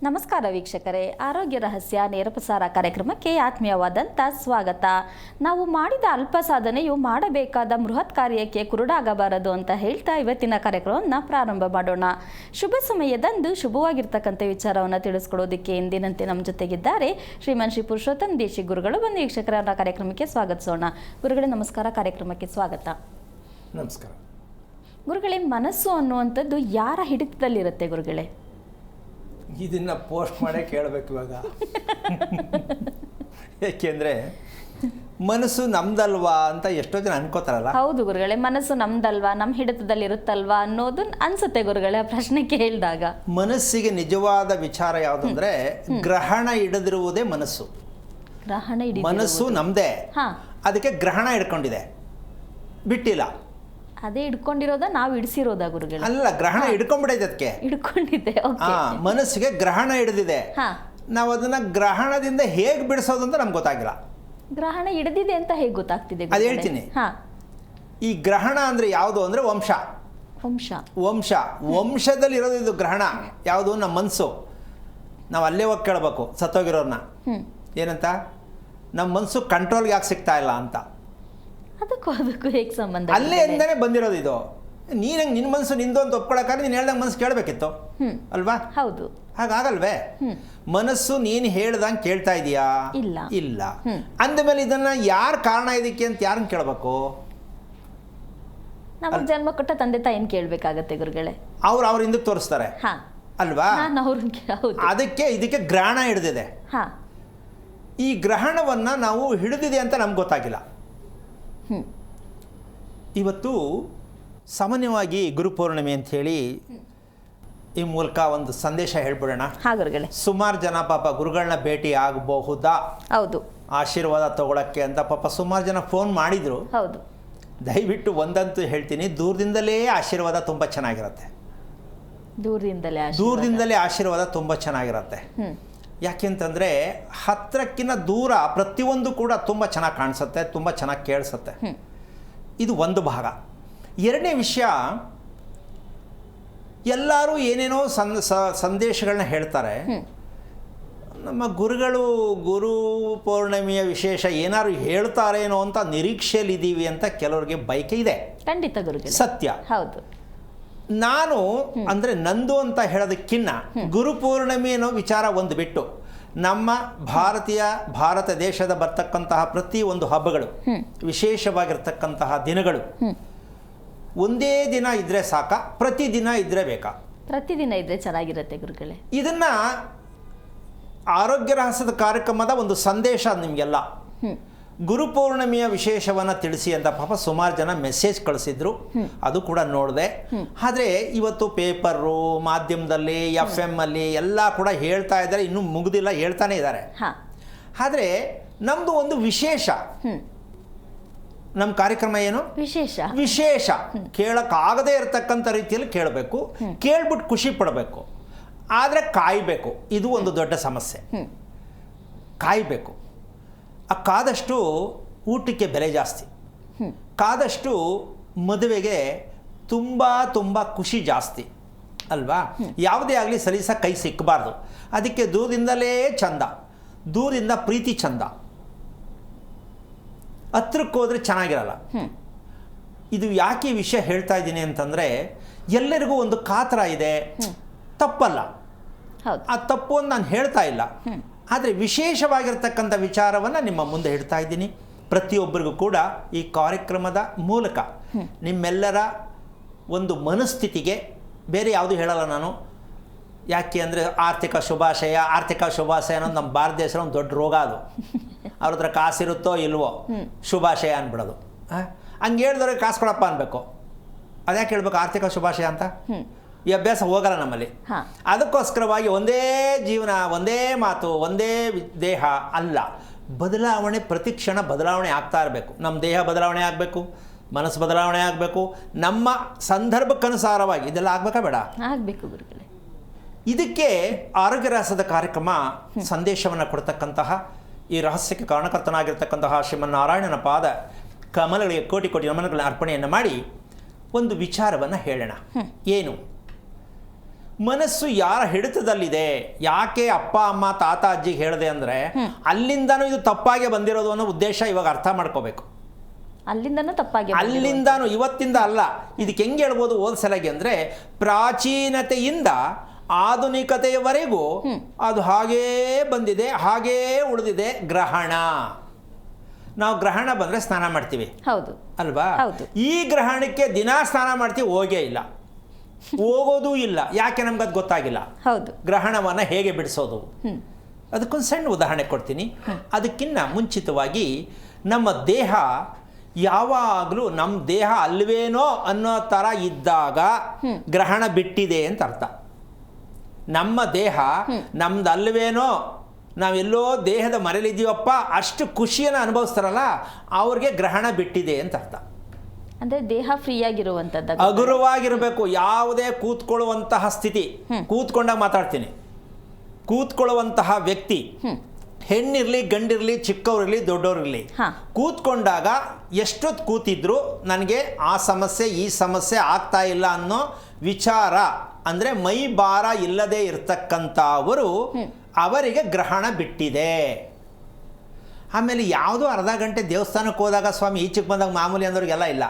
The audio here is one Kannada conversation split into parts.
ನಮಸ್ಕಾರ ವೀಕ್ಷಕರೇ, ಆರೋಗ್ಯ ರಹಸ್ಯ ನೇರ ಪ್ರಸಾರ ಕಾರ್ಯಕ್ರಮಕ್ಕೆ ಆತ್ಮೀಯವಾದಂಥ ಸ್ವಾಗತ. ನಾವು ಮಾಡಿದ ಅಲ್ಪ ಸಾಧನೆಯು ಮಾಡಬೇಕಾದ ಬೃಹತ್ ಕಾರ್ಯಕ್ಕೆ ಕುರುಡಾಗಬಾರದು ಅಂತ ಹೇಳ್ತಾ ಇವತ್ತಿನ ಕಾರ್ಯಕ್ರಮವನ್ನು ಪ್ರಾರಂಭ ಮಾಡೋಣ. ಶುಭ ಸಮಯದಂದು ಶುಭವಾಗಿರ್ತಕ್ಕಂಥ ವಿಚಾರವನ್ನು ತಿಳಿಸ್ಕೊಡೋದಕ್ಕೆ ಎಂದಿನಂತೆ ನಮ್ಮ ಜೊತೆಗಿದ್ದಾರೆ ಶ್ರೀಮಾನ್ ಶ್ರೀ ಪುರುಷೋತ್ತಮ್ ದೇಶಿ ಗುರುಗಳು. ಬನ್ನಿ ವೀಕ್ಷಕರ ಕಾರ್ಯಕ್ರಮಕ್ಕೆ ಸ್ವಾಗತಿಸೋಣ. ಗುರುಗಳೇ ನಮಸ್ಕಾರ, ಕಾರ್ಯಕ್ರಮಕ್ಕೆ ಸ್ವಾಗತ. ನಮಸ್ಕಾರ. ಗುರುಗಳೇ, ಮನಸ್ಸು ಅನ್ನುವಂಥದ್ದು ಯಾರ ಹಿಡಿತದಲ್ಲಿರುತ್ತೆ ಗುರುಗಳೇ? ಇದನ್ನ ಪೋಸ್ಟ್ ಮಾಡೇ ಕೇಳಬೇಕು ಇವಾಗ. ಏಕೆಂದರೆ ಮನಸ್ಸು ನಮ್ದಲ್ವಾ ಅಂತ ಎಷ್ಟೋ ಜನ ಅನ್ಕೋತಾರಲ್ಲ. ಹೌದು ಗುರುಗಳೇ, ಮನಸ್ಸು ನಮ್ದಲ್ವಾ, ನಮ್ಮ ಹಿಡಿತದಲ್ಲಿ ಇರುತ್ತಲ್ವಾ ಅನ್ನೋದು ಅನ್ಸುತ್ತೆ ಗುರುಗಳೇ ಆ ಪ್ರಶ್ನೆ ಕೇಳಿದಾಗ. ಮನಸ್ಸಿಗೆ ನಿಜವಾದ ವಿಚಾರ ಯಾವುದಂದ್ರೆ ಗ್ರಹಣ ಹಿಡಿದಿರುವುದೇ ಮನಸ್ಸು. ಗ್ರಹಣ ಮನಸ್ಸು ನಮ್ದೇ, ಅದಕ್ಕೆ ಗ್ರಹಣ ಹಿಡ್ಕೊಂಡಿದೆ, ಬಿಟ್ಟಿಲ್ಲ. ಅದೇ ಹಿಡ್ಕೊಂಡಿರೋದ, ನಾವು ಹಿಡಿಸಿರೋದ ಗುರುಗಳೇ? ಅಲ್ಲ, ಗ್ರಹಣ ಹಿಡ್ಕೊಂಡ್ಬಿಡೈತೆ, ಅದಕ್ಕೆ ಹಿಡ್ಕೊಂಡಿದೆ. ಮನಸ್ಸಿಗೆ ಗ್ರಹಣ ಹಿಡಿದಿದೆ. ನಾವು ಅದನ್ನ ಗ್ರಹಣದಿಂದ ಹೇಗೆ ಬಿಡಿಸೋದು ಅಂತ ನಮ್ಗೆ ಗೊತ್ತಾಗಿಲ್ಲ. ಗ್ರಹಣ ಹಿಡಿದಿದೆ ಅಂತ ಹೇಗೆ ಗೊತ್ತಾಗ್ತಿದೆ? ಅದು ಹೇಳ್ತೀನಿ. ಈ ಗ್ರಹಣ ಅಂದ್ರೆ ಯಾವುದು ಅಂದ್ರೆ ವಂಶ. ವಂಶದಲ್ಲಿ ಇರೋದು ಇದು ಗ್ರಹಣ. ಯಾವುದು? ನಮ್ಮ ಮನಸ್ಸು. ನಾವು ಅಲ್ಲೇ ಹೋಗಿ ಕೇಳಬೇಕು ಸತ್ತೋಗಿರೋರ್ನ, ಏನಂತ ನಮ್ಮ ಮನಸ್ಸು ಕಂಟ್ರೋಲ್ಗೆ ಯಾಕೆ ಸಿಗ್ತಾ ಇಲ್ಲ ಅಂತ. ಅದಕ್ಕೂ ಹೇಗೆ ಸಂಬಂಧ? ಅಲ್ಲೇ ಇಂದಾನೆ ಬಂದಿರೋದು ಇದು. ನೀನು ಹೆಂಗೆ ನಿನ್ನ ಮನಸ್ಸು ನಿಂದು ಅಂತ ಒಪ್ಕೊಳಕ್ಕಾದ್ರೆ ನೀನು ಹೇಳ್ದಂಗೆ ಮನಸ್ಸು ಕೇಳಬೇಕಿತ್ತು ಅಲ್ವಾ? ಹೌದು. ಹಾಗಾಗಲ್ವೇ? ಮನಸ್ಸು ನೀನು ಹೇಳ್ದಂಗೆ ಕೇಳ್ತಾ ಇದೀಯಾ? ಇಲ್ಲ. ಅಂದಮೇಲೆ ಇದನ್ನ ಯಾರು ಕಾರಣ ಇದಕ್ಕೆ ಅಂತ ಯಾರನ್ನ ಕೇಳಬೇಕು? ನಮಗೆ ಜನ್ಮ ಕೊಟ್ಟ ತಂದೆ ತಾಯಿನ ಕೇಳಬೇಕಾಗತ್ತೆ ಗುರುಗಳೇ. ಅವ್ರ ಹಿಂದಕ್ಕೆ ತೋರಿಸ್ತಾರೆ ಅಲ್ವಾ? ಅದಕ್ಕೆ ಇದಕ್ಕೆ ಗ್ರಹಣ ಹಿಡಿದಿದೆ. ಈ ಗ್ರಹಣವನ್ನ ನಾವು ಹಿಡಿದಿದೆ ಅಂತ ನಮ್ಗೆ ಗೊತ್ತಾಗಿಲ್ಲ. ಇವತ್ತು ಸಾಮಾನ್ಯವಾಗಿ ಗುರುಪೌರ್ಣಿಮೆ ಅಂತ ಹೇಳಿ ಈ ಮೂಲಕ ಒಂದು ಸಂದೇಶ ಹೇಳ್ಬಿಡೋಣ. ಸುಮಾರು ಜನ ಪಾಪ ಗುರುಗಳನ್ನ ಭೇಟಿ ಆಗಬಹುದಾ, ಹೌದು, ಆಶೀರ್ವಾದ ತಗೊಳಕ್ಕೆ ಅಂತ ಪಾಪ ಸುಮಾರು ಜನ ಫೋನ್ ಮಾಡಿದ್ರು. ಹೌದು. ದಯವಿಟ್ಟು ಒಂದಂತೂ ಹೇಳ್ತೀನಿ, ದೂರದಿಂದಲೇ ಆಶೀರ್ವಾದ ತುಂಬ ಚೆನ್ನಾಗಿರುತ್ತೆ. ದೂರದಿಂದಲೇ ಆಶೀರ್ವಾದ ತುಂಬ ಚೆನ್ನಾಗಿರುತ್ತೆ. ಯಾಕೆಂತಂದರೆ ಹತ್ತಿರಕ್ಕಿಂತ ದೂರ ಪ್ರತಿಯೊಂದು ಕೂಡ ತುಂಬ ಚೆನ್ನಾಗಿ ಕಾಣಿಸುತ್ತೆ, ತುಂಬ ಚೆನ್ನಾಗಿ ಕೇಳಿಸುತ್ತೆ. ಇದು ಒಂದು ಭಾಗ. ಎರಡನೇ ವಿಷಯ, ಎಲ್ಲರೂ ಏನೇನೋ ಸಂದೇಶಗಳನ್ನ ಹೇಳ್ತಾರೆ. ನಮ್ಮ ಗುರುಗಳು ಗುರು ಪೌರ್ಣಿಮೆಯ ವಿಶೇಷ ಏನಾದ್ರು ಹೇಳ್ತಾರೇನೋ ಅಂತ ನಿರೀಕ್ಷೆಯಲ್ಲಿದ್ದೀವಿ ಅಂತ ಕೆಲವರಿಗೆ ಬಯಕೆ ಇದೆ. ಖಂಡಿತ ಗುರುಗಳೇ, ಸತ್ಯ. ಹೌದು. ನಾನು ಅಂದರೆ ನಂದು ಅಂತ ಹೇಳೋದಕ್ಕಿನ್ನ ಗುರುಪೌರ್ಣಿಮೆ ಅನ್ನೋ ವಿಚಾರ ಒಂದು ಬಿಟ್ಟು ನಮ್ಮ ಭಾರತ ದೇಶದ ಬರ್ತಕ್ಕಂತಹ ಪ್ರತಿ ಒಂದು ಹಬ್ಬಗಳು, ವಿಶೇಷವಾಗಿರ್ತಕ್ಕಂತಹ ದಿನಗಳು ಒಂದೇ ದಿನ ಇದ್ರೆ ಸಾಕ, ಪ್ರತಿದಿನ ಇದ್ರೆ ಬೇಕಾ? ಪ್ರತಿದಿನ ಇದ್ರೆ ಚೆನ್ನಾಗಿರುತ್ತೆ ಗುರುಗಳೇ. ಇದನ್ನ ಆರೋಗ್ಯ ರಹಸ್ಯದ ಕಾರ್ಯಕ್ರಮದ ಒಂದು ಸಂದೇಶ ನಿಮಗೆಲ್ಲ. ಗುರುಪೌರ್ಣಿಮೆಯ ವಿಶೇಷವನ್ನು ತಿಳಿಸಿ ಅಂತ ಪಾಪ ಸುಮಾರು ಜನ ಮೆಸೇಜ್ ಕಳಿಸಿದ್ರು, ಅದು ಕೂಡ ನೋಡಿದೆ. ಆದರೆ ಇವತ್ತು ಪೇಪರು, ಮಾಧ್ಯಮದಲ್ಲಿ, FM ಅಲ್ಲಿ ಎಲ್ಲ ಕೂಡ ಹೇಳ್ತಾ ಇದ್ದಾರೆ, ಇನ್ನೂ ಮುಗಿದಿಲ್ಲ, ಹೇಳ್ತಾನೆ ಇದ್ದಾರೆ. ಆದರೆ ನಮ್ಮದು ಒಂದು ವಿಶೇಷ. ನಮ್ಮ ಕಾರ್ಯಕ್ರಮ ಏನು? ವಿಶೇಷ. ಕೇಳಕ್ಕಾಗದೇ ಇರತಕ್ಕಂಥ ರೀತಿಯಲ್ಲಿ ಕೇಳಬೇಕು, ಕೇಳ್ಬಿಟ್ಟು ಖುಷಿ ಪಡಬೇಕು. ಆದರೆ ಕಾಯಬೇಕು. ಇದು ಒಂದು ದೊಡ್ಡ ಸಮಸ್ಯೆ. ಕಾಯಬೇಕು. ಕಾದಷ್ಟು ಊಟಕ್ಕೆ ಬೆಲೆ ಜಾಸ್ತಿ, ಕಾದಷ್ಟು ಮದುವೆಗೆ ತುಂಬ ಖುಷಿ ಜಾಸ್ತಿ ಅಲ್ವಾ? ಯಾವುದೇ ಆಗಲಿ ಸಲೀಸ ಕೈ ಸಿಕ್ಕಬಾರ್ದು. ಅದಕ್ಕೆ ದೂರದಿಂದಲೇ ಚಂದ, ದೂರದಿಂದ ಪ್ರೀತಿ ಚಂದ, ಹತ್ರಕ್ಕೆ ಹೋದರೆ ಚೆನ್ನಾಗಿರಲ್ಲ. ಇದು ಯಾಕೆ ಈ ವಿಷಯ ಹೇಳ್ತಾ ಇದ್ದೀನಿ ಅಂತಂದರೆ, ಎಲ್ಲರಿಗೂ ಒಂದು ಕಾತರ ಇದೆ, ತಪ್ಪಲ್ಲ, ಆ ತಪ್ಪು ಅಂತ ನಾನು ಹೇಳ್ತಾ ಇಲ್ಲ. ಆದರೆ ವಿಶೇಷವಾಗಿರ್ತಕ್ಕಂಥ ವಿಚಾರವನ್ನು ನಿಮ್ಮ ಮುಂದೆ ಇಡ್ತಾ ಇದ್ದೀನಿ. ಪ್ರತಿಯೊಬ್ಬರಿಗೂ ಕೂಡ ಈ ಕಾರ್ಯಕ್ರಮದ ಮೂಲಕ ನಿಮ್ಮೆಲ್ಲರ ಒಂದು ಮನಸ್ಥಿತಿಗೆ ಬೇರೆ ಯಾವುದು ಹೇಳಲ್ಲ ನಾನು. ಯಾಕೆ ಅಂದರೆ ಆರ್ಥಿಕ ಶುಭಾಶಯ ಅನ್ನೋದು ನಮ್ಮ ಭಾರತ ದೇಶದ ಒಂದು ದೊಡ್ಡ ರೋಗ. ಅದು ಅವ್ರ ಹತ್ರ ಕಾಸಿರುತ್ತೋ ಇಲ್ವೋ ಶುಭಾಶಯ ಅಂದ್ಬಿಡೋದು. ಹಂಗೆ ಹೇಳಿದವ್ರಿಗೆ ಕಾಸು ಕೊಡಪ್ಪ ಅನ್ಬೇಕು. ಅದ್ಯಾಕೆ ಹೇಳ್ಬೇಕು ಆರ್ಥಿಕ ಶುಭಾಶಯ ಅಂತ? ಈ ಅಭ್ಯಾಸ ಹೋಗಲ್ಲ ನಮ್ಮಲ್ಲಿ. ಅದಕ್ಕೋಸ್ಕರವಾಗಿ ಒಂದೇ ಜೀವನ, ಒಂದೇ ಮಾತು, ಒಂದೇ ದೇಹ ಅಲ್ಲ, ಬದಲಾವಣೆ ಪ್ರತಿ ಕ್ಷಣ ಬದಲಾವಣೆ ಆಗ್ತಾ ಇರಬೇಕು. ನಮ್ಮ ದೇಹ ಬದಲಾವಣೆ ಆಗಬೇಕು, ಮನಸ್ಸು ಬದಲಾವಣೆ ಆಗಬೇಕು, ನಮ್ಮ ಸಂದರ್ಭಕ್ಕನುಸಾರವಾಗಿ ಇದೆಲ್ಲ ಆಗಬೇಕಾ ಬೇಡ? ಆಗಬೇಕು ಗುರುಗಳೇ. ಇದಕ್ಕೆ ಆರೋಗ್ಯ ರಹಸ್ಯದ ಕಾರ್ಯಕ್ರಮ ಸಂದೇಶವನ್ನು ಕೊಡ್ತಕ್ಕಂತಹ, ಈ ರಹಸ್ಯಕ್ಕೆ ಕಾರಣಕರ್ತನಾಗಿರ್ತಕ್ಕಂತಹ ಶ್ರೀಮನ್ನಾರಾಯಣನ ಪಾದ ಕಮಲಗಳಿಗೆ ಕೋಟಿ ನಮನಗಳ ಅರ್ಪಣೆಯನ್ನು ಮಾಡಿ ಒಂದು ವಿಚಾರವನ್ನು ಹೇಳೋಣ. ಏನು? ಮನಸ್ಸು ಯಾರ ಹಿಡಿತದಲ್ಲಿದೆ, ಯಾಕೆ ಅಪ್ಪ ಅಮ್ಮ ತಾತ ಅಜ್ಜಿಗೆ ಹೇಳಿದೆ ಅಂದರೆ ಅಲ್ಲಿಂದನೂ ಇದು ತಪ್ಪಾಗಿ ಬಂದಿರೋದು ಅನ್ನೋ ಉದ್ದೇಶ ಇವಾಗ ಅರ್ಥ ಮಾಡ್ಕೋಬೇಕು. ಅಲ್ಲಿಂದಾನು, ಇವತ್ತಿಂದ ಅಲ್ಲ. ಇದಕ್ಕೆ ಹೆಂಗೆ ಹೇಳ್ಬೋದು ಓದ್ಸಲಾಗಿ ಅಂದರೆ, ಪ್ರಾಚೀನತೆಯಿಂದ ಆಧುನಿಕತೆಯವರೆಗೂ ಅದು ಹಾಗೇ ಬಂದಿದೆ, ಹಾಗೇ ಉಳಿದಿದೆ. ಗ್ರಹಣ, ನಾವು ಗ್ರಹಣ ಬಂದರೆ ಸ್ನಾನ ಮಾಡ್ತೀವಿ, ಹೌದು ಅಲ್ವಾ? ಈ ಗ್ರಹಣಕ್ಕೆ ದಿನಾ ಸ್ನಾನ ಮಾಡ್ತೀವಿ, ಹೋಗೇ ಇಲ್ಲ, ಹೋಗೋದೂ ಇಲ್ಲ. ಯಾಕೆ ನಮ್ಗದು ಗೊತ್ತಾಗಿಲ್ಲ. ಹೌದು, ಗ್ರಹಣವನ್ನು ಹೇಗೆ ಬಿಡಿಸೋದು, ಅದಕ್ಕೊಂದು ಸಣ್ಣ ಉದಾಹರಣೆ ಕೊಡ್ತೀನಿ. ಅದಕ್ಕಿಂತ ಮುಂಚಿತವಾಗಿ ನಮ್ಮ ದೇಹ ಯಾವಾಗಲೂ ನಮ್ಮ ದೇಹ ಅಲ್ವೇನೋ ಅನ್ನೋ ಥರ ಇದ್ದಾಗ ಗ್ರಹಣ ಬಿಟ್ಟಿದೆ ಅಂತ ಅರ್ಥ. ನಮ್ಮ ದೇಹ ನಮ್ದು ಅಲ್ವೇನೋ, ನಾವೆಲ್ಲೋ ದೇಹದ ಮರೆಯಲಿದ್ದೀವಪ್ಪ ಅಷ್ಟು ಖುಷಿಯನ್ನು ಅನುಭವಿಸ್ತಾರಲ್ಲ, ಅವ್ರಿಗೆ ಗ್ರಹಣ ಬಿಟ್ಟಿದೆ ಅಂತ ಅರ್ಥ. ಅಂದರೆ ದೇಹ ಫ್ರೀ ಆಗಿರುವಂಥದ್ದು, ಹಗುರವಾಗಿರಬೇಕು. ಯಾವುದೇ ಕೂತ್ಕೊಳ್ಳುವಂತಹ ಸ್ಥಿತಿ, ಕೂತ್ಕೊಂಡಾಗ ಮಾತಾಡ್ತೀನಿ, ಕೂತ್ಕೊಳ್ಳುವಂತಹ ವ್ಯಕ್ತಿ ಹೆಣ್ಣಿರಲಿ ಗಂಡಿರಲಿ ಚಿಕ್ಕವರಿರಲಿ ದೊಡ್ಡವರಿರಲಿ, ಕೂತ್ಕೊಂಡಾಗ ಎಷ್ಟೊತ್ತು ಕೂತಿದ್ರು ನನಗೆ ಆ ಸಮಸ್ಯೆ ಈ ಸಮಸ್ಯೆ ಆಗ್ತಾ ಇಲ್ಲ ಅನ್ನೋ ವಿಚಾರ, ಅಂದರೆ ಮೈ ಭಾರ ಇಲ್ಲದೆ ಇರ್ತಕ್ಕಂಥವರು, ಅವರಿಗೆ ಗ್ರಹಣ ಬಿಟ್ಟಿದೆ. ಆಮೇಲೆ ಯಾವುದೋ ಅರ್ಧ ಗಂಟೆ ದೇವಸ್ಥಾನಕ್ಕೆ ಹೋದಾಗ ಸ್ವಾಮಿ ಈಚೆಗೆ ಬಂದಾಗ ಮಾಮೂಲಿ ಅಂದವ್ರಿಗೆಲ್ಲ ಇಲ್ಲ.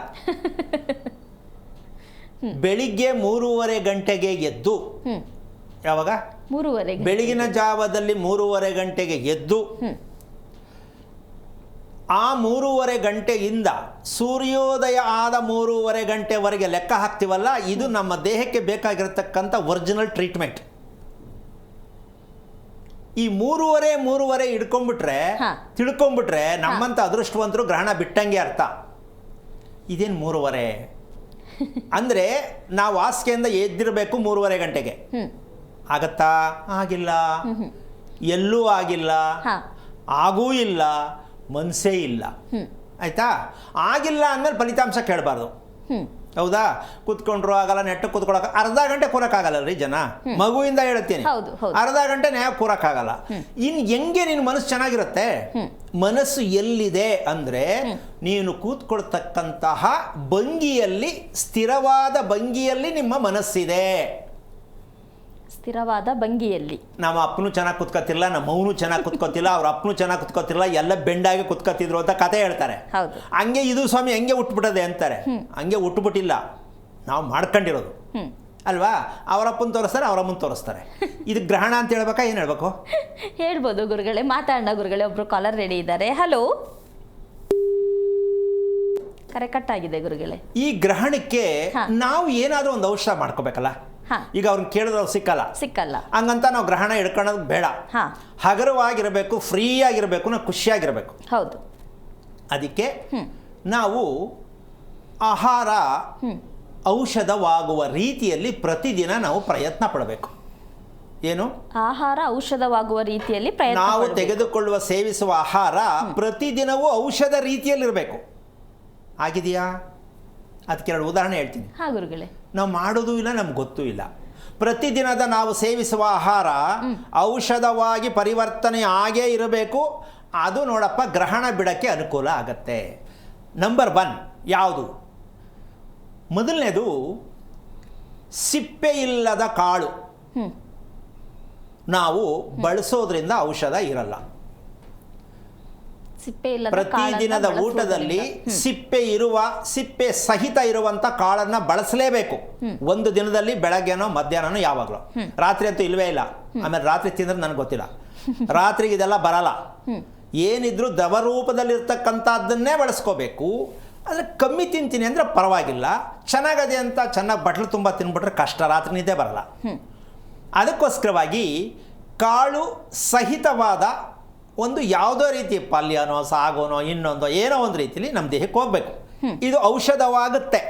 ಬೆಳಿಗ್ಗೆ 3:30 ಗಂಟೆಗೆ ಎದ್ದು, ಯಾವಾಗ 3:30 ಬೆಳಗಿನ ಜಾವದಲ್ಲಿ 3:30 ಗಂಟೆಗೆ ಎದ್ದು, ಆ 3:30 ಗಂಟೆಯಿಂದ ಸೂರ್ಯೋದಯ ಆದ 3:30 ಗಂಟೆವರೆಗೆ ಲೆಕ್ಕ ಹಾಕ್ತೀವಲ್ಲ, ಇದು ನಮ್ಮ ದೇಹಕ್ಕೆ ಬೇಕಾಗಿರತಕ್ಕಂಥ ಒರಿಜಿನಲ್ ಟ್ರೀಟ್ಮೆಂಟ್. ಈ 3:30 ಹಿಡ್ಕೊಂಡ್ಬಿಟ್ರೆ ತಿಳ್ಕೊಂಡ್ಬಿಟ್ರೆ ನಮ್ಮಂತ ಅದೃಷ್ಟವಂತರು ಗ್ರಹಣ ಬಿಟ್ಟಂಗೆ ಅರ್ಥ. ಇದೇನು 3:30 ಅಂದರೆ ನಾವು ಹಾಸಿಗೆಯಿಂದ ಎದ್ದಿರಬೇಕು 3:30 ಗಂಟೆಗೆ. ಆಗತ್ತಾ? ಆಗಿಲ್ಲ, ಎಲ್ಲೂ ಆಗಿಲ್ಲ, ಆಗೂ ಇಲ್ಲ, ಮನಸ್ಸೇ ಇಲ್ಲ. ಆಯ್ತಾ? ಆಗಿಲ್ಲ ಅಂದಮೇಲೆ ಫಲಿತಾಂಶ ಕೇಳಬಾರ್ದು, ಹೌದಾ? ಕೂತ್ಕೊಂಡ್ರು ಆಗಲ್ಲ, ನೆಟ್ಟು ಕೂತ್ಕೊಳಕ ಅರ್ಧ ಗಂಟೆ ಕೂರಕ್ಕಾಗಲ್ಲ ರೀ ಜನ. ಮಗುವಿಂದ ಹೇಳ್ತೀನಿ, ಅರ್ಧ ಗಂಟೆ ನ್ಯಾಯ ಕೂರಕ್ಕಾಗಲ್ಲ. ಇನ್ನು ಹೆಂಗೆ ನಿನ್ನ ಮನಸ್ಸು ಚೆನ್ನಾಗಿರುತ್ತೆ? ಮನಸ್ಸು ಎಲ್ಲಿದೆ ಅಂದರೆ, ನೀನು ಕೂತ್ಕೊಳ್ತಕ್ಕಂತಹ ಭಂಗಿಯಲ್ಲಿ, ಸ್ಥಿರವಾದ ಭಂಗಿಯಲ್ಲಿ ನಿಮ್ಮ ಮನಸ್ಸಿದೆ. ಸ್ಥಿರವಾದ ಭಂಗಿಯಲ್ಲಿ ನಮ್ಮ ಅಪ್ಪನೂ ಚೆನ್ನಾಗಿ ಕುತ್ಕೋತಿಲ್ಲ, ನಮ್ಮ ಅವನು ಚೆನ್ನಾಗಿ ಕುತ್ಕೋತಿಲ್ಲ, ಅವ್ರ ಅಪ್ಪನೂ ಚೆನ್ನಾಗಿ ಕುತ್ಕೋತಿಲ್ಲ, ಎಲ್ಲ ಬೆಂಡಾಗಿ ಕುತ್ಕೋತಿದ್ರು ಅಂತ ಕತೆ ಹೇಳ್ತಾರೆ. ಹಂಗೆ ಇದು ಸ್ವಾಮಿ ಹಂಗೆ ಹುಟ್ಬಿಟ್ಟದೆ ಅಂತಾರೆ. ಹಂಗೆ ಹುಟ್ಟುಬಿಟ್ಟಿಲ್ಲ, ನಾವು ಮಾಡ್ಕೊಂಡಿರೋದು ಅಲ್ವಾ? ಅವರಪ್ಪನ ತೋರಿಸ್ತಾರೆ, ಅವರಮ್ಮನ ತೋರಿಸ್ತಾರೆ. ಇದು ಗ್ರಹಣ ಅಂತ ಹೇಳ್ಬೇಕಾ, ಏನು ಹೇಳ್ಬೇಕು? ಹೇಳ್ಬೋದು ಗುರುಗಳೇ, ಮಾತಾಡೋಣ ಗುರುಗಳೇ. ಒಬ್ರು ಕಾಲರ್ ರೆಡಿ ಇದ್ದಾರೆ. ಹಲೋ, ಕರೆ ಕಟ್ ಆಗಿದೆ ಗುರುಗಳೇ. ಈ ಗ್ರಹಣಕ್ಕೆ ನಾವು ಏನಾದರೂ ಒಂದು ಔಷಧ ಮಾಡ್ಕೋಬೇಕಲ್ಲ. ಈಗ ಅವ್ರನ್ನ ಕೇಳಿದ್ರೆ ಅವ್ರು ಸಿಕ್ಕಲ್ಲ, ಹಂಗಂತ ನಾವು ಗ್ರಹಣ ಹಿಡ್ಕೊಳ್ಳೋದು ಬೇಡ. ಹಗರವಾಗಿರಬೇಕು, ಫ್ರೀ ಆಗಿರಬೇಕು, ನಾವು ಖುಷಿಯಾಗಿರಬೇಕು. ಹೌದು. ಅದಕ್ಕೆ ನಾವು ಆಹಾರ ಔಷಧವಾಗುವ ರೀತಿಯಲ್ಲಿ ಪ್ರತಿದಿನ ನಾವು ಪ್ರಯತ್ನ ಪಡಬೇಕು. ಏನು? ಆಹಾರ ಔಷಧವಾಗುವ ರೀತಿಯಲ್ಲಿ ಪ್ರಯತ್ನ. ನಾವು ತೆಗೆದುಕೊಳ್ಳುವ ಸೇವಿಸುವ ಆಹಾರ ಪ್ರತಿದಿನವೂ ಔಷಧ ರೀತಿಯಲ್ಲಿರಬೇಕು. ಆಗಿದೆಯಾ? ಅದಕ್ಕೆ 2 ಉದಾಹರಣೆ ಹೇಳ್ತೀನಿ. ಗುರುಗಳೇ, ನಾವು ಮಾಡೋದು ಇಲ್ಲ, ನಮ್ಗೆ ಗೊತ್ತೂ ಇಲ್ಲ. ಪ್ರತಿದಿನದ ನಾವು ಸೇವಿಸುವ ಆಹಾರ ಔಷಧವಾಗಿ ಪರಿವರ್ತನೆ ಆಗೇ ಇರಬೇಕು. ಅದು ನೋಡಪ್ಪ ಗ್ರಹಣ ಬಿಡಕ್ಕೆ ಅನುಕೂಲ ಆಗತ್ತೆ. ನಂಬರ್ 1 ಯಾವುದು? ಮೊದಲನೇದು ಸಿಪ್ಪೆ ಇಲ್ಲದ ಕಾಳು ನಾವು ಬಳಸೋದ್ರಿಂದ ಔಷಧ ಇರಲ್ಲ. ಪ್ರತಿದಿನದ ಊಟದಲ್ಲಿ ಸಿಪ್ಪೆ ಸಹಿತ ಇರುವಂತ ಕಾಳನ್ನ ಬಳಸಲೇಬೇಕು. ಒಂದು ದಿನದಲ್ಲಿ ಬೆಳಗ್ಗೆನೋ ಮಧ್ಯಾಹ್ನನೋ ಯಾವಾಗಲೂ. ರಾತ್ರಿ ಅಂತೂ ಇಲ್ವೇ ಇಲ್ಲ. ಆಮೇಲೆ ರಾತ್ರಿ ತಿಂದ್ರೆ ನನಗೆ ಗೊತ್ತಿಲ್ಲ, ರಾತ್ರಿಗೆ ಇದೆಲ್ಲ ಬರಲ್ಲ. ಏನಿದ್ರು ದವರೂಪದಲ್ಲಿರ್ತಕ್ಕಂಥದ್ದನ್ನೇ ಬಳಸ್ಕೋಬೇಕು. ಅಂದರೆ ಕಮ್ಮಿ ತಿಂತೀನಿ ಅಂದರೆ ಪರವಾಗಿಲ್ಲ, ಚೆನ್ನಾಗದೆ ಅಂತ ಚೆನ್ನಾಗಿ ಬಟ್ಲು ತುಂಬ ತಿನ್ಬಿಟ್ರೆ ಕಷ್ಟ, ರಾತ್ರಿ ನಿದ್ದೆ ಬರಲ್ಲ. ಅದಕ್ಕೋಸ್ಕರವಾಗಿ ಕಾಳು ಸಹಿತವಾದ ಒಂದು ಯಾವುದೋ ರೀತಿ ಪಲ್ಯನೋ ಸಾಗೋನೋ ಇನ್ನೊಂದೋ ಏನೋ ಒಂದು ರೀತಿಯಲ್ಲಿ ನಮ್ಮ ದೇಹಕ್ಕೆ ಹೋಗಬೇಕು. ಇದು ಔಷಧವಾಗುತ್ತೆ.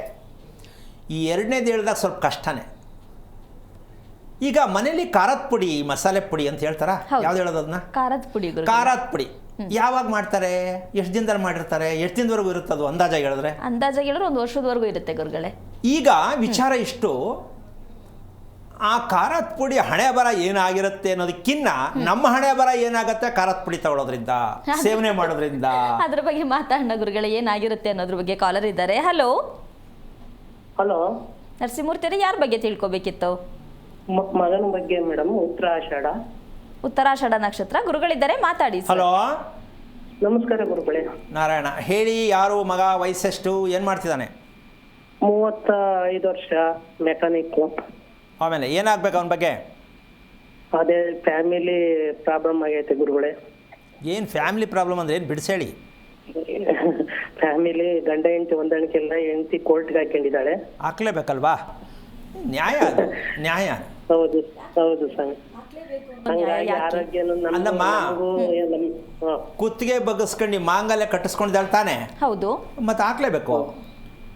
ಈ ಎರಡನೇದು ಹೇಳಿದಾಗ ಸ್ವಲ್ಪ ಕಷ್ಟನೇ. ಈಗ ಮನೇಲಿ ಖಾರದ ಪುಡಿ, ಮಸಾಲೆ ಪುಡಿ ಅಂತ ಹೇಳ್ತಾರ, ಯಾವ್ದು ಹೇಳೋದು ಅದನ್ನ? ಖಾರದ ಪುಡಿ ಯಾವಾಗ ಮಾಡ್ತಾರೆ? ಎಷ್ಟು ದಿನದಲ್ಲಿ ಮಾಡಿರ್ತಾರೆ? ಎಷ್ಟು ದಿನದವರೆಗೂ ಇರುತ್ತದು? ಅಂದಾಜಾಗಿ ಹೇಳಿದ್ರೆ 1 ವರ್ಷದವರೆಗೂ ಇರುತ್ತೆ ಗುರುಗಳೇ. ಈಗ ವಿಚಾರ ಇಷ್ಟು, ಆ ಖಾರದ ಪುಡಿ ಹಣೆ ಬರ ಏನಾಗಿರುತ್ತೆ ಅನ್ನೋದಕ್ಕಿನ್ನ ನಮ್ಮ ಹಣೆ ಬರ ಏನಾಗುತ್ತೆ ಖಾರದ ಪುಡಿ ತಗೊಳ್ಳೋದ್ರಿಂದ, ಸೇವನೆ ಮಾಡೋದ್ರಿಂದ. ಅದ್ರ ಬಗ್ಗೆ ಮಾತಾಡೋಣ ಗುರುಗಳೇ, ಏನಾಗಿರುತ್ತೆ ಅನ್ನೋದ್ರ ಬಗ್ಗೆ. ಕಾಲರ್ ಇದ್ದಾರೆ. ಹಲೋ ಹಲೋ ನರಸಿಂಹಮೂರ್ತಿ, ಯಾರ ಬಗ್ಗೆ ತಿಳ್ಕೊಬೇಕಿತ್ತು? ಮಗನ ಬಗ್ಗೆ ಮೇಡಮ್ ಉತ್ತರಾಷಾಢ. ಉತ್ತರಾಷಾಢ ನಕ್ಷತ್ರ ಗುರುಗಳಿದ್ದಾರೆ, ಮಾತಾಡಿ ಸರ್. ಹಲೋ ನಮಸ್ಕಾರ ಗುರುಗಳೇ. ನಾರಾಯಣ, ಹೇಳಿ. ಯಾರು ಮಗ? ವಯಸ್ಸೆಷ್ಟು? ಏನು ಮಾಡ್ತಿದ್ದಾನೆ? 35 ವರ್ಷ, ಮೆಕ್ಯಾನಿಕ್. ಆಮೇಲೆ ಏನಾಗಬೇಕು ಅವನ ಬಗ್ಗೆ? ಅದೇ ಫ್ಯಾಮಿಲಿ ಪ್ರಾಬ್ಲಮ್ ಆಗೈತೆ ಗುರುಗಳೇ. ಏನು ಫ್ಯಾಮಿಲಿ ಪ್ರಾಬ್ಲಮ್ ಅಂದರೆ ಏನು ಬಿಡಿಸೇಳಿ? ಫ್ಯಾಮಿಲಿ ಗಂಡ ಹೆಂಡತಿ ಹೊಂದಾಣಿಕೆ ಇಲ್ಲ, ಹೆಂಡತಿ ಕೋರ್ಟ್ಗೆ ಹಾಕೊಂಡಿದ್ದಾಳೆ. ಹಾಕ್ಲೇಬೇಕಲ್ವಾ? ನ್ಯಾಯ ಅದು, ನ್ಯಾಯ. ಹೌದು ಹೌದು ಸರ್. ಹಂಗಾಗಿ ಯಾಕೆ? ಆರೋಗ್ಯನು ಅಲ್ಲಮ್ಮ. ಹಾ. ಕುತ್ತಿಗೆ ಬಗ್ಗಿಸ್ಕೊಂಡು ಮಾಂಗಲ್ಯ ಕಟ್ಟಿಸ್ಕೊಂಡಿದ್ದಾಳೆ ತಾನೆ, ಹೌದು, ಮತ್ತೆ ಹಾಕ್ಲೇಬೇಕು.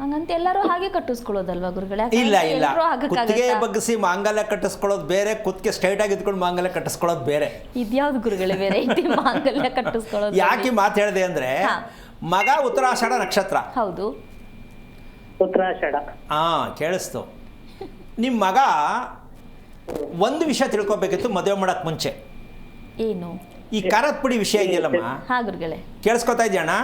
ಹಂಗಂತ ಎಲ್ಲರೂ ಹಾಗೆ ಕಟ್ಟಿಸ್ಕೊಳ್ಳೋದಲ್ವಾ ಗುರುಗಳೇ? ಇಲ್ಲ ಇಲ್ಲ, ಎಲ್ಲರೂ ಕುತ್ತಿಗೆ ಆಗಕ್ಕಾಗತ್ತಾ? ಬಗ್ಗಿಸಿ ಮಾಂಗಲ್ಯ ಕಟ್ಟಿಸ್ಕೊಳ್ಳೋದು ಬೇರೆ, ಕುತ್ತಿಗೆ ಸ್ಟ್ರೈಟ್ ಆಗಿ ಇದ್ಕೊಂಡು ಮಾಂಗಲ್ಯ ಕಟ್ಟಿಸ್ಕೊಳ್ಳೋದು ಬೇರೆ. ಇದ್ಯಾವ್ದು ಗುರುಗಳೇ ವೆರೈಟಿ ಮಾಂಗಲ್ಯ ಕಟ್ಟಿಸ್ಕೊಳ್ಳೋದು? ಯಾಕೆ ಮಾತು ಹೇಳಿದೆ ಅಂದ್ರೆ, ಹಾ. ಮಗ ಉತ್ತರಾಷಾಢ ನಕ್ಷತ್ರ. ಹೌದು. ಉತ್ತರಾಷಾಢ. ಕೇಳಿಸ್ತು. ನಿಮ್ಮ ಮಗ ಒಂದು ವಿಷಯ ತಿಳ್ಕೊಬೇಕಿತ್ತು ಮದುವೆ ಮಾಡಕ್ ಮುಂಚೆ. ಏನು? ಈ ಖಾರದ ಪುಡಿ ವಿಷಯ ಇದೆಯಲ್ಲಮ್ಮ, ಹಾ ಗುರುಗಳೇ. ಕೇಳಿಸ್ಕೊತಾ ಇದೆಯಣ್ಣ?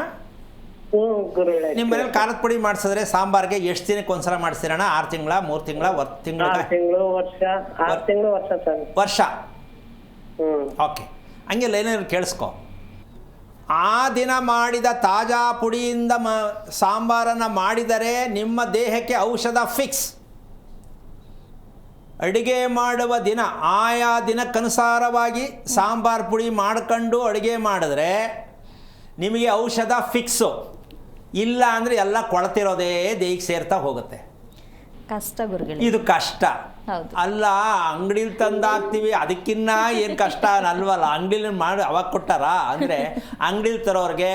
ಗುರುಗಳೇ. ನಿಮ್ಮ ಮನೇಲಿ ಖಾರದ ಪುಡಿ ಮಾಡಿಸಿದ್ರೆ ಸಾಂಬಾರ್ಗೆ ಎಷ್ಟು ದಿನಕ್ಕೆ ಒಂದ್ಸಲ ಮಾಡಿಸ್ತೀರಣ್ಣ? 6 ತಿಂಗಳ, 3 ತಿಂಗಳ, ತಿಂಗಳ? 6 ತಿಂಗಳು, ವರ್ಷ. 6 ತಿಂಗಳು, ವರ್ಷ ಸರ್. ವರ್ಷ. ಓಕೆ, ಹಂಗೆ ಲೈನಲ್ಲಿ ಕೇಳಿಸ್ಕೊ. ಆ ದಿನ ಮಾಡಿದ ತಾಜಾ ಪುಡಿಯಿಂದ ಸಾಂಬಾರನ್ನು ಮಾಡಿದರೆ ನಿಮ್ಮ ದೇಹಕ್ಕೆ ಔಷಧ ಫಿಕ್ಸ್. ಅಡುಗೆ ಮಾಡುವ ದಿನ ಆಯಾ ದಿನಕ್ಕನುಸಾರವಾಗಿ ಸಾಂಬಾರು ಪುಡಿ ಮಾಡ್ಕೊಂಡು ಅಡುಗೆ ಮಾಡಿದ್ರೆ ನಿಮಗೆ ಔಷಧ ಫಿಕ್ಸು. ಇಲ್ಲ ಅಂದರೆ ಎಲ್ಲ ಕೊಳತಿರೋದೇ ದೇಹಕ್ಕೆ ಸೇರ್ತಾ ಹೋಗುತ್ತೆ. ಕಷ್ಟ ಗುರುಗಳೇ, ಇದು ಕಷ್ಟ. ಹೌದು. ಅಲ್ಲ, ಅಂಗಡಿಲಿ ತಂದು ಹಾಕ್ತೀವಿ, ಅದಕ್ಕಿನ್ನ ಏನು ಕಷ್ಟ ಅಲ್ವಲ್ಲ. ಅಂಗಡಿಲಿ ಮಾಡಿ ಅವಾಗ ಕೊಟ್ಟಾರ ಅಂದರೆ, ಅಂಗಡಿಲಿ ತರೋರಿಗೆ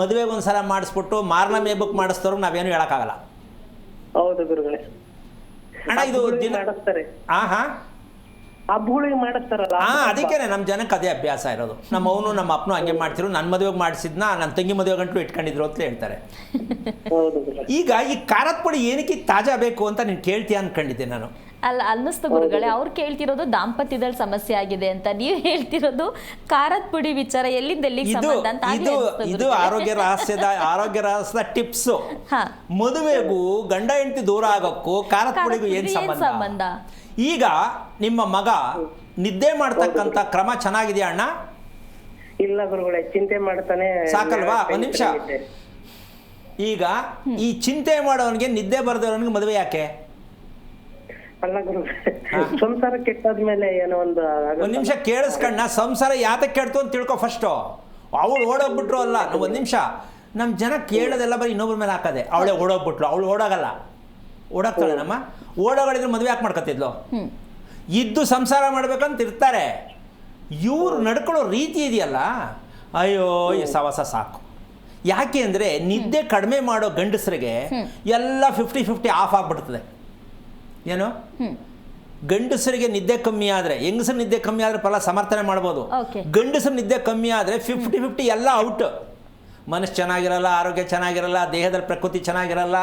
ಮದುವೆಗೆ ಒಂದ್ಸಲ ಮಾಡಿಸ್ಬಿಟ್ಟು ಮಾರನೇ ಮೇ ಬುಕ್ ಮಾಡಿಸ್ತವ್ರಿಗೆ ನಾವೇನು ಹೇಳೋಕ್ಕಾಗಲ್ಲ. ಹೌದು ಗುರುಗಳೇ. ಅಣ್ಣ ಇದು ದಿನ ಮಾಡಿಸ್ತಾರೆ. ಹಾಂ ಹಬ್ಬಗಳಿಗೆ ಮಾಡಿಸ್ತಾರಲ್ಲ. ಅದಕ್ಕೇನೆ ನಮ್ಮ ಜನಕ್ಕೆ ಅದೇ ಅಭ್ಯಾಸ ಇರೋದು. ನಮ್ಮ ಅವನು ನಮ್ಮ ಅಪ್ಪನು ಹಂಗೆ ಮಾಡ್ತಿರು. ನನ್ನ ಮದುವೆಗೆ ಮಾಡಿಸಿದ್ನ ನನ್ನ ತಂಗಿ ಮದುವೆ ಗಂಟು ಇಟ್ಕೊಂಡಿದ್ರು ಅಂತ ಹೇಳ್ತಾರೆ. ಹೌದು ಗುರುಗಳೇ. ಈಗ ಈ ಖಾರದ ಪುಡಿ ಏನಕ್ಕೆ ತಾಜಾ ಬೇಕು ಅಂತ ನೀನು ಕೇಳ್ತೀಯ ಅನ್ಕೊಂಡಿದ್ದೆ ನಾನು. ಅಲ್ಲ, ಅನ್ನಿಸ್ತು ಗುರುಗಳೇ, ಅವ್ರು ಕೇಳ್ತಿರೋದು ದಾಂಪತ್ಯದಲ್ಲಿ ಸಮಸ್ಯೆ ಆಗಿದೆ ಅಂತ, ನೀವು ಹೇಳ್ತಿರೋದು ಖಾರದ ಪುಡಿ ವಿಚಾರ. ಎಲ್ಲಿಂದ ಎಲ್ಲಿಗೆ ಇದು ಸಂಬಂಧ ಅಂತ ಆಗ್ಲೇ ಇದು ಅನ್ಸ್ತು ಇದು ಗುರುಗಳೇ. ಆರೋಗ್ಯ ರಹಸ್ಯದ ಟಿಪ್ಸು. ಹಾ. ಮದುವೆಗೂ ಗಂಡ ಹೆಂಡತಿ ದೂರ ಆಗೋಕ್ಕೂ ಖಾರದ ಪುಡಿಗೂ ಏನು ಸಂಬಂಧ? ಈಗ ನಿಮ್ಮ ಮಗ ನಿದ್ದೆ ಮಾಡ್ತಕ್ಕಂಥ ಕ್ರಮ ಚೆನ್ನಾಗಿದೆಯಾ ಅಣ್ಣ? ಇಲ್ಲ ಗುರುಗಳೇ, ಚಿಂತೆ ಮಾಡ್ತಾನೆ. ಸಾಕಲ್ವಾ? ಒಂದು ನಿಮಿಷ. ಈಗ ಈ ಚಿಂತೆ ಮಾಡೋವನಿಗೆ ನಿದ್ದೆ ಬರೆದವನಿಗೆ ಮದುವೆ ಯಾಕೆ? ಅಲ್ಲ ಗುರುಗಳೇ, ಸಂಸಾರ ಕೆಟ್ಟಾದ್ಮೇಲೆ ಏನೋ ಒಂದು ನಿಮಿಷ ಕೇಳಿಸ್ಕಣ್ಣ. ಸಂಸಾರ ಯಾತಕ್ಕೆ ಕೆಡ್ತು ಅಂತ ತಿಳ್ಕೊ ಫಸ್ಟು. ಅವಳು ಓಡೋಗ್ಬಿಟ್ರು ಅಲ್ಲ. ಒಂದು ನಿಮಿಷ. ನಮ್ಮ ಜನ ಕೇಳೋದೆಲ್ಲ ಬರೀ ಇನ್ನೊಬ್ಬರ ಮೇಲೆ ಹಾಕದೆ. ಅವಳೇ ಓಡೋಗ್ಬಿಟ್ಲು, ಅವಳು ಓಡೋಗಲ್ಲ. ಓಡೋಗ್ತಾಳೆ ನಮ್ಮ. ಓಡೋಗಳಿದ್ರೆ ಮದುವೆ ಯಾಕೆ ಮಾಡ್ಕೊತಿದ್ಲು? ಇದ್ದು ಸಂಸಾರ ಮಾಡ್ಬೇಕಂತ ಇರ್ತಾರೆ. ಇವ್ರು ನಡ್ಕೊಳ್ಳೋ ರೀತಿ ಇದೆಯಲ್ಲ, ಅಯ್ಯೋ ಈ ಸವಾಸ ಸಾಕು. ಯಾಕೆ ಅಂದರೆ ನಿದ್ದೆ ಕಡಿಮೆ ಮಾಡೋ ಗಂಡಸರಿಗೆ ಎಲ್ಲ 50-50 ಆಫ್ ಆಗಿಬಿಡ್ತದೆ. ಏನು? ಗಂಡಸರಿಗೆ ನಿದ್ದೆ ಕಮ್ಮಿ ಆದರೆ, ಹೆಂಗಸರ ನಿದ್ದೆ ಕಮ್ಮಿ ಆದರೆ ಫಲ ಸಮರ್ಥನೆ ಮಾಡ್ಬೋದು. ಗಂಡಸರ ನಿದ್ದೆ ಕಮ್ಮಿ ಆದರೆ 50-50 ಎಲ್ಲ ಔಟ್. ಮನಸ್ಸು ಚೆನ್ನಾಗಿರಲ್ಲ, ಆರೋಗ್ಯ ಚೆನ್ನಾಗಿರಲ್ಲ, ದೇಹದಲ್ಲಿ ಪ್ರಕೃತಿ ಚೆನ್ನಾಗಿರಲ್ಲ.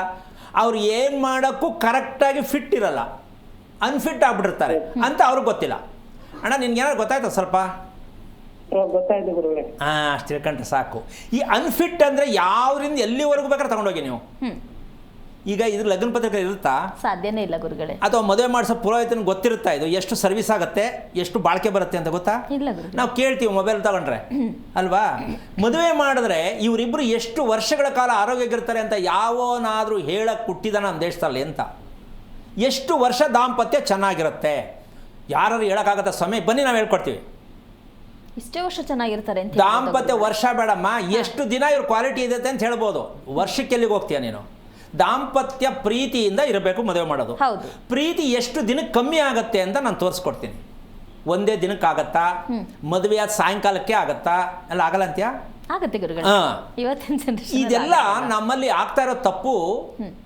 ಅವ್ರು ಏನು ಮಾಡೋಕ್ಕೂ ಕರೆಕ್ಟಾಗಿ ಫಿಟ್ ಇರಲ್ಲ, ಅನ್ಫಿಟ್ ಆಗ್ಬಿಟ್ಟಿರ್ತಾರೆ ಅಂತ ಅವ್ರಿಗೆ ಗೊತ್ತಿಲ್ಲ. ಅಣ್ಣ ನಿನ್ಗೇನಾದ್ರು ಗೊತ್ತಾಯ್ತು ಸ್ವಲ್ಪ? ಗೊತ್ತಾಯ್ತು ಗುರುಗಳೇ. ಅಷ್ಟು ತಿಳ್ಕೊಂಡ್ರೆ ಸಾಕು. ಈ ಅನ್ಫಿಟ್ ಅಂದರೆ ಯಾವ್ರಿಂದ ಎಲ್ಲಿವರೆಗೂ ಬೇಕಾದ್ರೆ ತಗೊಂಡೋಗಿ ನೀವು. ಈಗ ಇದ್ರ ಲಗ್ನ ಪತ್ರಿಕೆ ಇರುತ್ತಾ? ಸಾಧ್ಯನೇ ಇಲ್ಲ ಗುರುಗಳೇ. ಅಥವಾ ಮದುವೆ ಮಾಡಿಸೋ ಪುರೋಹಿತನಿಗೆ ಗೊತ್ತಿರುತ್ತಾ ಇದು ಎಷ್ಟು ಸರ್ವಿಸ್ ಆಗುತ್ತೆ, ಎಷ್ಟು ಬಾಳಿಕೆ ಬರುತ್ತೆ ಅಂತ ಗೊತ್ತಾ? ಇಲ್ಲ ಗುರುಗಳೇ. ನಾವು ಕೇಳ್ತೀವಿ ಮೊಬೈಲ್ ತಗೊಂಡ್ರೆ ಅಲ್ವಾ? ಮದುವೆ ಮಾಡಿದ್ರೆ ಇವರಿಬ್ಬರು ಎಷ್ಟು ವರ್ಷಗಳ ಕಾಲ ಆರೋಗ್ಯಗಿರ್ತಾರೆ ಅಂತ ಯಾವನಾದರೂ ಹೇಳಕ್ಕೆ ಹುಟ್ಟಿದಾನ ನಮ್ಮ ದೇಶದಲ್ಲಿ ಅಂತ. ಎಷ್ಟು ವರ್ಷ ದಾಂಪತ್ಯ ಚೆನ್ನಾಗಿರುತ್ತೆ ಯಾರು ಹೇಳೋಕ್ಕಾಗತ್ತೆ? ಸಮಯ ಬನ್ನಿ ನಾವು ಹೇಳ್ಕೊಡ್ತೀವಿ. ಇಷ್ಟೇ ವರ್ಷ ಚೆನ್ನಾಗಿರ್ತಾರೆ ಅಂತ ದಾಂಪತ್ಯ ವರ್ಷ ಬೇಡಮ್ಮ, ಎಷ್ಟು ದಿನ ಇವ್ರ ಕ್ವಾಲಿಟಿ ಇದೆ ಅಂತ ಹೇಳ್ಬೋದು. ವರ್ಷಕ್ಕೆ ಎಲ್ಲಿಗೆ ಹೋಗ್ತೀಯ ನೀನು? ದಾಂಪತ್ಯ ಪ್ರೀತಿಯಿಂದ ಇರಬೇಕು ಮದುವೆ ಮಾಡೋದು. ಪ್ರೀತಿ ಎಷ್ಟು ದಿನಕ್ಕೆ ಕಮ್ಮಿ ಆಗುತ್ತೆ ಅಂತ ನಾನು ತೋರಿಸ್ಕೊಡ್ತೀನಿ. ಒಂದೇ ದಿನಕ್ಕೆ ಆಗತ್ತಾ? ಮದುವೆ ಆದ ಸಾಯಂಕಾಲಕ್ಕೆ ಆಗತ್ತಾ? ಎಲ್ಲ ಆಗಲ್ಲ ಅಂತ್ಯಾ? ಆಗತ್ತೆ ಗುರುಗಳೇ. ಇವತ್ತಿನ ಜನರೇಷನ್ ಇದೆಲ್ಲ ನಮ್ಮಲ್ಲಿ ಆಗ್ತಾ ಇರೋ ತಪ್ಪು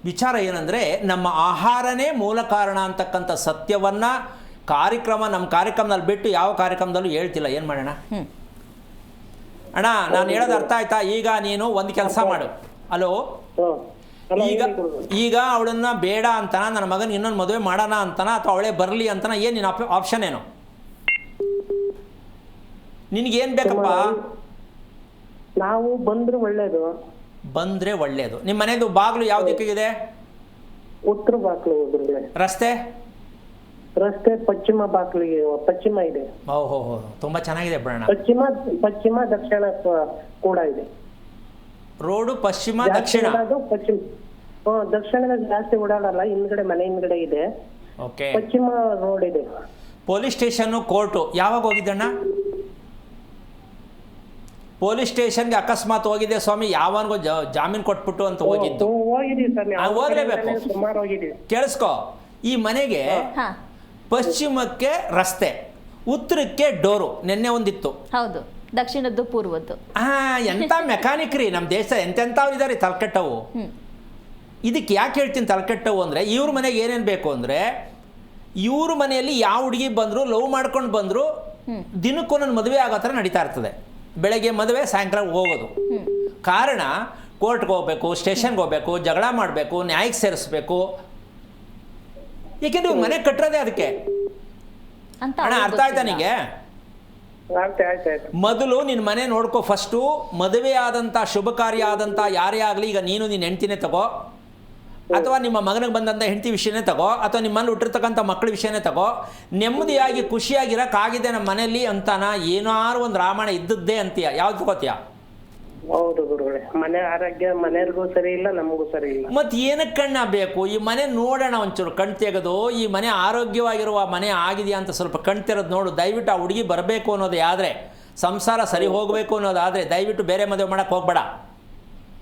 ವಿಚಾರ ಏನಂದ್ರೆ, ನಮ್ಮ ಆಹಾರನೇ ಮೂಲ ಕಾರಣ ಅಂತಕ್ಕಂಥ ಸತ್ಯವನ್ನ ನಮ್ಮ ಕಾರ್ಯಕ್ರಮದಲ್ಲಿ ಬಿಟ್ಟು ಯಾವ ಕಾರ್ಯಕ್ರಮದಲ್ಲೂ ಹೇಳ್ತಿಲ್ಲ. ಏನು ಮಾಡೋಣ ಅಣ್ಣ? ನಾನು ಹೇಳೋದು ಅರ್ಥ ಆಯ್ತಾ? ಈಗ ನೀನು ಒಂದು ಕೆಲಸ ಮಾಡು. ಹಲೋ, ಈಗ ಅವಳನ್ನ ಬೇಡ ಅಂತನ, ನನ್ನ ಮಗನ ಇನ್ನೊಂದು ಮದುವೆ ಮಾಡೋಣ ಅಂತನ, ಅಥವಾ ಅವಳೇ ಬರಲಿ ಅಂತನ? ಏನು ನಿನ್ನ ಆಪ್ಷನ್ ಏನು? ನಿನಗೇನು ಬೇಕಪ್ಪ? ನಾವು ಬಂದ್ರೆ ಒಳ್ಳೇದು. ಬಂದ್ರೆ ಒಳ್ಳೇದು. ನಿಮ್ಮ ಮನೆಯದು ಬಾಗಿಲು ಯಾವ ದಿಕ್ಕಿಗಿದೆ? ಉತ್ತರ ಬಾಗಿಲು. ರಸ್ತೆ ರಸ್ತೆ ಪಶ್ಚಿಮ ಬಾಗಿಲಿಗೆ ಪಶ್ಚಿಮ ಇದೆ. ಓಹೋ ತುಂಬ ಚೆನ್ನಾಗಿದೆ ಬಿಡೋಣ. ಪಶ್ಚಿಮ ದಕ್ಷಿಣ ಕೂಡ ಇದೆ. ರೋಡು ಪಶ್ಚಿಮ ಜಾಸ್ತಿ ದಕ್ಷಿಣ. ಓಡಾಡೋದು ಪಶ್ಚಿಮ. ದಕ್ಷಿಣದಲ್ಲಿ ಜಾಸ್ತಿ ಓಡಾಡಲ್ಲ, ಹಿಂದ್ಗಡೆ ಮನೆ ಹಿಂದ್ಗಡೆ ಇದೆ. ಓಕೆ. ಪಶ್ಚಿಮ ರೋಡ್ ಇದೆ. ಪೊಲೀಸ್ ಸ್ಟೇಷನ್ನು ಕೋರ್ಟು ಯಾವಾಗ ಹೋಗಿದ್ದಣ್ಣ? ಪೊಲೀಸ್ ಸ್ಟೇಷನ್ಗೆ ಅಕಸ್ಮಾತ್ ಹೋಗಿದ್ದೆ ಸ್ವಾಮಿ, ಯಾವನಿಗೂ ಜಾಮೀನು ಕೊಟ್ಬಿಟ್ಟು ಅಂತ ಹೋಗಿದ್ದು. ಹೋಗಿದೀವಿ ಸರ್. ಹೋಗ್ಲೇಬೇಕು. ಸುಮಾರು ಹೋಗಿದೀವಿ. ಕೇಳಿಸ್ಕೊ, ಈ ಮನೆಗೆ ಹಾ ಪಶ್ಚಿಮಕ್ಕೆ ರಸ್ತೆ, ಉತ್ತರಕ್ಕೆ ಡೋರು. ನಿನ್ನೆ ಒಂದಿತ್ತು. ಹೌದು, ದಕ್ಷಿಣದ್ದು ಪೂರ್ವದ್ದು. ಎಂಥ ಮೆಕ್ಯಾನಿಕ್ ರೀ ನಮ್ಮ ದೇಶ, ಎಂತೆಂಥವ್ರು ಇದ್ದಾರೆ ತಲೆಕೆಟ್ಟವು. ಇದಕ್ಕೆ ಯಾಕೆ ಹೇಳ್ತೀನಿ ತಲೆಕೆಟ್ಟವು ಅಂದರೆ, ಇವ್ರ ಮನೆಗೆ ಏನೇನು ಬೇಕು ಅಂದರೆ, ಇವ್ರ ಮನೆಯಲ್ಲಿ ಯಾವ ಹುಡುಗಿ ಬಂದರು, ಲವ್ ಮಾಡ್ಕೊಂಡು ಬಂದರು, ದಿನಕ್ಕೊಂದೊಂದು ಮದುವೆ ಆಗೋ ಥರ ನಡೀತಾ ಇರ್ತದೆ. ಬೆಳಗ್ಗೆ ಮದುವೆ, ಸಾಯಂಕಾಲ ಹೋಗೋದು. ಕಾರಣ ಕೋರ್ಟ್ಗೆ ಹೋಗ್ಬೇಕು, ಸ್ಟೇಷನ್ಗೆ ಹೋಗ್ಬೇಕು, ಜಗಳ ಮಾಡಬೇಕು, ನ್ಯಾಯಕ್ಕೆ ಸೇರಿಸ್ಬೇಕು. ಏಕೆಂದ್ರೆ ಮನೆ ಕಟ್ಟೋದೇ ಅದಕ್ಕೆ. ಅಂತ ಅಣ್ಣ ಅರ್ಥ ಆಯ್ತಾ ನಿಂಗೆ? ಆಯ್ತು. ಮೊದಲು ನಿನ್ನ ಮನೆ ನೋಡ್ಕೋ ಫಸ್ಟು. ಮದುವೆ ಆದಂಥ ಶುಭ ಕಾರ್ಯ ಆದಂಥ ಯಾರೇ ಆಗಲಿ, ಈಗ ನೀನು ನಿನ್ನ ಹೆಂಡ್ತಿನೇ ತಗೋ, ಅಥವಾ ನಿಮ್ಮ ಮಗನಿಗೆ ಬಂದಂಥ ಹೆಂಡತಿ ವಿಷಯನೇ ತಗೋ, ಅಥವಾ ನಿಮ್ಮಲ್ಲಿ ಹುಟ್ಟಿರ್ತಕ್ಕಂಥ ಮಕ್ಕಳ ವಿಷಯನೇ ತಗೋ. ನೆಮ್ಮದಿಯಾಗಿ ಖುಷಿಯಾಗಿರೋಕ್ಕಾಗಿದೆ ನಮ್ಮ ಮನೆಯಲ್ಲಿ ಅಂತಾನ, ಏನಾರು ಒಂದು ರಾಮಾಯಣ ಇದ್ದದ್ದೇ ಅಂತೀಯ. ಯಾವ್ದು ತಗೋತೀಯ? ಹೌದು ಗುರುಗಳೇ, ಮನೆ ಆರೋಗ್ಯ ಮನೆಯವ್ರಿಗೂ ಸರಿ ಇಲ್ಲ, ನಮಗೂ ಸರಿ ಇಲ್ಲ. ಮತ್ತು ಏನಕ್ಕೆ ಕಣ್ಣ ಬೇಕು? ಈ ಮನೆ ನೋಡೋಣ ಒಂಚೂರು ಕಣ್ ತೆಗೆದು, ಈ ಮನೆ ಆರೋಗ್ಯವಾಗಿರುವ ಮನೆ ಆಗಿದೆಯಾ ಅಂತ ಸ್ವಲ್ಪ ಕಣ್ ತೆರೆದು ನೋಡು. ದಯವಿಟ್ಟು ಆ ಹುಡುಗಿ ಬರಬೇಕು ಅನ್ನೋದೇ ಆದರೆ, ಸಂಸಾರ ಸರಿ ಹೋಗಬೇಕು ಅನ್ನೋದಾದರೆ ದಯವಿಟ್ಟು ಬೇರೆ ಮದುವೆ ಮಾಡೋಕ್ಕೆ ಹೋಗ್ಬೇಡ.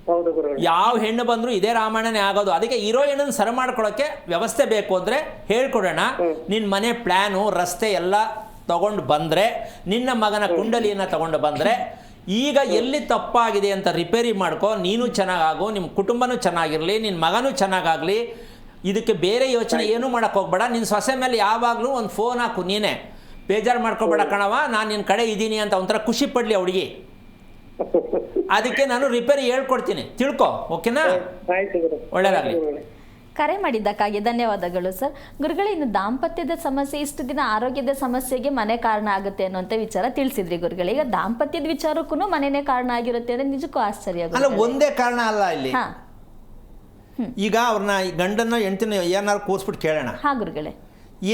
ಹೌದು ಗುರುಗಳೇ. ಯಾವ ಹೆಣ್ಣು ಬಂದರೂ ಇದೇ ರಾಮಾಯಣನೇ ಆಗೋದು. ಅದಕ್ಕೆ ಇರೋ ಹೆಣ್ಣನ್ನು ಸರಿ ಮಾಡ್ಕೊಳ್ಳೋಕ್ಕೆ ವ್ಯವಸ್ಥೆ ಬೇಕು ಅಂದರೆ ಹೇಳ್ಕೊಡೋಣ. ನಿನ್ನ ಮನೆ ಪ್ಲ್ಯಾನು, ರಸ್ತೆ ಎಲ್ಲ ತಗೊಂಡು ಬಂದರೆ, ನಿನ್ನ ಮಗನ ಕುಂಡಲಿಯನ್ನು ತಗೊಂಡು ಬಂದರೆ, ಈಗ ಎಲ್ಲಿ ತಪ್ಪಾಗಿದೆ ಅಂತ ರಿಪೇರಿ ಮಾಡ್ಕೊ. ನೀನು ಚೆನ್ನಾಗಾಗು, ನಿಮ್ಮ ಕುಟುಂಬನೂ ಚೆನ್ನಾಗಿರಲಿ, ನಿನ್ನ ಮಗನೂ ಚೆನ್ನಾಗಾಗಲಿ. ಇದಕ್ಕೆ ಬೇರೆ ಯೋಚನೆ ಏನೂ ಮಾಡೋಕ್ಕೆ ಹೋಗ್ಬೇಡ. ನಿನ್ನ ಸೊಸೆ ಮೇಲೆ ಯಾವಾಗಲೂ ಒಂದು ಫೋನ್ ಹಾಕು. ನೀನೇ ಬೇಜಾರು ಮಾಡ್ಕೊಬೇಡ ಕಣವ, ನಾನು ನಿನ್ನ ಕಡೆ ಇದ್ದೀನಿ ಅಂತ ಒಂಥರ ಖುಷಿ ಪಡಲಿ ಹುಡುಗಿ. ಅದಕ್ಕೆ ನಾನು ರಿಪೇರಿ ಹೇಳ್ಕೊಡ್ತೀನಿ, ತಿಳ್ಕೊ. ಓಕೆನಾ? ಒಳ್ಳೆಯದಾಗಲಿ. ಕರೆ ಮಾಡಿದ್ದಕ್ಕಾಗಿ ಧನ್ಯವಾದಗಳು ಸರ್. ಗುರುಗಳೇ, ಇನ್ನು ದಾಂಪತ್ಯದ ಸಮಸ್ಯೆ, ಇಷ್ಟು ದಿನ ಆರೋಗ್ಯದ ಸಮಸ್ಯೆಗೆ ಮನೆ ಕಾರಣ ಆಗುತ್ತೆ ಅನ್ನುವಂಥ ವಿಚಾರ ತಿಳಿಸಿದ್ರಿ ಗುರುಗಳೇ. ಈಗ ದಾಂಪತ್ಯದ ವಿಚಾರಕ್ಕೂ ಮನೆನೇ ಕಾರಣ ಆಗಿರುತ್ತೆ ಅಂದರೆ ನಿಜಕ್ಕೂ ಆಶ್ಚರ್ಯ. ಅಲ್ಲ, ಒಂದೇ ಕಾರಣ ಅಲ್ಲ ಇಲ್ಲಿ. ಹಾ, ಈಗ ಅವ್ರನ್ನ ಗಂಡನ ಹೆಂಡ್ತಿನ ಏನಾರು ಕೂರಿಸ್ಬಿಟ್ಟು ಕೇಳೋಣ. ಹಾ ಗುರುಗಳೇ,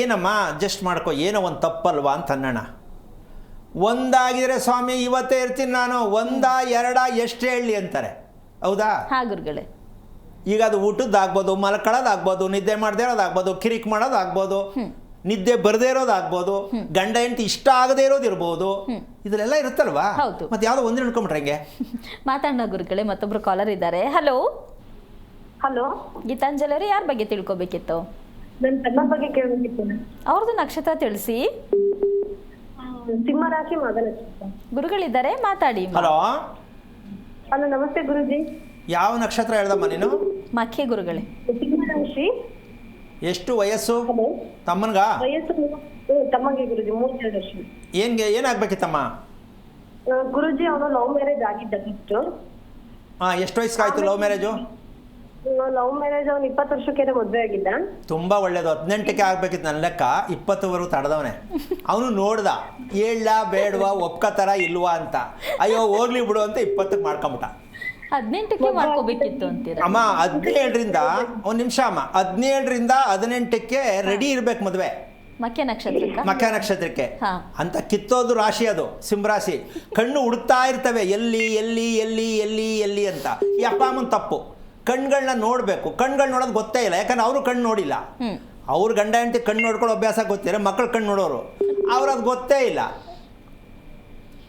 ಏನಮ್ಮ ಅಡ್ಜಸ್ಟ್ ಮಾಡ್ಕೊ, ಏನೋ ಒಂದು ತಪ್ಪಲ್ವಾ ಅಂತ ಅನ್ನೋಣ. ಒಂದಾಗಿದ್ರೆ ಸ್ವಾಮಿ ಇವತ್ತೇ ಇರ್ತೀನಿ ನಾನು, ಒಂದಾ ಎರಡ ಎಷ್ಟು ಹೇಳಲಿ ಅಂತಾರೆ. ಹೌದಾ? ಹಾ ಗುರುಗಳೇ. ಈಗ ಅದು ಊಟದ್ದಾಗ್ಬೋದು, ಮಲ್ಕೊಳ್ಳೋದಾಗ್ಬೋದು, ನಿದ್ದೆ ಮಾಡದೇ ಇರೋದಾಗ್ಬೋದು, ಕಿರಿಕ್ ಮಾಡೋದಾಗ್ಬೋದು, ನಿದ್ದೆ ಬರದೇ ಇರೋದಾಗ್ಬೋದು, ಗಂಡ ಹೆಂಡತಿ ಇಷ್ಟ ಆಗದೇ ಇರೋದಿರ್ಬೋದು. ಇದೆಲ್ಲ ಇರುತ್ತಲ್ವಾ? ಹೌದು. ಮತ್ತೆ ಯಾವುದೋ ಒಂದು ಹಿಡ್ಕೊಂಬಿಟ್ರೆ ಹೆಂಗೆ? ಮಾತಾಡೋಣ ಗುರುಗಳೇ. ಮತ್ತೊಬ್ರು ಕಾಲರ್ ಇದ್ದಾರೆ. ಹಲೋ ಹಲೋ, ಗೀತಾಂಜಲಿ ಅವರು, ಯಾರ ಬಗ್ಗೆ ತಿಳ್ಕೊಬೇಕಿತ್ತು? ನನ್ನ ತನ್ನ ಬಗ್ಗೆ ಕೇಳಬೇಕಿತ್ತು. ಅವ್ರದ್ದು ನಕ್ಷತ್ರ ತಿಳಿಸಿ. ಸಿಂಹ ರಾಶಿ, ಮಗ ನಕ್ಷತ್ರ. ಗುರುಗಳಿದ್ದಾರೆ, ಮಾತಾಡಿ. ಹಲೋ, ಹಲೋ, ನಮಸ್ತೆ ಗುರುಜಿ. ಯಾವ ನಕ್ಷತ್ರ ಹೇಳ್ದಮ್ಮ ನೀನು? ಮಖೆ ಗುರುಗಳೇ. ಸಿಂಹ ರಾಶಿ. ಎಷ್ಟು ವಯಸ್ಸು ಹಲೋ, ತಮ್ಮನ್ಗ? ವಯಸ್ಸು ತಮಗೆ ಗುರುಜಿ 32 ವರ್ಷ. ಏನಾಗ್ಬೇಕಿತ್ತಮ್ಮ? ಗುರುಜಿ, ಅವನು ಲವ್ ಮ್ಯಾರೇಜ್ ಆಗಿದ್ದ ಫಸ್ಟ್. ಎಷ್ಟು ವಯಸ್ಸಾಯ್ತು ಲವ್ ಮ್ಯಾರೇಜು? ಲವ್ ಮ್ಯಾರೇಜ್ ಅವ್ನು 20 ವರ್ಷಕ್ಕೆ ಮದುವೆ ಆಗಿದ್ದ. ತುಂಬ ಒಳ್ಳೇದು. 18ಕ್ಕೆ ಆಗ್ಬೇಕಿತ್ತು ನನ್ನ ಲೆಕ್ಕ, 20ವರೆಗೂ ತಡೆದವನೆ. ಅವನು ನೋಡ್ದ, ಹೇಳ ಬೇಡವಾ, ಒಪ್ಕೋತಾರ ಇಲ್ವಾ ಅಂತ. ಅಯ್ಯೋ ಹೋಗ್ಲಿ ಬಿಡು ಅಂತ 20ಕ್ಕೆ ಮಾಡ್ಕೊಂಬಿಟ್ಟ. 18ಕ್ಕೆ ಮಾಡ್ಕೋಬೇಕಿತ್ತು ಅಂತೀರ? ಅಮ್ಮ 17ರಿಂದ ಒಂದು ನಿಮಿಷ ಅಮ್ಮ, 17ರಿಂದ 18ಕ್ಕೆ ರೆಡಿ ಇರ್ಬೇಕು ಮದುವೆ. ಮಖೆ ನಕ್ಷತ್ರಕ್ಕ? ಮಖ ನಕ್ಷತ್ರಕ್ಕೆ. ಹಾ. ಅಂತ ಕಿತ್ತೋದು ರಾಶಿ ಅದು, ಸಿಂಹರಾಶಿ. ಕಣ್ಣು ಹುಡುಕ್ತಾ ಇರ್ತವೆ, ಎಲ್ಲಿ ಎಲ್ಲಿ ಎಲ್ಲಿ ಎಲ್ಲಿ ಎಲ್ಲಿ ಅಂತ. ಈ ಅಪ್ಪ ಅಮ್ಮನ ತಪ್ಪು. ಕಣ್ಗಳನ್ನ ನೋಡಬೇಕು. ಕಣ್ಗಳು ನೋಡೋದು ಗೊತ್ತೇ ಇಲ್ಲ, ಯಾಕಂದ್ರೆ ಅವರು ಕಣ್ಣು ನೋಡಿಲ್ಲ. ಅವ್ರು ಗಂಡ ಹೆಂಡತಿ ಕಣ್ಣು ನೋಡ್ಕೊಳ್ಳೋ ಅಭ್ಯಾಸ ಗೊತ್ತಿರ, ಮಕ್ಕಳು ಕಣ್ಣು ನೋಡೋರು, ಅವ್ರು ಅದು ಗೊತ್ತೇ ಇಲ್ಲ.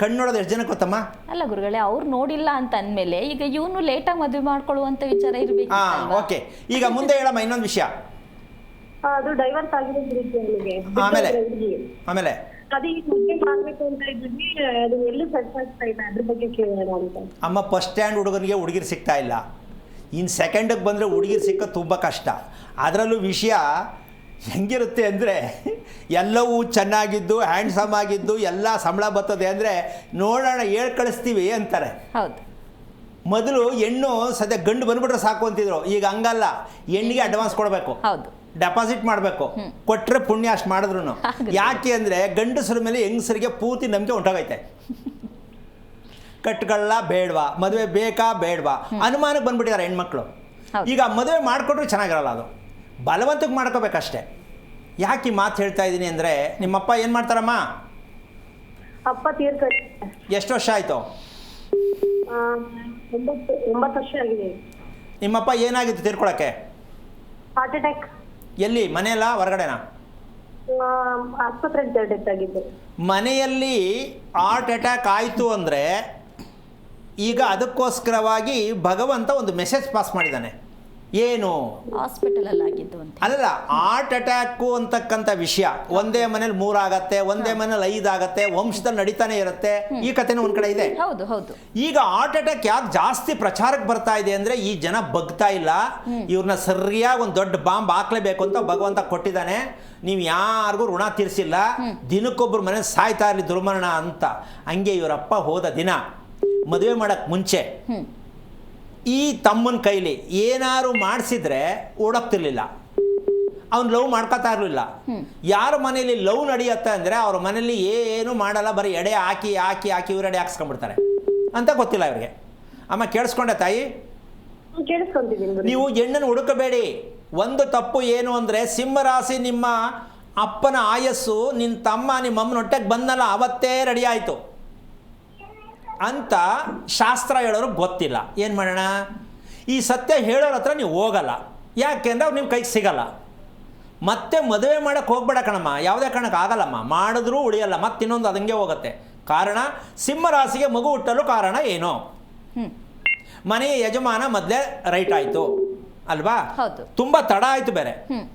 ಕಣ್ಣು ನೋಡೋದು ಎಷ್ಟು ಜನಕ್ಕೆ ಗೊತ್ತಮ್ಮ? ಅಲ್ಲ ಗುರುಗಳೇ, ಅವ್ರು ನೋಡಿಲ್ಲ ಅಂತ ಅಂದಮೇಲೆ ಈಗ ಇವನು ಲೇಟಾಗಿ ಮದುವೆ ಮಾಡ್ಕೊಳ್ಳುವಂತ ವಿಚಾರ ಇರ್ಬೇಕು. ಓಕೆ, ಈಗ ಮುಂದೆ ಹೇಳಮ್ಮ ಇನ್ನೊಂದು ವಿಷಯ. ಅದು ಡೈವರ್ಸ್ ಆಗಿದೆ ಗುರುಜಿ ಅವನಿಗೆ. ಆಮೇಲೆ ಅದೇ ಈಗ ಮದುವೆ ಮಾಡ್ಬೇಕು ಅಂತ ಇದ್ವಿ, ಅದು ಎಲ್ಲೂ ಸೆಟ್ ಆಗ್ತಾ ಇಲ್ಲ, ಅದ್ರ ಬಗ್ಗೆ ಕೇಳೋಣ ಅಂತ. ಅಮ್ಮ, ಫಸ್ಟ್ ಸ್ಟ್ಯಾಂಡ್ ಹುಡುಗನಿಗೆ ಹುಡುಗಿರು ಸಿಗ್ತಾ ಇಲ್ಲ. ಇನ್ನು ಸೆಕೆಂಡಿಗೆ ಬಂದರೆ ಹುಡುಗಿರು ಸಿಕ್ಕೋದು ತುಂಬ ಕಷ್ಟ. ಅದರಲ್ಲೂ ವಿಷಯ ಹೆಂಗಿರುತ್ತೆ ಅಂದರೆ, ಎಲ್ಲವೂ ಚೆನ್ನಾಗಿದ್ದು ಹ್ಯಾಂಡ್ಸಮ್ ಆಗಿದ್ದು ಎಲ್ಲ ಸಂಬಳ ಬರ್ತದೆ ಅಂದರೆ ನೋಡೋಣ ಹೇಳಿ ಕಳಿಸ್ತೀವಿ ಅಂತಾರೆ. ಹೌದು. ಮೊದಲು ಹೆಣ್ಣು ಸದ್ಯ ಗಂಡು ಬಂದ್ಬಿಟ್ರೆ ಸಾಕು ಅಂತಿದ್ರು. ಈಗ ಹಂಗಲ್ಲ, ಹೆಣ್ಣಿಗೆ ಅಡ್ವಾನ್ಸ್ ಕೊಡಬೇಕು, ಹೌದು, ಡೆಪಾಸಿಟ್ ಮಾಡಬೇಕು. ಕೊಟ್ಟರೆ ಪುಣ್ಯ ಅಷ್ಟು ಮಾಡಿದ್ರು. ಯಾಕೆ ಅಂದರೆ ಗಂಡಸರ ಮೇಲೆ ಹೆಂಗಸರಿಗೆ ಪೂರ್ತಿ ನಂಬಿಕೆ ಹೊಂಟೋಗೈತೆ. ಕಟ್ಕೊಳ್ಳ ಬೇಡವಾ, ಮದುವೆ ಬೇಕಾ ಬೇಡವಾ, ಅನುಮಾನಕ್ಕೆ ಬಂದ್ಬಿಟ್ಟಿದ್ದಾರೆ ಹೆಣ್ಮಕ್ಳು. ಈಗ ಮದುವೆ ಮಾಡಿಕೊಟ್ರೆ ಚೆನ್ನಾಗಿರಲ್ಲ, ಅದು ಬಲವಂತಕ್ಕೆ ಮಾಡ್ಕೋಬೇಕಷ್ಟೆ. ಯಾಕೆ ಈ ಮಾತು ಹೇಳ್ತಾ ಇದ್ದೀನಿ ಅಂದರೆ, ನಿಮ್ಮಪ್ಪ ಏನು ಮಾಡ್ತಾರಮ್ಮ? ಅಪ್ಪ ತೀರ್ಕೊಂಡು ಎಷ್ಟು ವರ್ಷ ಆಯಿತು? 9 ವರ್ಷ ಆಗಿದೆ. ನಿಮ್ಮಪ್ಪ ಏನಾಗಿತ್ತು ತೀರ್ಕೊಳ್ಳೋಕ್ಕೆ? Heart attack. ಎಲ್ಲಿ, ಮನೆಯಲ್ಲ ಹೊರಗಡೆನಾ? ಆಸ್ಪತ್ರೆಗೆ ಡೆತ್ ಆಗಿದ್ದು. ಮನೆಯಲ್ಲಿ ಹಾರ್ಟ್ ಅಟ್ಯಾಕ್ ಆಯಿತು ಅಂದರೆ ಈಗ ಅದಕ್ಕೋಸ್ಕರವಾಗಿ ಭಗವಂತ ಒಂದು ಮೆಸೇಜ್ ಪಾಸ್ ಮಾಡಿದ್ದಾನೆ. ಏನು? ಹಾಸ್ಪಿಟಲಲ್ಲಿ ಆಗಿದ್ದು ಅಂತ. ಅಲ್ಲ, ಹಾರ್ಟ್ ಅಟ್ಯಾಕು ಅಂತಕ್ಕಂಥ ವಿಷಯ ಒಂದೇ ಮನೇಲಿ 3 ಆಗತ್ತೆ, ಒಂದೇ ಮನೇಲಿ 5 ಆಗತ್ತೆ, ವಂಶದಲ್ಲಿ ನಡೀತಾನೆ ಇರುತ್ತೆ. ಈ ಕಥೆನೂ ಒಂದು ಕಡೆ ಇದೆ. ಹೌದು ಹೌದು. ಈಗ ಹಾರ್ಟ್ ಅಟ್ಯಾಕ್ ಯಾಕೆ ಜಾಸ್ತಿ ಪ್ರಚಾರಕ್ಕೆ ಬರ್ತಾ ಇದೆ ಅಂದರೆ, ಈ ಜನ ಬಗ್ತಾ ಇಲ್ಲ. ಇವ್ರನ್ನ ಸರಿಯಾಗಿ ಒಂದು ದೊಡ್ಡ ಬಾಂಬ್ ಹಾಕ್ಲೇಬೇಕು ಅಂತ ಭಗವಂತ ಕೊಟ್ಟಿದ್ದಾನೆ. ನೀವು ಯಾರಿಗೂ ಋಣ ತೀರಿಸಿಲ್ಲ, ದಿನಕ್ಕೊಬ್ಬರು ಮನೆ ಸಾಯ್ತಾ ಇರಲಿ ದುರ್ಮರಣ ಅಂತ. ಹಂಗೆ ಇವರಪ್ಪ ಹೋದ ದಿನ ಮದುವೆ ಮಾಡೋಕ್ಕೆ ಮುಂಚೆ ಈ ತಮ್ಮನ ಕೈಲಿ ಏನಾರು ಮಾಡಿಸಿದ್ರೆ ಓಡೋಗ್ತಿರ್ಲಿಲ್ಲ. ಅವ್ನು ಲವ್ ಮಾಡ್ಕೊತಾ ಇರಲಿಲ್ಲ. ಯಾರ ಮನೇಲಿ ಲವ್ ನಡೆಯುತ್ತೆ ಅಂದರೆ ಅವ್ರ ಮನೇಲಿ ಏನು ಮಾಡಲ್ಲ, ಬರೀ ಎಡೆ ಹಾಕಿ ಹಾಕಿ ಹಾಕಿ ಇವ್ರ ಎಡೆ ಹಾಕ್ಸ್ಕೊಂಡ್ಬಿಡ್ತಾರೆ ಅಂತ ಗೊತ್ತಿಲ್ಲ ಇವ್ರಿಗೆ. ಅಮ್ಮ ಕೇಳಿಸ್ಕೊಂಡೆ ತಾಯಿ? ಕೇಳಿಸ್ಕೊಂತಿದ್ದೀನಿ. ನೀವು ಹೆಣ್ಣನ್ನು ಹುಡುಕಬೇಡಿ. ಒಂದು ತಪ್ಪು ಏನು ಅಂದರೆ, ಸಿಂಹರಾಶಿ ನಿಮ್ಮ ಅಪ್ಪನ ಆಯಸ್ಸು ನಿನ್ನ ತಮ್ಮ ನಿಮ್ಮ ಅಮ್ಮನ ಹೊಟ್ಟೆಗೆ ಬಂದಲ್ಲ ಅವತ್ತೇ ರೆಡಿ ಆಯಿತು ಅಂತ ಶಾಸ್ತ್ರ ಹೇಳೋರು ಗೊತ್ತಿಲ್ಲ. ಏನು ಮಾಡೋಣ? ಈ ಸತ್ಯ ಹೇಳೋರ ಹತ್ರ ನೀವು ಹೋಗಲ್ಲ. ಯಾಕೆಂದ್ರೆ ಅವ್ರು ನಿಮ್ಮ ಕೈಗೆ ಸಿಗಲ್ಲ. ಮತ್ತೆ ಮದುವೆ ಮಾಡೋಕ್ಕೆ ಹೋಗ್ಬೇಡ ಕಣಮ್ಮ, ಯಾವುದೇ ಕಾರಣಕ್ಕೆ ಆಗಲ್ಲಮ್ಮ. ಮಾಡಿದ್ರೂ ಉಳಿಯಲ್ಲ, ಮತ್ತೆ ಇನ್ನೊಂದು ಅದಂಗೆ ಹೋಗುತ್ತೆ. ಕಾರಣ, ಸಿಂಹರಾಶಿಗೆ ಮಗು ಹುಟ್ಟಲು ಕಾರಣ ಏನು? ಮನೆಯ ಯಜಮಾನ ಮೊದಲೇ ರೈಟ್ ಆಯಿತು ಅಲ್ವಾ? ತುಂಬ ತಡ ಆಯಿತು ಬೇರೆ.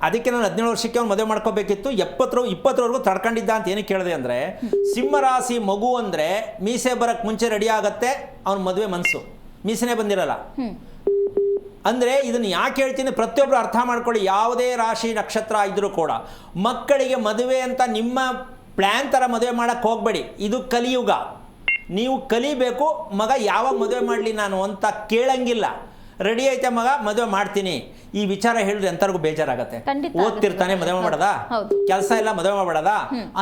ಅದಕ್ಕೆ ನಾನು 17 ವರ್ಷಕ್ಕೆ ಅವ್ನು ಮದುವೆ ಮಾಡ್ಕೋಬೇಕಿತ್ತು. 20ವರೆಗೂ ತಡ್ಕೊಂಡಿದ್ದ ಅಂತ ಏನಕ್ಕೆ ಕೇಳಿದೆ ಅಂದರೆ, ಸಿಂಹರಾಶಿ ಮಗು ಅಂದರೆ ಮೀಸೆ ಬರೋಕ್ಕೆ ಮುಂಚೆ ರೆಡಿ ಆಗುತ್ತೆ ಅವ್ನ ಮದುವೆ ಮನಸ್ಸು, ಮೀಸೆನೇ ಬಂದಿರಲ್ಲ. ಅಂದರೆ ಇದನ್ನು ಯಾಕೆ ಹೇಳ್ತೀನಿ, ಪ್ರತಿಯೊಬ್ಬರು ಅರ್ಥ ಮಾಡ್ಕೊಳ್ಳಿ. ಯಾವುದೇ ರಾಶಿ ನಕ್ಷತ್ರ ಇದ್ದರೂ ಕೂಡ ಮಕ್ಕಳಿಗೆ ಮದುವೆ ಅಂತ ನಿಮ್ಮ ಪ್ಲ್ಯಾನ್ ಥರ ಮದುವೆ ಮಾಡೋಕ್ಕೆ ಹೋಗಬೇಡಿ. ಇದು ಕಲಿಯುಗ. ನೀವು ಕಲಿಬೇಕು. ಮಗ ಯಾವಾಗ ಮದುವೆ ಮಾಡಲಿ ನಾನು ಅಂತ ಕೇಳಂಗಿಲ್ಲ. ರೆಡಿ ಐತೆ ಮಗ, ಮದುವೆ ಮಾಡ್ತೀನಿ ಈ ವಿಚಾರ ಹೇಳಿದ್ರೆ ಎಂತರಿಗೂ ಬೇಜಾರಾಗತ್ತೆ. ಓದ್ತಿರ್ತಾನೆ ಮದುವೆ ಮಾಡೋದಾ, ಕೆಲಸ ಇಲ್ಲ ಮದುವೆ ಮಾಡಬೇಡದ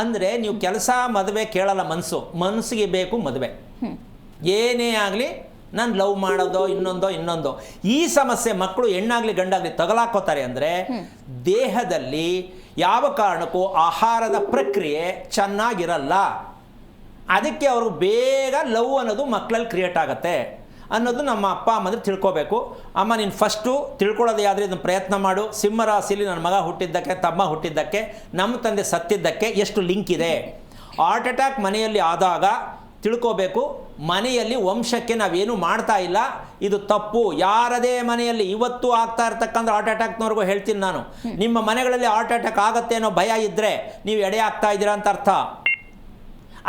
ಅಂದರೆ ನೀವು ಕೆಲಸ ಮದುವೆ ಕೇಳಲ್ಲ. ಮನಸ್ಸಿಗೆ ಬೇಕು ಮದುವೆ. ಏನೇ ಆಗಲಿ ನಾನು ಲವ್ ಮಾಡೋದೋ ಇನ್ನೊಂದೋ ಈ ಸಮಸ್ಯೆ ಮಕ್ಕಳು ಹೆಣ್ಣಾಗಲಿ ಗಂಡಾಗಲಿ ತಗಲಾಕೋತಾರೆ ಅಂದರೆ, ದೇಹದಲ್ಲಿ ಯಾವ ಕಾರಣಕ್ಕೂ ಆಹಾರದ ಪ್ರಕ್ರಿಯೆ ಚೆನ್ನಾಗಿರಲ್ಲ. ಅದಕ್ಕೆ ಅವರು ಬೇಗ ಲವ್ ಅನ್ನೋದು ಮಕ್ಕಳಲ್ಲಿ ಕ್ರಿಯೇಟ್ ಆಗುತ್ತೆ ಅನ್ನೋದು ನಮ್ಮ ಅಪ್ಪ ಅಮ್ಮಂದ್ರೆ ತಿಳ್ಕೋಬೇಕು. ಅಮ್ಮ ನೀನು ಫಸ್ಟು ತಿಳ್ಕೊಳ್ಳೋದೇ ಆದರೆ ಇದನ್ನು ಪ್ರಯತ್ನ ಮಾಡು. ಸಿಂಹರಾಶಿಲಿ ನನ್ನ ಮಗ ಹುಟ್ಟಿದ್ದಕ್ಕೆ, ತಮ್ಮ ಹುಟ್ಟಿದ್ದಕ್ಕೆ, ನಮ್ಮ ತಂದೆ ಸತ್ತಿದ್ದಕ್ಕೆ ಎಷ್ಟು ಲಿಂಕ್ ಇದೆ. ಹಾರ್ಟ್ ಅಟ್ಯಾಕ್ ಮನೆಯಲ್ಲಿ ಆದಾಗ ತಿಳ್ಕೋಬೇಕು, ಮನೆಯಲ್ಲಿ ವಂಶಕ್ಕೆ ನಾವೇನು ಮಾಡ್ತಾ ಇಲ್ಲ, ಇದು ತಪ್ಪು. ಯಾರದೇ ಮನೆಯಲ್ಲಿ ಇವತ್ತು ಆಗ್ತಾ ಇರ್ತಕ್ಕಂಥ ಹಾರ್ಟ್ ಅಟ್ಯಾಕ್ನವ್ರಿಗೂ ಹೇಳ್ತೀನಿ ನಾನು, ನಿಮ್ಮ ಮನೆಗಳಲ್ಲಿ ಹಾರ್ಟ್ ಅಟ್ಯಾಕ್ ಆಗುತ್ತೆ ಅನ್ನೋ ಭಯ ಇದ್ದರೆ ನೀವು ಎಡೆ ಆಗ್ತಾ ಇದ್ದೀರಾ ಅಂತ ಅರ್ಥ.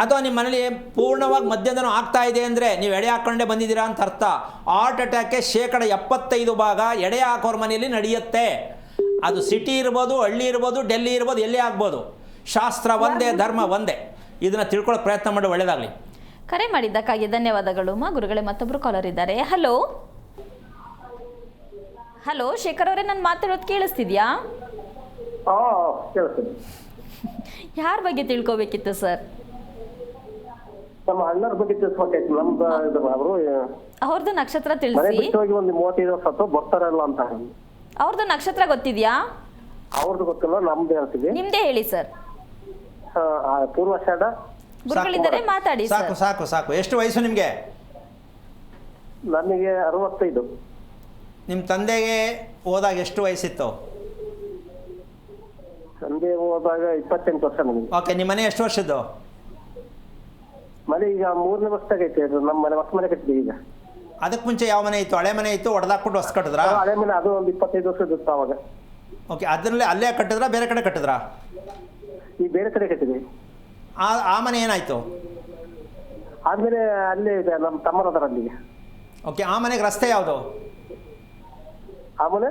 ಅಥವಾ ನಿಮ್ಮ ಮನೇಲಿ ಪೂರ್ಣವಾಗಿ ಮಧ್ಯದನೂ ಆಗ್ತಾ ಇದೆ ಅಂದರೆ ನೀವು ಎಡೆ ಹಾಕ್ಕೊಂಡೇ ಬಂದಿದ್ದೀರಾ ಅಂತ ಅರ್ಥ. ಹಾರ್ಟ್ ಅಟ್ಯಾಕ್ಗೆ 75% ಎಡೆ ಹಾಕೋರ ಮನೆಯಲ್ಲಿ ನಡೆಯುತ್ತೆ. ಅದು ಸಿಟಿ ಇರ್ಬೋದು, ಹಳ್ಳಿ ಇರ್ಬೋದು, ಡೆಲ್ಲಿ ಇರ್ಬೋದು, ಎಲ್ಲೇ ಆಗ್ಬೋದು. ಶಾಸ್ತ್ರ ಒಂದೇ, ಧರ್ಮ ಒಂದೇ. ಇದನ್ನು ತಿಳ್ಕೊಳ್ಳೋಕೆ ಪ್ರಯತ್ನ ಮಾಡಿ. ಒಳ್ಳೆಯದಾಗಲಿ. ಕರೆ ಮಾಡಿದ್ದಕ್ಕಾಗಿ ಧನ್ಯವಾದಗಳು. ಗುರುಗಳೇ, ಮತ್ತೊಬ್ಬರು ಕಾಲರ್ ಇದ್ದಾರೆ. ಹಲೋ ಹಲೋ, ಶೇಖರ್ ಅವರೇ, ನಾನು ಮಾತಾಡೋದು ಕೇಳಿಸ್ತಿದ್ಯಾ? ಯಾರ ಬಗ್ಗೆ ತಿಳ್ಕೊಬೇಕಿತ್ತು ಸರ್? ನಮ್ಮ ಅಣ್ಣರ ಬಗ್ಗೆ ತಿಳ್ಸ್ಬೇಕಾಯ್ತು. ನಮ್ದು ಅವರು ಅವ್ರದ್ದು ನಕ್ಷತ್ರ ತಿಳಿಸಿ. ಒಂದು 35 ವರ್ಷ ಬರ್ತಾರಲ್ಲ ಅಂತ. ಅವ್ರದ್ದು ನಕ್ಷತ್ರ ಗೊತ್ತಿದ್ಯಾ? ಅವ್ರದ್ದು ಗೊತ್ತಿಲ್ಲ, ನಮ್ದು ಹೇಳ್ತೀವಿ. ನಿಮ್ದೇ ಹೇಳಿ ಸರ್. ಪೂರ್ವಾಷಾಢ. ಗುರುಗಳಿದ್ದಾರೆ, ಮಾತಾಡಿ. ಸಾಕು ಸಾಕು ಸಾಕು. ಎಷ್ಟು ವಯಸ್ಸು ನಿಮಗೆ? ನನಗೆ 65. ನಿಮ್ಮ ತಂದೆಗೆ ಹೋದಾಗ ಎಷ್ಟು ವಯಸ್ಸಿತ್ತು? ತಂದೆ ಹೋದಾಗ 28 ವರ್ಷ ನನಗೆ. ಓಕೆ, ನಿಮ್ಮ ಮನೆ ಎಷ್ಟು ವರ್ಷದ್ದು? ಮನೆ ಈಗ 3ನೇ ವರ್ಷದಾಗ ಐತೆ. ನಮ್ಮ ಮನೆ ಹೊಸ ಮನೆ ಕಟ್ಟಿದ್ವಿ ಈಗ. ಅದಕ್ಕೆ ಮುಂಚೆ ಯಾವ ಮನೆ ಇತ್ತು? ಹಳೆ ಮನೆ ಇತ್ತು, ಹೊಡೆದಾಕ್ಬಿಟ್ಟು ಹೊಸ ಕಟ್ಟಿದ್ರಾ? ಹಳೆ ಮನೆ, ಅದು ಒಂದು 25 ವರ್ಷದ ಇತ್ತು ಅವಾಗ. ಓಕೆ, ಅದರಲ್ಲೇ ಅಲ್ಲೇ ಕಟ್ಟಿದ್ರಾ, ಬೇರೆ ಕಡೆ ಕಟ್ಟಿದ್ರಾ? ಈ ಬೇರೆ ಕಡೆ ಕಟ್ಟಿದ್ವಿ. ಆ ಮನೆ ಏನಾಯ್ತು? ಆದ್ಮೇಲೆ ಅಲ್ಲೇ ಇದೆ, ನಮ್ಮ ತಮ್ಮರದರ ಅಲ್ಲಿಗೆ. ಓಕೆ, ಆ ಮನೆಗೆ ರಸ್ತೆ ಯಾವುದು? ಆಮೇಲೆ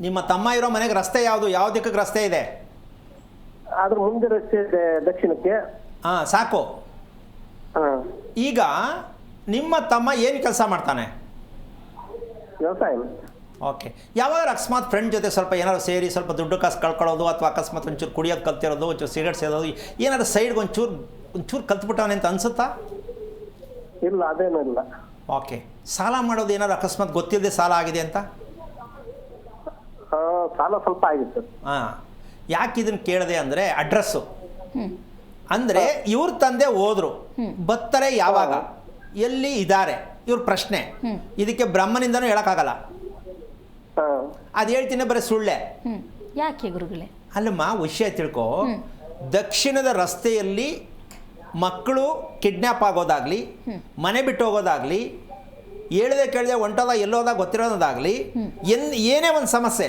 ನಿಮ್ಮ ತಮ್ಮ ಇರೋ ಮನೆಗೆ ರಸ್ತೆ ಯಾವುದು? ಯಾವ ದಿಕ್ಕಕ್ಕೆ ರಸ್ತೆ ಇದೆ? ಅದ್ರ ಮುಂದೆ ರಸ್ತೆ ಇದೆ, ದಕ್ಷಿಣಕ್ಕೆ. ಸಾಕು. ಈಗ ನಿಮ್ಮ ತಮ್ಮ ಏನು ಕೆಲಸ ಮಾಡ್ತಾನೆ? ವ್ಯವಸಾಯ. ಓಕೆ, ಯಾವಾಗ ಅಕಸ್ಮಾತ್ ಫ್ರೆಂಡ್ ಜೊತೆ ಸ್ವಲ್ಪ ಏನಾದ್ರು ಸೇರಿ ಸ್ವಲ್ಪ ದುಡ್ಡು ಕಾಸು ಕಳ್ಕೊಳ್ಳೋದು, ಅಥವಾ ಅಕಸ್ಮಾತ್ ಒಂಚೂರು ಕುಡಿಯೋದು ಕಲ್ತಿರೋದು, ಒಂಚೂರು ಸಿಗರೇಟ್ ಸೇದೋದು, ಏನಾದ್ರು ಸೈಡ್ಗೆ ಒಂಚೂರು ಕಲ್ತ್ಬಿಟ್ಟವನೆ ಅಂತ ಅನ್ಸುತ್ತಾ? ಇಲ್ಲ, ಅದೇನೂ ಇಲ್ಲ. ಓಕೆ, ಸಾಲ ಮಾಡೋದು ಏನಾದ್ರು ಅಕಸ್ಮಾತ್ ಗೊತ್ತಿಲ್ಲದೆ ಸಾಲ ಆಗಿದೆ ಅಂತ? ಸಾಲ ಸ್ವಲ್ಪ ಆಗಿತ್ತು. ಯಾಕೆ ಇದನ್ನು ಕೇಳಿದೆ ಅಂದರೆ ಅಡ್ರೆಸ್ಸು. ಅಂದರೆ ಇವ್ರ ತಂದೆ ಹೋದ್ರು, ಬರ್ತಾರೆ ಯಾವಾಗ, ಎಲ್ಲಿ ಇದ್ದಾರೆ ಇವ್ರ ಪ್ರಶ್ನೆ. ಇದಕ್ಕೆ ಬ್ರಹ್ಮನಿಂದನೂ ಹೇಳೋಕ್ಕಾಗಲ್ಲ. ಅದು ಹೇಳ್ತೀನಿ ಬರೀ ಸುಳ್ಳೆ. ಯಾಕೆ ಗುರುಗಳೇ? ಅಲ್ಲಮ್ಮ, ವಿಷಯ ತಿಳ್ಕೊ. ದಕ್ಷಿಣದ ರಸ್ತೆಯಲ್ಲಿ ಮಕ್ಕಳು ಕಿಡ್ನ್ಯಾಪ್ ಆಗೋದಾಗ್ಲಿ, ಮನೆ ಬಿಟ್ಟು ಹೋಗೋದಾಗ್ಲಿ, ಹೇಳ್ದೆ ಕೇಳದೆ ಹೊಂಟೋದ ಎಲ್ಲೋದ ಗೊತ್ತಿರೋದಾಗಲಿ, ಏನೇ ಒಂದು ಸಮಸ್ಯೆ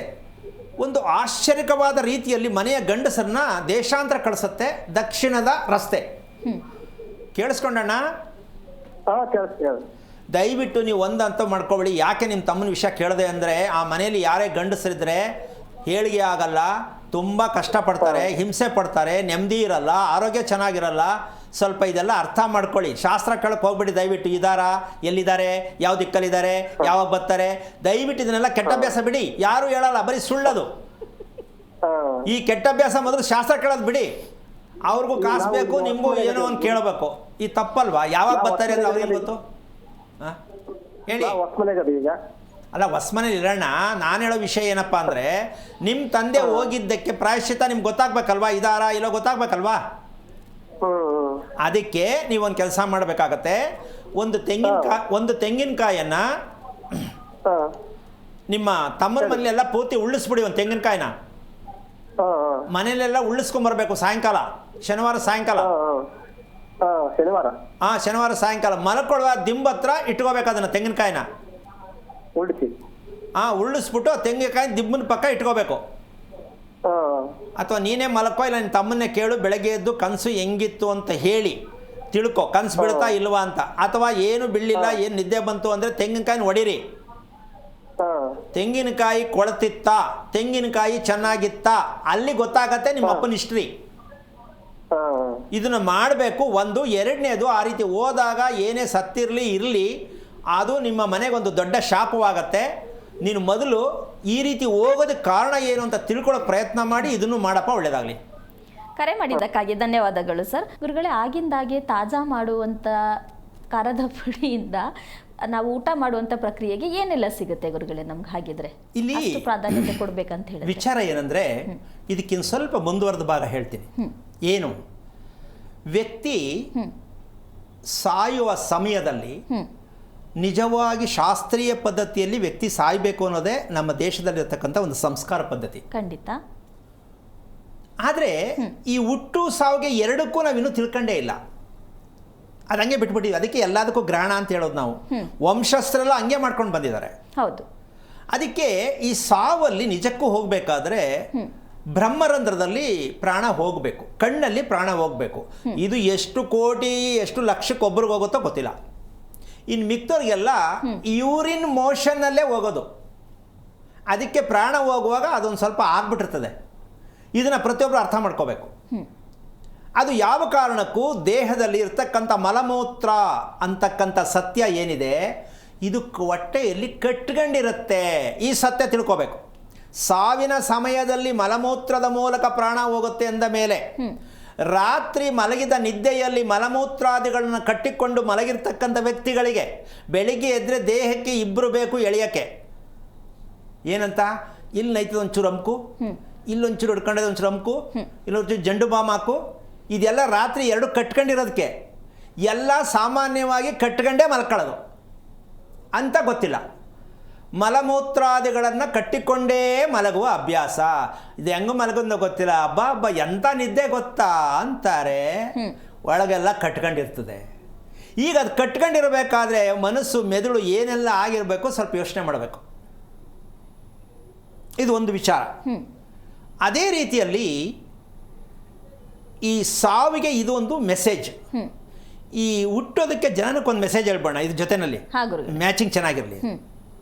ಒಂದು ಆಶ್ಚರ್ಯಕವಾದ ರೀತಿಯಲ್ಲಿ ಮನೆಯ ಗಂಡಸರನ್ನ ದೇಶಾಂತರ ಕಳಿಸುತ್ತೆ ದಕ್ಷಿಣದ ರಸ್ತೆ. ಕೇಳಿಸ್ಕೊಂಡಣ್ಣ? ದಯವಿಟ್ಟು ನೀವು ಒಂದಂತ ಮಾಡ್ಕೊಬೇಡಿ. ಯಾಕೆ ನಿಮ್ಮ ತಮ್ಮನ ವಿಷಯ ಕೇಳಿದೆ ಅಂದರೆ, ಆ ಮನೆಯಲ್ಲಿ ಯಾರೇ ಗಂಡಸರಿದ್ರೆ ಹೇಳಿಗೆ ಆಗಲ್ಲ, ತುಂಬ ಕಷ್ಟಪಡ್ತಾರೆ, ಹಿಂಸೆ ಪಡ್ತಾರೆ, ನೆಮ್ಮದಿ ಇರಲ್ಲ, ಆರೋಗ್ಯ ಚೆನ್ನಾಗಿರಲ್ಲ. ಸ್ವಲ್ಪ ಇದೆಲ್ಲ ಅರ್ಥ ಮಾಡ್ಕೊಳ್ಳಿ. ಶಾಸ್ತ್ರ ಕೇಳಕ್ಕೆ ಹೋಗ್ಬಿಡಿ ದಯವಿಟ್ಟು. ಇದ್ದಾರಾ, ಎಲ್ಲಿದ್ದಾರೆ, ಯಾವ ದಿಕ್ಕಲ್ಲಿದ್ದಾರೆ, ಯಾವಾಗ ಬರ್ತಾರೆ, ದಯವಿಟ್ಟು ಇದನ್ನೆಲ್ಲ ಕೆಟ್ಟ ಅಭ್ಯಾಸ ಬಿಡಿ. ಯಾರು ಹೇಳಲ್ಲ, ಬರೀ ಸುಳ್ಳದು. ಈ ಕೆಟ್ಟ ಅಭ್ಯಾಸ ಮೊದಲು ಶಾಸ್ತ್ರ ಕೇಳೋದು ಬಿಡಿ. ಅವ್ರಿಗೂ ಕಾಸು ಬೇಕು, ನಿಮಗೂ ಏನೋ ಒಂದು ಕೇಳಬೇಕು. ಈ ತಪ್ಪಲ್ವಾ? ಯಾವಾಗ ಬರ್ತಾರೆ ಅಂತ ಅವ್ರಿಗೆ ಗೊತ್ತು. ಹೇಳಿ. ಅಲ್ಲ, ಹೊಸ್ಮನೇಲಿ ಇರೋಣ. ನಾನು ಹೇಳೋ ವಿಷಯ ಏನಪ್ಪ ಅಂದರೆ, ನಿಮ್ಮ ತಂದೆ ಹೋಗಿದ್ದಕ್ಕೆ ಪ್ರಾಯಶ್ಚಿತ್ತ ನಿಮ್ಗೆ ಗೊತ್ತಾಗ್ಬೇಕಲ್ವಾ, ಇದಾರಾ ಇಲ್ಲೋ ಗೊತ್ತಾಗ್ಬೇಕಲ್ವಾ. ಅದಕ್ಕೆ ನೀವೊಂದು ಕೆಲಸ ಮಾಡಬೇಕಾಗತ್ತೆ. ಒಂದು ತೆಂಗಿನಕಾಯನ್ನು ನಿಮ್ಮ ತಮ್ಮನ ಮನೆಯೆಲ್ಲ ಪೂರ್ತಿ ಉಳ್ಳಿಸ್ಬಿಡಿ. ಒಂದು ತೆಂಗಿನಕಾಯಿನ ಮನೇಲೆಲ್ಲ ಉಳ್ಳಿಸ್ಕೊಂಬರ್ಬೇಕು. ಸಾಯಂಕಾಲ, ಶನಿವಾರ ಸಾಯಂಕಾಲ, ಶನಿವಾರ ಸಾಯಂಕಾಲ ಮಲ್ಕೊಳ್ಳುವ ದಿಂಬು ಹತ್ರ ಇಟ್ಕೋಬೇಕು ಅದನ್ನು. ತೆಂಗಿನಕಾಯಿನ ಉಳ್ಳಿಸ್ಬಿಟ್ಟು ತೆಂಗಿನಕಾಯಿ ದಿಂಬನ ಪಕ್ಕ ಇಟ್ಕೋಬೇಕು. ಅಥವಾ ನೀನೇ ಮಲ್ಕೋ, ಇಲ್ಲ ನಿನ್ನ ತಮ್ಮನ್ನೇ ಕೇಳು. ಬೆಳಗ್ಗೆ ಎದ್ದು ಕನಸು ಹೆಂಗಿತ್ತು ಅಂತ ಹೇಳಿ ತಿಳ್ಕೊ, ಕನಸು ಬೀಳ್ತಾ ಇಲ್ವಾ ಅಂತ. ಅಥವಾ ಏನು ಬೀಳಲಿಲ್ಲ, ಏನು ನಿದ್ದೆ ಬಂತು ಅಂದರೆ ತೆಂಗಿನಕಾಯಿನ ಹೊಡೀರಿ. ತೆಂಗಿನಕಾಯಿ ಕೊಳತಿತ್ತ, ತೆಂಗಿನಕಾಯಿ ಚೆನ್ನಾಗಿತ್ತ, ಅಲ್ಲಿ ಗೊತ್ತಾಗತ್ತೆ ನಿಮ್ಮ ಅಪ್ಪನ ಹಿಸ್ಟ್ರಿ. ಇದನ್ನು ಮಾಡಬೇಕು. ಒಂದು. ಎರಡನೇದು, ಆ ರೀತಿ ಹೋದಾಗ ಏನೇ ಸತ್ತಿರಲಿ ಇರಲಿ, ಅದು ನಿಮ್ಮ ಮನೆಗೊಂದು ದೊಡ್ಡ ಶಾಪವಾಗತ್ತೆ. ನೀನು ಮೊದಲು ಈ ರೀತಿ ಹೋಗೋದಕ್ಕೆ ಕಾರಣ ಏನು ಅಂತ ತಿಳ್ಕೊಳ್ಳೋಕೆ ಪ್ರಯತ್ನ ಮಾಡಿ. ಇದನ್ನು ಮಾಡಪ್ಪ, ಒಳ್ಳೆಯದಾಗಲಿ. ಕರೆ ಮಾಡಿದ್ದಕ್ಕಾಗಿ ಧನ್ಯವಾದಗಳು ಸರ್. ಗುರುಗಳೇ, ಆಗಿಂದಾಗೆ ತಾಜಾ ಮಾಡುವಂಥ ಖಾರದ ಪುಡಿಯಿಂದ ನಾವು ಊಟ ಮಾಡುವಂಥ ಪ್ರಕ್ರಿಯೆಗೆ ಏನೆಲ್ಲ ಸಿಗುತ್ತೆ ಗುರುಗಳೇ ನಮ್ಗೆ? ಹಾಗಿದ್ರೆ ಇಲ್ಲಿ ಪ್ರಾಧಾನ್ಯತೆ ಕೊಡ್ಬೇಕಂತ ಹೇಳಿ ವಿಚಾರ ಏನಂದರೆ, ಇದಕ್ಕಿಂತ ಸ್ವಲ್ಪ ಮುಂದುವರೆದ ಭಾಗ ಹೇಳ್ತೀನಿ. ಏನು, ವ್ಯಕ್ತಿ ಸಾಯುವ ಸಮಯದಲ್ಲಿ ನಿಜವಾಗಿ ಶಾಸ್ತ್ರೀಯ ಪದ್ಧತಿಯಲ್ಲಿ ವ್ಯಕ್ತಿ ಸಾಯಬೇಕು ಅನ್ನೋದೇ ನಮ್ಮ ದೇಶದಲ್ಲಿರ್ತಕ್ಕಂಥ ಒಂದು ಸಂಸ್ಕಾರ ಪದ್ಧತಿ. ಖಂಡಿತ. ಆದರೆ ಈ ಹುಟ್ಟು ಸಾವಿಗೆ ಎರಡಕ್ಕೂ ನಾವಿನ್ನೂ ತಿಳ್ಕೊಂಡೇ ಇಲ್ಲ. ಅದು ಹಂಗೆ ಬಿಟ್ಬಿಟ್ಟಿವಿ. ಅದಕ್ಕೆ ಎಲ್ಲದಕ್ಕೂ ಗ್ರಹಣ ಅಂತ ಹೇಳೋದು ನಾವು. ವಂಶಸ್ಥರೆಲ್ಲ ಹಂಗೆ ಮಾಡ್ಕೊಂಡು ಬಂದಿದ್ದಾರೆ. ಹೌದು. ಅದಕ್ಕೆ ಈ ಸಾವಲ್ಲಿ ನಿಜಕ್ಕೂ ಹೋಗಬೇಕಾದ್ರೆ ಬ್ರಹ್ಮರಂಧ್ರದಲ್ಲಿ ಪ್ರಾಣ ಹೋಗಬೇಕು, ಕಣ್ಣಲ್ಲಿ ಪ್ರಾಣ ಹೋಗಬೇಕು. ಇದು ಎಷ್ಟು ಕೋಟಿ ಎಷ್ಟು ಲಕ್ಷಕ್ಕೆ ಒಬ್ರಿಗೆ ಹೋಗುತ್ತೋ ಗೊತ್ತಿಲ್ಲ. ಇನ್ನು ಮಿಕ್ತವ್ರಿಗೆಲ್ಲ ಯೂರಿನ್ ಮೋಷನ್ನಲ್ಲೇ ಹೋಗೋದು. ಅದಕ್ಕೆ ಪ್ರಾಣ ಹೋಗುವಾಗ ಅದೊಂದು ಸ್ವಲ್ಪ ಆಗ್ಬಿಟ್ಟಿರ್ತದೆ. ಇದನ್ನು ಪ್ರತಿಯೊಬ್ಬರು ಅರ್ಥ ಮಾಡ್ಕೋಬೇಕು. ಅದು ಯಾವ ಕಾರಣಕ್ಕೂ ದೇಹದಲ್ಲಿ ಇರ್ತಕ್ಕಂಥ ಮಲಮೂತ್ರ ಅಂತಕ್ಕಂಥ ಸತ್ಯ ಏನಿದೆ, ಇದು ಹೊಟ್ಟೆಯಲ್ಲಿ ಕಟ್ಕೊಂಡಿರುತ್ತೆ. ಈ ಸತ್ಯ ತಿಳ್ಕೋಬೇಕು. ಸಾವಿನ ಸಮಯದಲ್ಲಿ ಮಲಮೂತ್ರದ ಮೂಲಕ ಪ್ರಾಣ ಹೋಗುತ್ತೆ ಅಂದ ಮೇಲೆ, ರಾತ್ರಿ ಮಲಗಿದ ನಿದ್ದೆಯಲ್ಲಿ ಮಲಮೂತ್ರಾದಿಗಳನ್ನು ಕಟ್ಟಿಕೊಂಡು ಮಲಗಿರ್ತಕ್ಕಂಥ ವ್ಯಕ್ತಿಗಳಿಗೆ ಬೆಳಿಗ್ಗೆ ಎದ್ದರೆ ದೇಹಕ್ಕೆ ಇಬ್ಬರು ಬೇಕು ಎಳೆಯೋಕ್ಕೆ. ಏನಂತ, ಇಲ್ಲಿ ನೈತದ ಒಂಚೂರು ಅಂಕು, ಇಲ್ಲೊಂಚೂರು ಹಿಡ್ಕೊಂಡದ ಒಂಚೂರು ಅಂಕು, ಇಲ್ಲೊಂಚೂರು ಜಂಡು ಬಾಮ್ ಹಾಕು. ಇದೆಲ್ಲ ರಾತ್ರಿ ಎರಡು ಕಟ್ಕೊಂಡಿರೋದಕ್ಕೆ. ಎಲ್ಲ ಸಾಮಾನ್ಯವಾಗಿ ಕಟ್ಕೊಂಡೇ ಮಲ್ಕೊಳ್ಳೋದು ಅಂತ ಗೊತ್ತಿಲ್ಲ. ಮಲಮೂತ್ರಾದಿಗಳನ್ನು ಕಟ್ಟಿಕೊಂಡೇ ಮಲಗುವ ಅಭ್ಯಾಸ. ಇದು ಹೆಂಗೆ ಮಲಗೋದು ಗೊತ್ತಿಲ್ಲ. ಹಬ್ಬ ಎಂಥ ನಿದ್ದೆ ಗೊತ್ತಾ ಅಂತಾರೆ. ಒಳಗೆಲ್ಲ ಕಟ್ಕೊಂಡಿರ್ತದೆ. ಈಗ ಅದು ಕಟ್ಕೊಂಡಿರಬೇಕಾದ್ರೆ ಮನಸ್ಸು ಮೆದುಳು ಏನೆಲ್ಲ ಆಗಿರಬೇಕು ಸ್ವಲ್ಪ ಯೋಚನೆ ಮಾಡಬೇಕು. ಇದು ಒಂದು ವಿಚಾರ. ಅದೇ ರೀತಿಯಲ್ಲಿ ಈ ಸಾವಿಗೆ ಇದು ಒಂದು ಮೆಸೇಜ್. ಈ ಹುಟ್ಟೋದಕ್ಕೆ ಜನನಕ್ಕೊಂದು ಮೆಸೇಜ್ ಹೇಳ್ಬೋಣ ಇದ್ರ ಜೊತೆನಲ್ಲಿ, ಮ್ಯಾಚಿಂಗ್ ಚೆನ್ನಾಗಿರಲಿ.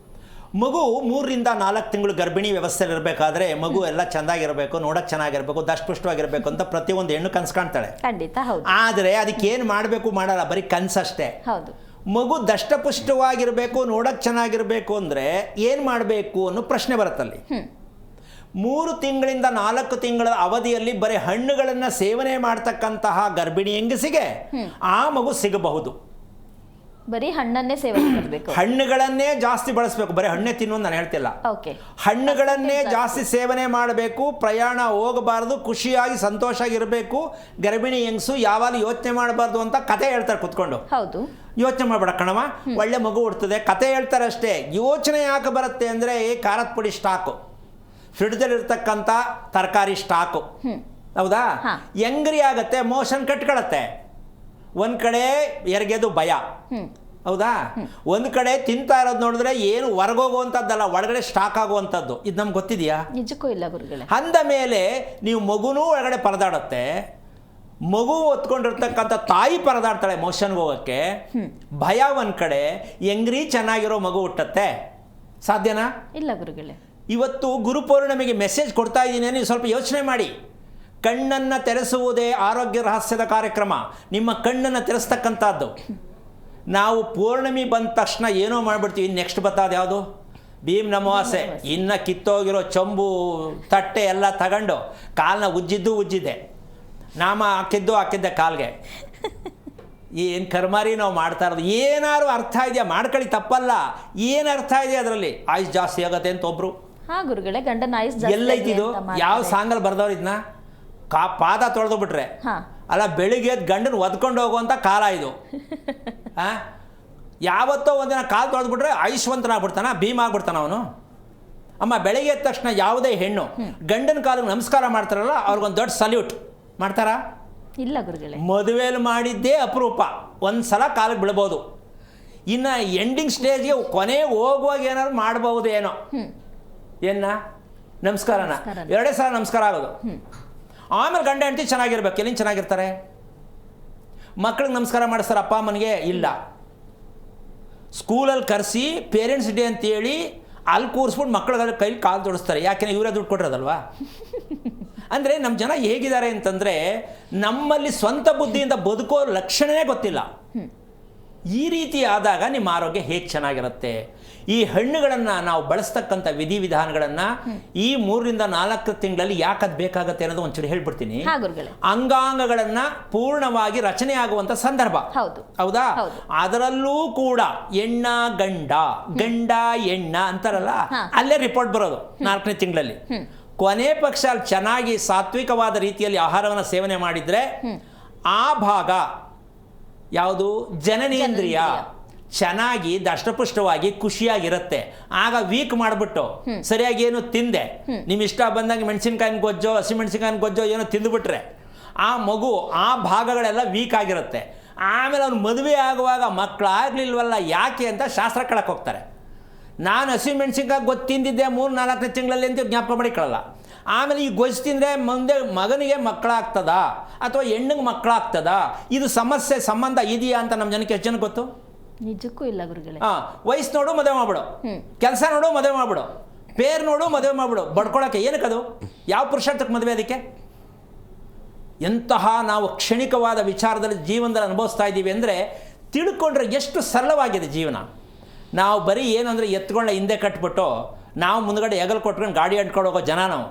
ಮಗು 3 ರಿಂದ 4 ತಿಂಗಳು ಗರ್ಭಿಣಿ ವ್ಯವಸ್ಥೆಯಲ್ಲಿ ಇರಬೇಕಾದ್ರೆ ಮಗು ಎಲ್ಲ ಚೆಂದಾಗಿರಬೇಕು, ನೋಡೋಕೆ ಚೆನ್ನಾಗಿರಬೇಕು, ದಷ್ಟಪುಷ್ಟವಾಗಿರಬೇಕು ಅಂತ ಪ್ರತಿಯೊಂದು ಹೆಣ್ಣು ಕನಸು ಕಾಣ್ತಾಳೆ. ಖಂಡಿತ. ಹೌದು. ಆದರೆ ಅದಕ್ಕೆ ಏನು ಮಾಡಬೇಕು ಮಾಡಲ್ಲ, ಬರೀ ಕನಸಷ್ಟೇ. ಹೌದು. ಮಗು ದಷ್ಟಪುಷ್ಟವಾಗಿರಬೇಕು, ನೋಡೋಕೆ ಚೆನ್ನಾಗಿರಬೇಕು ಅಂದರೆ ಏನು ಮಾಡಬೇಕು ಅನ್ನೋ ಪ್ರಶ್ನೆ ಬರುತ್ತಲ್ಲಿ. 3 ತಿಂಗಳಿಂದ 4 ತಿಂಗಳ ಅವಧಿಯಲ್ಲಿ ಬರೀ ಹಣ್ಣುಗಳನ್ನು ಸೇವನೆ ಮಾಡ್ತಕ್ಕಂತಹ ಗರ್ಭಿಣಿ ಹೆಂಗಸಿಗೆ ಆ ಮಗು ಸಿಗಬಹುದು. ಬರೀ ಹಣ್ಣನ್ನೇ ಸೇವನೆ ಮಾಡಬೇಕು. ಹಣ್ಣುಗಳನ್ನೇ ಜಾಸ್ತಿ ಬಳಸಬೇಕು, ಬರೀ ಹಣ್ಣೇ ತಿನ್ನು ನಾನು ಹೇಳ್ತಿಲ್ಲ. ಓಕೆ. ಹಣ್ಣುಗಳನ್ನೇ ಜಾಸ್ತಿ ಸೇವನೆ ಮಾಡಬೇಕು, ಪ್ರಯಾಣ ಹೋಗಬಾರ್ದು, ಖುಷಿಯಾಗಿ ಸಂತೋಷವಾಗಿರಬೇಕು, ಗರ್ಭಿಣಿ ಹೆಂಗಸು ಯಾವಾಗಲೂ ಯೋಚನೆ ಮಾಡಬಾರ್ದು ಅಂತ ಕತೆ ಹೇಳ್ತಾರೆ ಕುತ್ಕೊಂಡು. ಹೌದು. ಯೋಚನೆ ಮಾಡಬೇಡ ಕಣವ, ಒಳ್ಳೆ ಮಗು ಹುಡ್ತದೆ, ಕತೆ ಹೇಳ್ತಾರೆ ಅಷ್ಟೇ. ಯೋಚನೆ ಯಾಕೆ ಬರುತ್ತೆ ಅಂದರೆ ಖಾರದ ಪುಡಿ ಸ್ಟಾಕು, ಫ್ರಿಡ್ಜಲ್ಲಿರ್ತಕ್ಕಂಥ ತರಕಾರಿ ಸ್ಟಾಕು, ಹೌದಾ, ಹೆಂಗ್ರಿ ಆಗತ್ತೆ, ಮೋಷನ್ ಕಟ್ಕೊಳತ್ತೆ. ಒಂದು ಕಡೆ ಎರಗೆದು ಭಯ, ಹೌದಾ, ಒಂದು ಕಡೆ ತಿಂತಾ ಇರೋದು ನೋಡಿದ್ರೆ ಏನು ಹೊರಗೋಗುವಂಥದ್ದಲ್ಲ, ಒಳಗಡೆ ಸ್ಟಾಕ್ ಆಗುವಂಥದ್ದು. ಇದು ನಮ್ಗೆ ಗೊತ್ತಿದೆಯಾ? ನಿಜಕ್ಕೂ ಇಲ್ಲ ಗುರುಗಳೇ. ಅಂದ ಮೇಲೆ ನೀವು ಮಗುನೂ ಒಳಗಡೆ ಪರದಾಡುತ್ತೆ, ಮಗು ಹೊತ್ಕೊಂಡಿರ್ತಕ್ಕಂಥ ತಾಯಿ ಪರದಾಡ್ತಾಳೆ ಮೋಷನ್ಗೆ ಹೋಗೋಕ್ಕೆ. ಭಯ ಒಂದು ಕಡೆ, ಹೆಂಗ್ರಿ ಚೆನ್ನಾಗಿರೋ ಮಗು ಹುಟ್ಟತ್ತೆ, ಸಾಧ್ಯನಾ? ಇಲ್ಲ ಗುರುಗಳೇ. ಇವತ್ತು ಗುರುಪೌರ್ಣಿಮೆಗೆ ಮೆಸೇಜ್ ಕೊಡ್ತಾ ಇದ್ದೀನಿ, ನೀವು ಸ್ವಲ್ಪ ಯೋಚನೆ ಮಾಡಿ. ಕಣ್ಣನ್ನು ತೆರೆಸುವುದೇ ಆರೋಗ್ಯ ರಹಸ್ಯದ ಕಾರ್ಯಕ್ರಮ. ನಿಮ್ಮ ಕಣ್ಣನ್ನು ತೆರೆಸ್ತಕ್ಕಂಥದ್ದು. ನಾವು ಪೌರ್ಣಿಮೆ ಬಂದ ತಕ್ಷಣ ಏನೋ ಮಾಡಿಬಿಡ್ತೀವಿ. ನೆಕ್ಸ್ಟ್ ಬತ್ತಾದ ಯಾವುದು? ಭೀಮ್ ನಮವಾಸೆ. ಇನ್ನು ಕಿತ್ತೋಗಿರೋ ಚಂಬು ತಟ್ಟೆ ಎಲ್ಲ ತಗೊಂಡು ಕಾಲನ್ನ ಉಜ್ಜಿದ್ದೆ, ನಾಮ ಹಾಕಿದ್ದೆ ಕಾಲ್ಗೆ. ಏನು ಕರ್ಮಾರಿ ನಾವು ಮಾಡ್ತಾ ಇರೋದು. ಏನಾದ್ರು ಅರ್ಥ ಇದೆಯಾ? ಮಾಡ್ಕೊಳ್ಳಿ, ತಪ್ಪಲ್ಲ. ಏನು ಅರ್ಥ ಇದೆ ಅದರಲ್ಲಿ? ಆಯುಷ್ ಜಾಸ್ತಿ ಆಗುತ್ತೆ ಅಂತ ಒಬ್ರು. ಹಾ ಗುರುಗಳೇ, ಗಂಡನ ಆಯುಷ್ ಎಲ್ಲೈತಿದು? ಯಾವ ಸಾಂಗಲ್ಲಿ ಬರ್ದವ್ರು ಇದನ್ನ? ಪಾದ ತೊಳೆದು ಬಿಟ್ರೆ ಅಲ್ಲ, ಬೆಳಿಗ್ಗೆ ಗಂಡನ ಒದ್ಕೊಂಡು ಹೋಗುವಂಥ ಕಾಲ ಇದು. ಯಾವತ್ತೋ ಒಂದಿನ ಕಾಲು ತೊಳೆದ್ಬಿಟ್ರೆ ಐಶ್ವಂತನಾಗ್ಬಿಡ್ತಾನ, ಭೀಮ್ ಆಗ್ಬಿಡ್ತಾನ ಅವನು. ಅಮ್ಮ, ಬೆಳಿಗ್ಗೆ ಎದ್ದ ತಕ್ಷಣ ಯಾವುದೇ ಹೆಣ್ಣು ಗಂಡನ ಕಾಲಿಗೆ ನಮಸ್ಕಾರ ಮಾಡ್ತಾರಲ್ಲ, ಅವ್ರಿಗೊಂದು ದೊಡ್ಡ ಸಲ್ಯೂಟ್ ಮಾಡ್ತಾರಾ? ಇಲ್ಲ ಗುರುಗಳೇ. ಮದುವೆಯಲ್ಲಿ ಮಾಡಿದ್ದೇ ಅಪರೂಪ, ಒಂದು ಸಲ ಕಾಲಿಗೆ ಬೀಳ್ಬೋದು. ಇನ್ನು ಎಂಡಿಂಗ್ ಸ್ಟೇಜ್ಗೆ ಕೊನೆ ಹೋಗುವಾಗ ಏನಾದ್ರು ಮಾಡ್ಬೋದು ಏನೋ. ಏನ ನಮಸ್ಕಾರನ 2 ಸಲ ನಮಸ್ಕಾರ ಆಗೋದು. ಆಮೇಲೆ ಗಂಡ ಹೆಂಡತಿ ಚೆನ್ನಾಗಿರ್ಬೇಕು. ಎಲ್ಲಿಂದ ಚೆನ್ನಾಗಿರ್ತಾರೆ? ಮಕ್ಳಿಗೆ ನಮಸ್ಕಾರ ಮಾಡಿಸ್ತಾರೆ ಅಪ್ಪ ಅಮ್ಮನಿಗೆ? ಇಲ್ಲ. ಸ್ಕೂಲಲ್ಲಿ ಕರೆಸಿ ಪೇರೆಂಟ್ಸ್ ಡೇ ಅಂತೇಳಿ ಅಲ್ಲಿ ಕೂರಿಸ್ಬಿಟ್ಟು ಮಕ್ಕಳ ಕೈಲಿ ಕಾಲು ತೊಡಿಸ್ತಾರೆ. ಯಾಕೆಂದ್ರೆ ಇವರೇ ದುಡ್ಡು ಕೊಟ್ಟಿರೋದಲ್ವಾ? ಅಂದರೆ ನಮ್ಮ ಜನ ಹೇಗಿದ್ದಾರೆ ಅಂತಂದರೆ, ನಮ್ಮಲ್ಲಿ ಸ್ವಂತ ಬುದ್ಧಿಯಿಂದ ಬದುಕೋ ಲಕ್ಷಣವೇ ಗೊತ್ತಿಲ್ಲ. ಈ ರೀತಿ ಆದಾಗ ನಿಮ್ಮ ಆರೋಗ್ಯ ಹೇಗೆ ಚೆನ್ನಾಗಿರುತ್ತೆ? ಈ ಹಣ್ಣುಗಳನ್ನು ನಾವು ಬಳಸ್ತಕ್ಕಂಥ ವಿಧಿವಿಧಾನಗಳನ್ನು ಈ 3 ರಿಂದ 4 ತಿಂಗಳಲ್ಲಿ ಯಾಕದು ಬೇಕಾಗತ್ತೆ ಅನ್ನೋದು ಒಂಚೂರು ಹೇಳ್ಬಿಡ್ತೀನಿ. ಅಂಗಾಂಗಗಳನ್ನು ಪೂರ್ಣವಾಗಿ ರಚನೆ ಆಗುವಂಥ ಸಂದರ್ಭ, ಹೌದಾ? ಅದರಲ್ಲೂ ಕೂಡ ಹೆಣ್ಣ ಗಂಡ, ಗಂಡ ಹೆಣ್ಣ ಅಂತಾರಲ್ಲ, ಅಲ್ಲೇ ರಿಪೋರ್ಟ್ ಬರೋದು 4ನೇ ತಿಂಗಳಲ್ಲಿ. ಕೊನೆ ಪಕ್ಷ ಅಲ್ಲಿ ಚೆನ್ನಾಗಿ ಸಾತ್ವಿಕವಾದ ರೀತಿಯಲ್ಲಿ ಆಹಾರವನ್ನು ಸೇವನೆ ಮಾಡಿದರೆ ಆ ಭಾಗ ಯಾವುದು? ಜನನೇಂದ್ರಿಯ ಚೆನ್ನಾಗಿ ದಷ್ಟಪುಷ್ಟವಾಗಿ ಖುಷಿಯಾಗಿರುತ್ತೆ. ಆಗ ವೀಕ್ ಮಾಡಿಬಿಟ್ಟು ಸರಿಯಾಗಿ ಏನು ತಿಂದೆ, ನಿಮ್ಮ ಇಷ್ಟ ಬಂದಂಗೆ ಮೆಣಸಿನ್ಕಾಯಿನ ಗೊಜ್ಜೋ ಹಸಿಮೆಣಸಿನ್ಕಾಯಿನ ಗೊಜ್ಜೋ ಏನೋ ತಿಂದುಬಿಟ್ರೆ ಆ ಮಗು ಆ ಭಾಗಗಳೆಲ್ಲ ವೀಕ್ ಆಗಿರುತ್ತೆ. ಆಮೇಲೆ ಅವ್ನು ಮದುವೆ ಆಗುವಾಗ ಮಕ್ಕಳಾಗಲಿಲ್ವಲ್ಲ ಯಾಕೆ ಅಂತ ಶಾಸ್ತ್ರ ಕೇಳಕ್ಕೆ ಹೋಗ್ತಾರೆ. ನಾನು ಹಸಿಮೆಣಸಿನ್ಕಾಯಿ ಗೊತ್ತು ತಿಂದಿದ್ದೆ 3-4ನೇ ತಿಂಗಳಲ್ಲಿ ಅಂತ ಜ್ಞಾಪಕ ಮಾಡಿಕೊಳ್ಳಲ್ಲ. ಆಮೇಲೆ ಈ ಗೊಜ್ಜು ತಿಂದರೆ ಮುಂದೆ ಮಗನಿಗೆ ಮಕ್ಕಳಾಗ್ತದಾ ಅಥವಾ ಹೆಣ್ಣಿಗೆ ಮಕ್ಕಳಾಗ್ತದಾ? ಇದು ಸಮಸ್ಯೆ ಸಂಬಂಧ ಇದೆಯಾ ಅಂತ ನಮ್ಮ ಜನಕ್ಕೆ ಎಷ್ಟು ಜನ ಗೊತ್ತು? ನಿಜಕ್ಕೂ ಇಲ್ಲ ಗುರುಗಳೇ. ವಯಸ್ಸು ನೋಡು ಮದುವೆ ಮಾಡ್ಬಿಡು, ಕೆಲಸ ನೋಡು ಮದುವೆ ಮಾಡ್ಬಿಡು, ಪೇರ್ ನೋಡು ಮದುವೆ ಮಾಡ್ಬಿಡು. ಬಡ್ಕೊಳಕ್ಕೆ ಏನಕ್ಕದು? ಯಾವ ಪುರುಷಾರ್ಥಕ್ಕೆ ಮದುವೆ? ಅದಕ್ಕೆ ಎಂತಹ ನಾವು ಕ್ಷಣಿಕವಾದ ವಿಚಾರದಲ್ಲಿ ಜೀವನದಲ್ಲಿ ಅನುಭವಿಸ್ತಾ ಇದ್ದೀವಿ ಅಂದರೆ ತಿಳ್ಕೊಂಡ್ರೆ ಎಷ್ಟು ಸರಳವಾಗಿದೆ ಜೀವನ. ನಾವು ಬರೀ ಏನು ಅಂದರೆ ಎತ್ಕೊಂಡ ಹಿಂದೆ ಕಟ್ಬಿಟ್ಟು ನಾವು ಮುಂದ್ಗಡೆ ಹೆಗಲು ಕೊಟ್ಕೊಂಡು ಗಾಡಿ ಅಡ್ಕೊಂಡು ಹೋಗೋ ಜನ ನಾವು.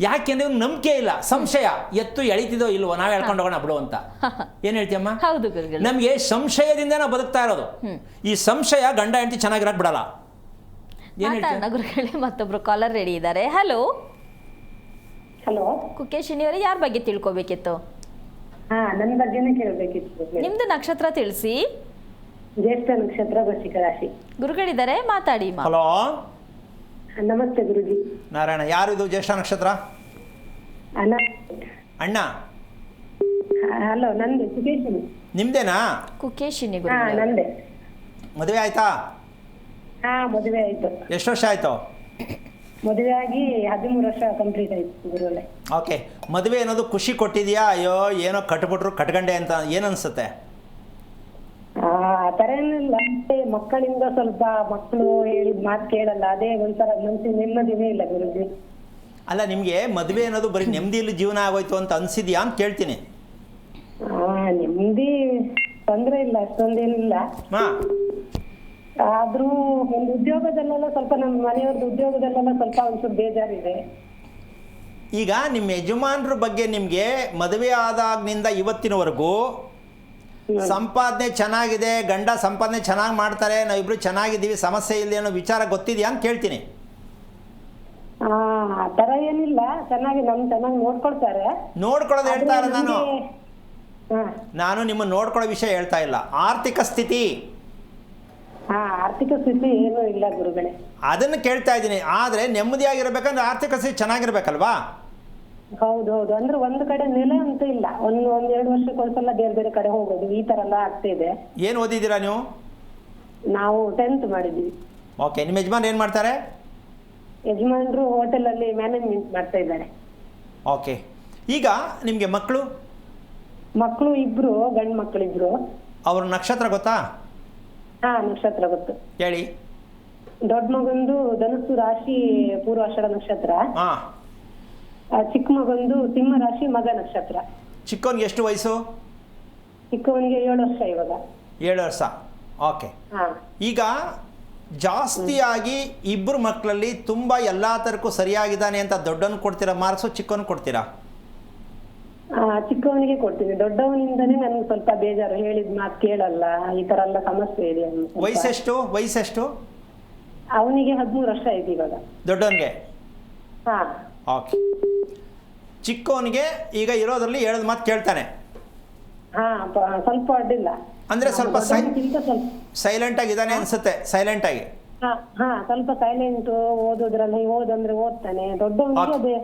ಯಾಕೆಂದ್ರೆ ನಂಬಿಕೆ ಇಲ್ಲ, ಸಂಶಯ. ಎತ್ತು ಎಳಿತಿದೋ ಇಲ್ವೋ, ನಾವು ಹೇಳ್ಕೊಂಡು ಹೋಗೋಣ ಬಿಡು ಅಂತ. ಏನು ಹೇಳ್ತೀಯಮ್ಮ? ಹೌದು ಗುರುಗಳೇ. ನಮಗೆ ಸಂಶಯದಿಂದ ನಾವು ಬದುಕ್ತಾ ಇರೋದು. ಈ ಸಂಶಯ ಗಂಡ ಹೆಂಡತಿ ಚೆನ್ನಾಗಿರಕ್ಕೆ ಬಿಡಲ್ಲ. ಮಾತಾಡೋಣ ಗುರುಗಳೇ. ಮತ್ತೊಬ್ರು ಕಾಲರ್ ರೆಡಿ ಇದ್ದಾರೆ. ಹಲೋ. ಹಲೋ ಕುಕೇಶಿನಿ ಅವರೇ, ಯಾರ ಬಗ್ಗೆ ತಿಳ್ಕೊಬೇಕಿತ್ತು? ನನ್ನ ಬಗ್ಗೆನೇ ಕೇಳಬೇಕಿತ್ತು. ನಿಮ್ದು ನಕ್ಷತ್ರ ತಿಳಿಸಿ. ಜ್ಯೇಷ್ಠ ನಕ್ಷತ್ರ, ವೃಶ್ಚಿಕ ರಾಶಿ. ಗುರುಗಳಿದ್ದಾರೆ, ಮಾತಾಡಿ. ಹಲೋ, ನಮಸ್ತೆ ಗುರುಜಿ. ನಾರಾಯಣ. ಯಾರು ಇದು ಜ್ಯೇಷ್ಠ ನಕ್ಷತ್ರ? ಅಣ್ಣ. ಹಲೋ, ನಂದು ಕುಕೇಶಿನಿ. ನಿಮ್ದೇನಾ? ಕುಕೇಶಿನಿ. ನಂದೇ. ಮದುವೆ ಆಯ್ತಾ? ಮದುವೆ ಆಯ್ತು. ಎಷ್ಟು ವರ್ಷ ಆಯ್ತು? ಮದುವೆ ಆಗಿ 13 ವರ್ಷ ಕಂಪ್ಲೀಟ್ ಆಯ್ತು ಗುರುಗಳೇ. ಓಕೆ. ಮದುವೆ ಅನ್ನೋದು ಖುಷಿ ಕೊಟ್ಟಿದ್ಯಾ? ಅಯ್ಯೋ ಏನೋ ಕಟ್ಬಿಟ್ರು ಕಟ್ಗಂಡೆ ಅಂತ ಏನು ಅನ್ಸುತ್ತೆ? ಆ ಥರ ಏನಿಲ್ಲ. ಮಕ್ಕಳಿಂದ ಸ್ವಲ್ಪ ಮಕ್ಕಳು ಹೇಳಿದ ಮಾತು ಕೇಳಲ್ಲ, ಅದೇ ಒಂಥರ ಮನಸ್ಸಿನ ನೆಮ್ಮದಿನೇ ಇಲ್ಲ ಗುರುಜಿ. ಅಲ್ಲ, ನಿಮಗೆ ಮದುವೆ ಅನ್ನೋದು ಬರೀ ನೆಮ್ಮದಿಯಲ್ಲಿ ಜೀವನ ಆಗೋಯ್ತು ಅಂತ ಅನ್ಸಿದ್ಯಾ ಅಂತ ಕೇಳ್ತೀನಿ. ನೆಮ್ಮದಿ ತೊಂದರೆ ಇಲ್ಲ, ಅಷ್ಟೊಂದೇನಿಲ್ಲ. ಆದ್ರೂ ಒಂದು ಉದ್ಯೋಗದಲ್ಲೆಲ್ಲ ಸ್ವಲ್ಪ, ನಮ್ಮ ಮನೆಯವ್ರದ್ದು ಉದ್ಯೋಗದಲ್ಲೆಲ್ಲ ಸ್ವಲ್ಪ ಒಂಚೂರು ಬೇಜಾರಿದೆ. ಈಗ ನಿಮ್ಮ ಯಜಮಾನ್ರ ಬಗ್ಗೆ ನಿಮಗೆ ಮದುವೆ ಆದಾಗಿನಿಂದ ಇವತ್ತಿನವರೆಗೂ ಸಂಪಾದನೆ ಚೆನ್ನಾಗಿದೆ, ಗಂಡ ಸಂಪಾದನೆ ಚೆನ್ನಾಗಿ ಮಾಡ್ತಾರೆ, ನಾವಿಬ್ರು ಚೆನ್ನಾಗಿದ್ದೀವಿ, ಸಮಸ್ಯೆ ಇಲ್ಲ ಅನ್ನೋ ವಿಚಾರ ಗೊತ್ತಿದೆಯಾ ಅಂತ ಕೇಳ್ತೀನಿ. ಆ ತರ ಏನಿಲ್ಲ, ಚೆನ್ನಾಗಿ ನೋಡ್ಕೊಳ್ತಾರೆ. ನೋಡ್ಕೊಳ್ಳೋದು ಹೇಳ್ತಾ ಇಲ್ಲ ನಾನು. ಹಾ ನಾನು ನಿಮ್ಮನ್ನು ನೋಡ್ಕೊಳ್ಳೋ ವಿಷಯ ಹೇಳ್ತಾ ಇಲ್ಲ. ಆರ್ಥಿಕ ಸ್ಥಿತಿ, ಆರ್ಥಿಕ ಸ್ಥಿತಿ ಏನೂ ಇಲ್ಲ ಗುರುಗಳೇ. ಅದನ್ನು ಕೇಳ್ತಾ ಇದ್ದೀನಿ. ಆದರೆ ನೆಮ್ಮದಿಯಾಗಿರ್ಬೇಕಂದ್ರೆ ಆರ್ಥಿಕ ಸ್ಥಿತಿ ಚೆನ್ನಾಗಿರ್ಬೇಕಲ್ವಾ? ಹೌದೌದು, ಅಂದ್ರೆ ಒಂದು ಕಡೆ ನೆಲೆ ಅಂತ ಇಲ್ಲ. ಒಂದೆರಡು ವರ್ಷಕ್ಕೊಂದ್ಸಲ ಬೇರೆ ಬೇರೆ ಕಡೆ ಹೋಗೋದು, ಈ ತರ ಎಲ್ಲ ಆಗ್ತಿದೆ. ಏನು ಓದಿದ್ದೀರಾ ನೀವು? ನಾವು 10th ಮಾಡಿದ್ವಿ. ಓಕೆ. ನಿಮ್ಮ ಯಜಮಾನ್ ಏನು ಮಾಡ್ತಾರೆ? ಯಜಮಾನ್ರು ಹೋಟೆಲ್ ಅಲ್ಲಿ ಮ್ಯಾನೇಜ್ಮೆಂಟ್ ಮಾಡ್ತಾ ಇದ್ದಾರೆ. ಓಕೆ. ಈಗ ನಿಮಗೆ ಮಕ್ಕಳು? ಮಕ್ಕಳು ಇಬ್ರು, ಗಂಡು ಮಕ್ಕಳು ಇಬ್ರು. ಅವ್ರ ನಕ್ಷತ್ರ ಗೊತ್ತಾ? ನಕ್ಷತ್ರ ಗೊತ್ತು. ಹೇಳಿ. ದೊಡ್ಡ ಮಗಂದು ಧನುಸ್ಸು ರಾಶಿ, ಪೂರ್ವಾಷಾಢ ನಕ್ಷತ್ರ. ಹಾಂ. ಚಿಕ್ಕ ಮಗಂದು ಸಿಂಹ ರಾಶಿ, ಮಗ ನಕ್ಷತ್ರ. ಚಿಕ್ಕವನಿಗೆ ಎಷ್ಟು ವಯಸ್ಸು? ಚಿಕ್ಕವನಿಗೆ 7 ವರ್ಷ ಇವಾಗ. 7 ವರ್ಷ. ಓಕೆ. ಹಾ ಈಗ ಜಾಸ್ತಿಯಾಗಿ ಇಬ್ಬರು ಮಕ್ಕಳಲ್ಲಿ ತುಂಬ ಎಲ್ಲ ಥರಕ್ಕೂ ಸರಿಯಾಗಿದ್ದಾನೆ ಅಂತ ದೊಡ್ಡವನು ಕೊಡ್ತೀರಾ ಮಾರ್ಕ್ಸು, ಚಿಕ್ಕವನು ಕೊಡ್ತೀರಾ? ಚಿಕ್ಕವನಿಗೆ ಕೊಡ್ತೀನಿ. ದೊಡ್ಡವನಿಂದನೇ ನನ್ಗೆ ಸ್ವಲ್ಪ ಬೇಜಾರು, ಹೇಳಿದ ಮಾತು ಕೇಳಲ್ಲ, ಈ ತರ ಎಲ್ಲ ಸಮಸ್ಯೆ ಇದೆ. ವಯಸ್ಸೆಷ್ಟು? ಅವನಿಗೆ 13 ವರ್ಷ ಆಯ್ತು ಇವಾಗ. ದೊಡ್ಡವನಿಗೆ? ಹಾ. ಓಕೆ. ಚಿಕ್ಕವನಿಗೆ ಈಗ ಇರೋದ್ರಲ್ಲಿ ಹೇಳಿದ ಮಾತು ಕೇಳ್ತಾನೆ. ಸ್ವಲ್ಪ ಅಡ್ಡಿಲ್ಲ. ಅಂದರೆ ಸ್ವಲ್ಪ ಸ್ವಲ್ಪ ಸೈಲೆಂಟ್ ಆಗಿದ್ದಾನೆ ಅನ್ಸುತ್ತೆ. ಸೈಲೆಂಟ್ ಆಗಿ ಸ್ವಲ್ಪ ಸೈಲೆಂಟ್. ಓದೋದ್ರಲ್ಲಿ ಓದಂದ್ರೆ ಓದ್ತಾನೆ. ದೊಡ್ಡವನಿಗೆ ಅದೇ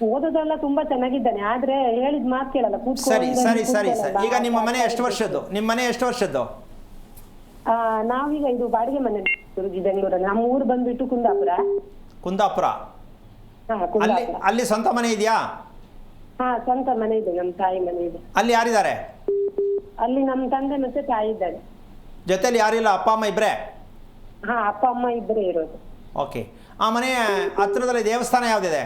ಓದೋದೆಲ್ಲ ತುಂಬಾ ಚೆನ್ನಾಗಿದ್ದಾನೆ, ಆದ್ರೆ ಹೇಳಿದ ಮಾತು ಕೇಳಲ್ಲ. ಸರಿ. ಈಗ ನಿಮ್ಮ ಮನೆ ಎಷ್ಟು ವರ್ಷದ್ದು? ನಾವೀಗ ಇದು ಬಾಡಿಗೆ ಮನೆ ಗುರುಜಿ, ಬೆಂಗಳೂರಲ್ಲಿ. ನಮ್ಮ ಊರು ಬಂದ್ಬಿಟ್ಟು ಕುಂದಾಪುರ. ಅಲ್ಲಿ ಸ್ವಂತ ಮನೆ ಇದೆಯಾ? ಸ್ವಂತ ಮನೆ ಇದೆ, ನಮ್ಮ ತಾಯಿ ಮನೆ ಇದೆ. ಅಲ್ಲಿ ಯಾರಿದ್ದಾರೆ? ಅಲ್ಲಿ ನಮ್ಮ ತಂದೆ ಮತ್ತೆ ತಾಯಿ ಇದ್ದಾರೆ. ಜೊತೆಲಿ ಯಾರಿಲ್ಲ? ಅಪ್ಪ ಅಮ್ಮ ಇಬ್ಬರೇ? ಅಪ್ಪ ಅಮ್ಮ ಇಬ್ಬರೇ ಇರೋದು. ಓಕೆ. ಆ ಮನೆ ಹತ್ರದಲ್ಲಿ ದೇವಸ್ಥಾನ ಯಾವುದಿದೆ?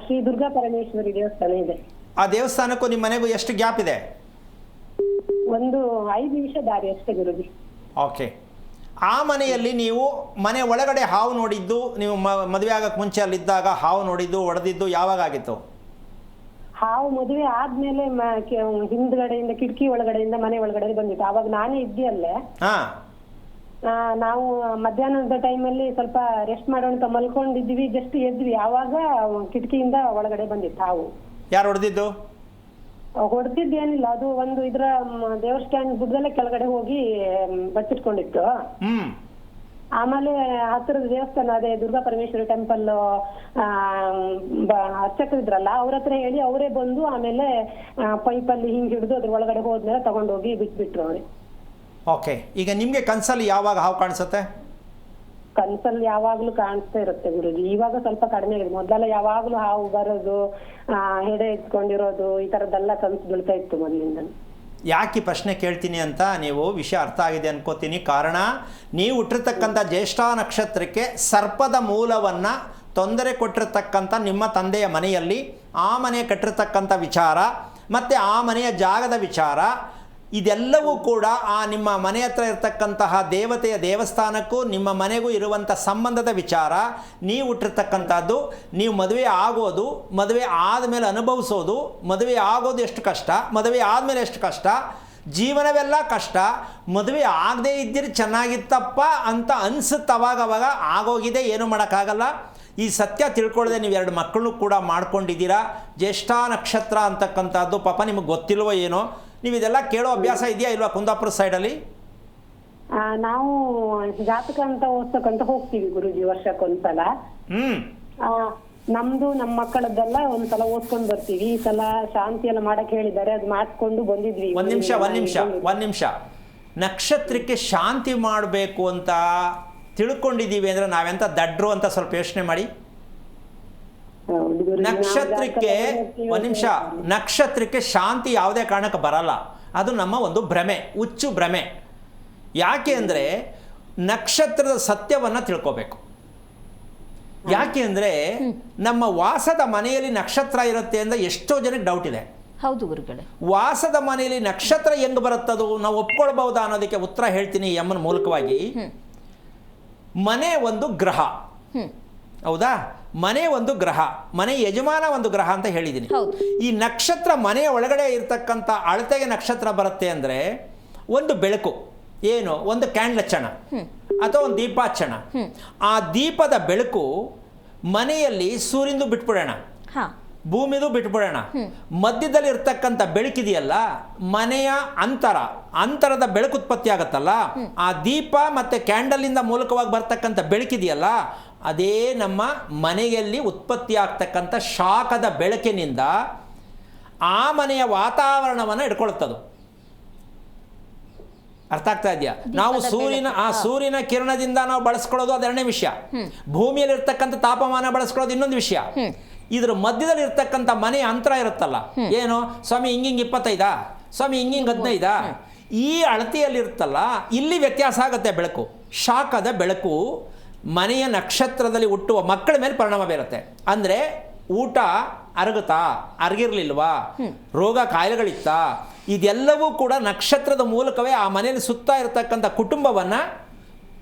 ಶ್ರೀ ದುರ್ಗಾ ಪರಮೇಶ್ವರಿ ದೇವಸ್ಥಾನ ಇದೆ. ಆ ದೇವಸ್ಥಾನಕ್ಕೂ ನಿಮ್ಮ ಮನೆಗೂ ಎಷ್ಟು ಗ್ಯಾಪ್ ಇದೆ? ಒಂದು 5 ನಿಮಿಷ ದಾರಿ ಅಷ್ಟೇ ಗುರುಜಿ. ಓಕೆ. ಆ ಮನೆಯಲ್ಲಿ ನೀವು ಮನೆ ಒಳಗಡೆ ಹಾವು ನೋಡಿದ್ದು, ನೀವು ಮದುವೆ ಆಗಕ್ಕೆ ಮುಂಚೆ ಅಲ್ಲಿದ್ದಾಗ ಹಾವು ನೋಡಿದ್ದು, ಹೊಡೆದಿದ್ದು ಯಾವಾಗ ಆಗಿತ್ತು? ಹಾವು ಮದುವೆ ಆದ್ಮೇಲೆ ಹಿಂದ್ಗಡೆಯಿಂದ, ಕಿಟಕಿ ಒಳಗಡೆಯಿಂದ ಮನೆ ಒಳಗಡೆ ಬಂದಿತ್ತು. ಅವಾಗ ನಾನೇ ಇದ್ದೆ ಅಲ್ಲೇ. ನಾವು ಮಧ್ಯಾಹ್ನದ ಟೈಮಲ್ಲಿ ಸ್ವಲ್ಪ ರೆಸ್ಟ್ ಮಾಡೋಣ ಮಲ್ಕೊಂಡಿದ್ವಿ, ಜಸ್ಟ್ ಎದ್ವಿ, ಆವಾಗ ಕಿಟಕಿಯಿಂದ ಒಳಗಡೆ ಬಂದಿತ್ತು ಹಾವು. ಯಾರು ಹೊಡೆದಿದ್ದು? ಹೊಡೆದಿದ್ದೇನಿಲ್ಲ, ಅದು ಒಂದು ಇದ್ರ ದೇವಸ್ಥಾನ ಗುಡ್ಡದಲ್ಲೇ ಕೆಳಗಡೆ ಹೋಗಿ ಬಚ್ಚಿಟ್ಕೊಂಡಿತ್ತು. ಆಮೇಲೆ ಹತ್ತಿರದ ದೇವಸ್ಥಾನ, ಅದೇ ದುರ್ಗಾ ಪರಮೇಶ್ವರಿ ಟೆಂಪಲ್ ಅರ್ಚಕರಿದ್ರಲ್ಲ, ಅವ್ರ ಹತ್ರ ಹೇಳಿ ಅವರೇ ಬಂದು ಆಮೇಲೆ ಪೈಪಲ್ಲಿ ಹಿಂಗ್ ಹಿಡಿದು ಅದ್ರ ಒಳಗಡೆ ಹೋದ್ಮೇಲೆ ತಗೊಂಡೋಗಿ ಬಿಟ್ಬಿಟ್ರು ಅವ್ರೆ. ಓಕೆ. ಈಗ ನಿಮ್ಗೆ ಕನ್ಸಲ್ಲಿ ಯಾವಾಗ ಹಾವು ಕಾಣಿಸುತ್ತೆ? ಕನ್ಸಲ್ಲಿ ಯಾವಾಗ್ಲೂ ಕಾಣಿಸ್ತಾ ಇರುತ್ತೆ ಗುರುಜಿ. ಇವಾಗ ಸ್ವಲ್ಪ ಕಡಿಮೆ ಆಗಿದೆ. ಮೊದಲೆಲ್ಲ ಯಾವಾಗ್ಲೂ ಹಾವು ಬರೋದು, ಹೆಡೆ ಇಟ್ಕೊಂಡಿರೋದು, ಈ ತರದ್ದೆಲ್ಲ ಕನ್ಸು ಬೀಳ್ತಾ ಇತ್ತು ಮೊದಲಿಂದ. ಯಾಕೆ ಪ್ರಶ್ನೆ ಕೇಳ್ತೀನಿ ಅಂತ ನೀವು ವಿಷಯ ಅರ್ಥ ಆಗಿದೆ ಅನ್ಕೋತೀನಿ. ಕಾರಣ, ನೀವು ಹುಟ್ಟಿರ್ತಕ್ಕಂಥ ಜ್ಯೇಷ್ಠ ನಕ್ಷತ್ರಕ್ಕೆ ಸರ್ಪದ ಮೂಲವನ್ನು ತೊಂದರೆ ಕೊಟ್ಟಿರ್ತಕ್ಕಂಥ ನಿಮ್ಮ ತಂದೆಯ ಮನೆಯಲ್ಲಿ ಆ ಮನೆ ಕಟ್ಟಿರ್ತಕ್ಕಂಥ ವಿಚಾರ ಮತ್ತು ಆ ಮನೆಯ ಜಾಗದ ವಿಚಾರ, ಇದೆಲ್ಲವೂ ಕೂಡ ಆ ನಿಮ್ಮ ಮನೆ ಹತ್ರ ಇರತಕ್ಕಂತಹ ದೇವತೆಯ ದೇವಸ್ಥಾನಕ್ಕೂ ನಿಮ್ಮ ಮನೆಗೂ ಇರುವಂಥ ಸಂಬಂಧದ ವಿಚಾರ, ನೀವು ಹುಟ್ಟಿರ್ತಕ್ಕಂಥದ್ದು, ನೀವು ಮದುವೆ ಆಗೋದು, ಮದುವೆ ಆದಮೇಲೆ ಅನುಭವಿಸೋದು, ಮದುವೆ ಆಗೋದು ಎಷ್ಟು ಕಷ್ಟ, ಮದುವೆ ಆದಮೇಲೆ ಎಷ್ಟು ಕಷ್ಟ, ಜೀವನವೆಲ್ಲ ಕಷ್ಟ. ಮದುವೆ ಆಗದೇ ಇದ್ದಿರಿ ಚೆನ್ನಾಗಿತ್ತಪ್ಪ ಅಂತ ಅನಿಸುತ್ತೆ, ಅವಾಗವಾಗ ಆಗೋಗಿದೆ, ಏನು ಮಾಡೋಕ್ಕಾಗಲ್ಲ. ಈ ಸತ್ಯ ತಿಳ್ಕೊಳ್ಳದೆ ನೀವು 2 ಮಕ್ಕಳನ್ನು ಕೂಡ ಮಾಡ್ಕೊಂಡಿದ್ದೀರಾ. ಜ್ಯೇಷ್ಠ ನಕ್ಷತ್ರ ಅಂತಕ್ಕಂಥದ್ದು ಪಾಪ ನಿಮಗೆ ಗೊತ್ತಿಲ್ವೋ ಏನೋ. ನೀವು ಇದೆಲ್ಲ ಕೇಳೋ ಅಭ್ಯಾಸ ಇದೆಯಾ ಇಲ್ವಾ ಕುಂದಾಪುರ ಸೈಡಲ್ಲಿ? ನಾವು ಜಾತಕ ಅಂತ ಓದ್ತಕ್ಕಂತ ಹೋಗ್ತೀವಿ ಗುರುಜಿ, ವರ್ಷಕ್ಕೊಂದ್ಸಲ. ನಮ್ದು ನಮ್ಮ ಮಕ್ಕಳದ್ದೆಲ್ಲ ಒಂದ್ಸಲ ಓದ್ಕೊಂಡ್ ಬರ್ತೀವಿ. ಈ ಸಲ ಶಾಂತಿ ಎಲ್ಲ ಮಾಡಕ್ ಹೇಳಿದ್ದಾರೆ, ಅದು ಮಾಡ್ಕೊಂಡು ಬಂದಿದ್ವಿ. ಒಂದ್ ನಿಮಿಷ. ನಕ್ಷತ್ರಕ್ಕೆ ಶಾಂತಿ ಮಾಡಬೇಕು ಅಂತ ತಿಳ್ಕೊಂಡಿದ್ದೀವಿ ಅಂದರೆ ನಾವೆಂತ ದಡ್ರು ಅಂತ ಸ್ವಲ್ಪ ಯೋಚನೆ ಮಾಡಿ. ನಕ್ಷತ್ರಕ್ಕೆ ಒಂದು ನಿಮಿಷ, ನಕ್ಷತ್ರಕ್ಕೆ ಶಾಂತಿ ಯಾವುದೇ ಕಾರಣಕ್ಕೆ ಬರಲ್ಲ. ಅದು ನಮ್ಮ ಒಂದು ಭ್ರಮೆ, ಹುಚ್ಚು ಭ್ರಮೆ. ಯಾಕೆ ಅಂದರೆ ನಕ್ಷತ್ರದ ಸತ್ಯವನ್ನು ತಿಳ್ಕೋಬೇಕು. ಯಾಕೆ ಅಂದರೆ ನಮ್ಮ ವಾಸದ ಮನೆಯಲ್ಲಿ ನಕ್ಷತ್ರ ಇರುತ್ತೆ ಅಂತ ಎಷ್ಟೋ ಜನಕ್ಕೆ ಡೌಟ್ ಇದೆ. ಹೌದು ಗುರುಗಳೇ. ವಾಸದ ಮನೆಯಲ್ಲಿ ನಕ್ಷತ್ರ ಹೆಂಗೆ ಬರುತ್ತದು ನಾವು ಒಪ್ಕೊಳ್ಬಹುದಾ ಅನ್ನೋದಕ್ಕೆ ಉತ್ತರ ಹೇಳ್ತೀನಿ ಯಮ್ಮನ ಮೂಲಕವಾಗಿ. ಮನೆ ಒಂದು ಗ್ರಹ, ಹೌದಾ? ಮನೆ ಒಂದು ಗ್ರಹ, ಮನೆ ಯಜಮಾನ ಒಂದು ಗ್ರಹ ಅಂತ ಹೇಳಿದ್ದೀನಿ. ಹೌದು. ಈ ನಕ್ಷತ್ರ ಮನೆಯ ಒಳಗಡೆ ಇರ್ತಕ್ಕಂಥ ಅಳತೆಗೆ ನಕ್ಷತ್ರ ಬರುತ್ತೆ ಅಂದರೆ ಒಂದು ಬೆಳಕು, ಏನು ಒಂದು ಕ್ಯಾಂಡ್ಲ್ ಹಚ್ಚೋಣ ಅಥವಾ ಒಂದು ದೀಪ ಹಚ್ಚೋಣ. ಆ ದೀಪದ ಬೆಳಕು ಮನೆಯಲ್ಲಿ ಸೂರ್ಯಂದು ಬಿಟ್ಬಿಡೋಣ, ಹಾಂ, ಭೂಮಿದು ಬಿಟ್ಬಿಡೋಣ. ಮಧ್ಯದಲ್ಲಿ ಇರ್ತಕ್ಕಂಥ ಬೆಳಕಿದೆಯಲ್ಲ, ಮನೆಯ ಅಂತರದ ಬೆಳಕು ಉತ್ಪತ್ತಿ ಆಗುತ್ತಲ್ಲ, ಆ ದೀಪ ಮತ್ತು ಕ್ಯಾಂಡಲಿಂದ ಮೂಲಕವಾಗಿ ಬರ್ತಕ್ಕಂಥ ಬೆಳಕಿದೆಯಲ್ಲ, ಅದೇ ನಮ್ಮ ಮನೆಯಲ್ಲಿ ಉತ್ಪತ್ತಿ ಆಗ್ತಕ್ಕಂಥ ಶಾಖದ ಬೆಳಕಿನಿಂದ ಆ ಮನೆಯ ವಾತಾವರಣವನ್ನು ಇಟ್ಕೊಳ್ತದು. ಅರ್ಥ ಆಗ್ತಾ ಇದೆಯಾ? ನಾವು ಸೂರ್ಯನ ಕಿರಣದಿಂದ ನಾವು ಬಳಸ್ಕೊಳ್ಳೋದು ಅದೆರಡನೇ ವಿಷಯ. ಭೂಮಿಯಲ್ಲಿ ಇರ್ತಕ್ಕಂಥ ತಾಪಮಾನ ಬಳಸ್ಕೊಳ್ಳೋದು ಇನ್ನೊಂದು ವಿಷಯ. ಇದ್ರ ಮಧ್ಯದಲ್ಲಿ ಇರ್ತಕ್ಕಂಥ ಮನೆಯ ಅಂತರ ಇರುತ್ತಲ್ಲ, ಏನು ಸ್ವಾಮಿ ಹಿಂಗಿಂಗ್ 25, ಸ್ವಾಮಿ ಹಿಂಗಿಂಗ್ 15, ಈ ಅಳತೆಯಲ್ಲಿರುತ್ತಲ್ಲ, ಇಲ್ಲಿ ವ್ಯತ್ಯಾಸ ಆಗುತ್ತೆ. ಬೆಳಕು, ಶಾಖದ ಬೆಳಕು ಮನೆಯ ನಕ್ಷತ್ರದಲ್ಲಿ ಹುಟ್ಟುವ ಮಕ್ಕಳ ಮೇಲೆ ಪರಿಣಾಮ ಬೀರುತ್ತೆ. ಅಂದರೆ ಊಟ ಅರಗಿರ್ಲಿಲ್ವಾ, ರೋಗ ಕಾಯಿಲೆಗಳಿತ್ತ, ಇದೆಲ್ಲವೂ ಕೂಡ ನಕ್ಷತ್ರದ ಮೂಲಕವೇ ಆ ಮನೆಯಲ್ಲಿ ಸುತ್ತ ಇರತಕ್ಕಂಥ ಕುಟುಂಬವನ್ನು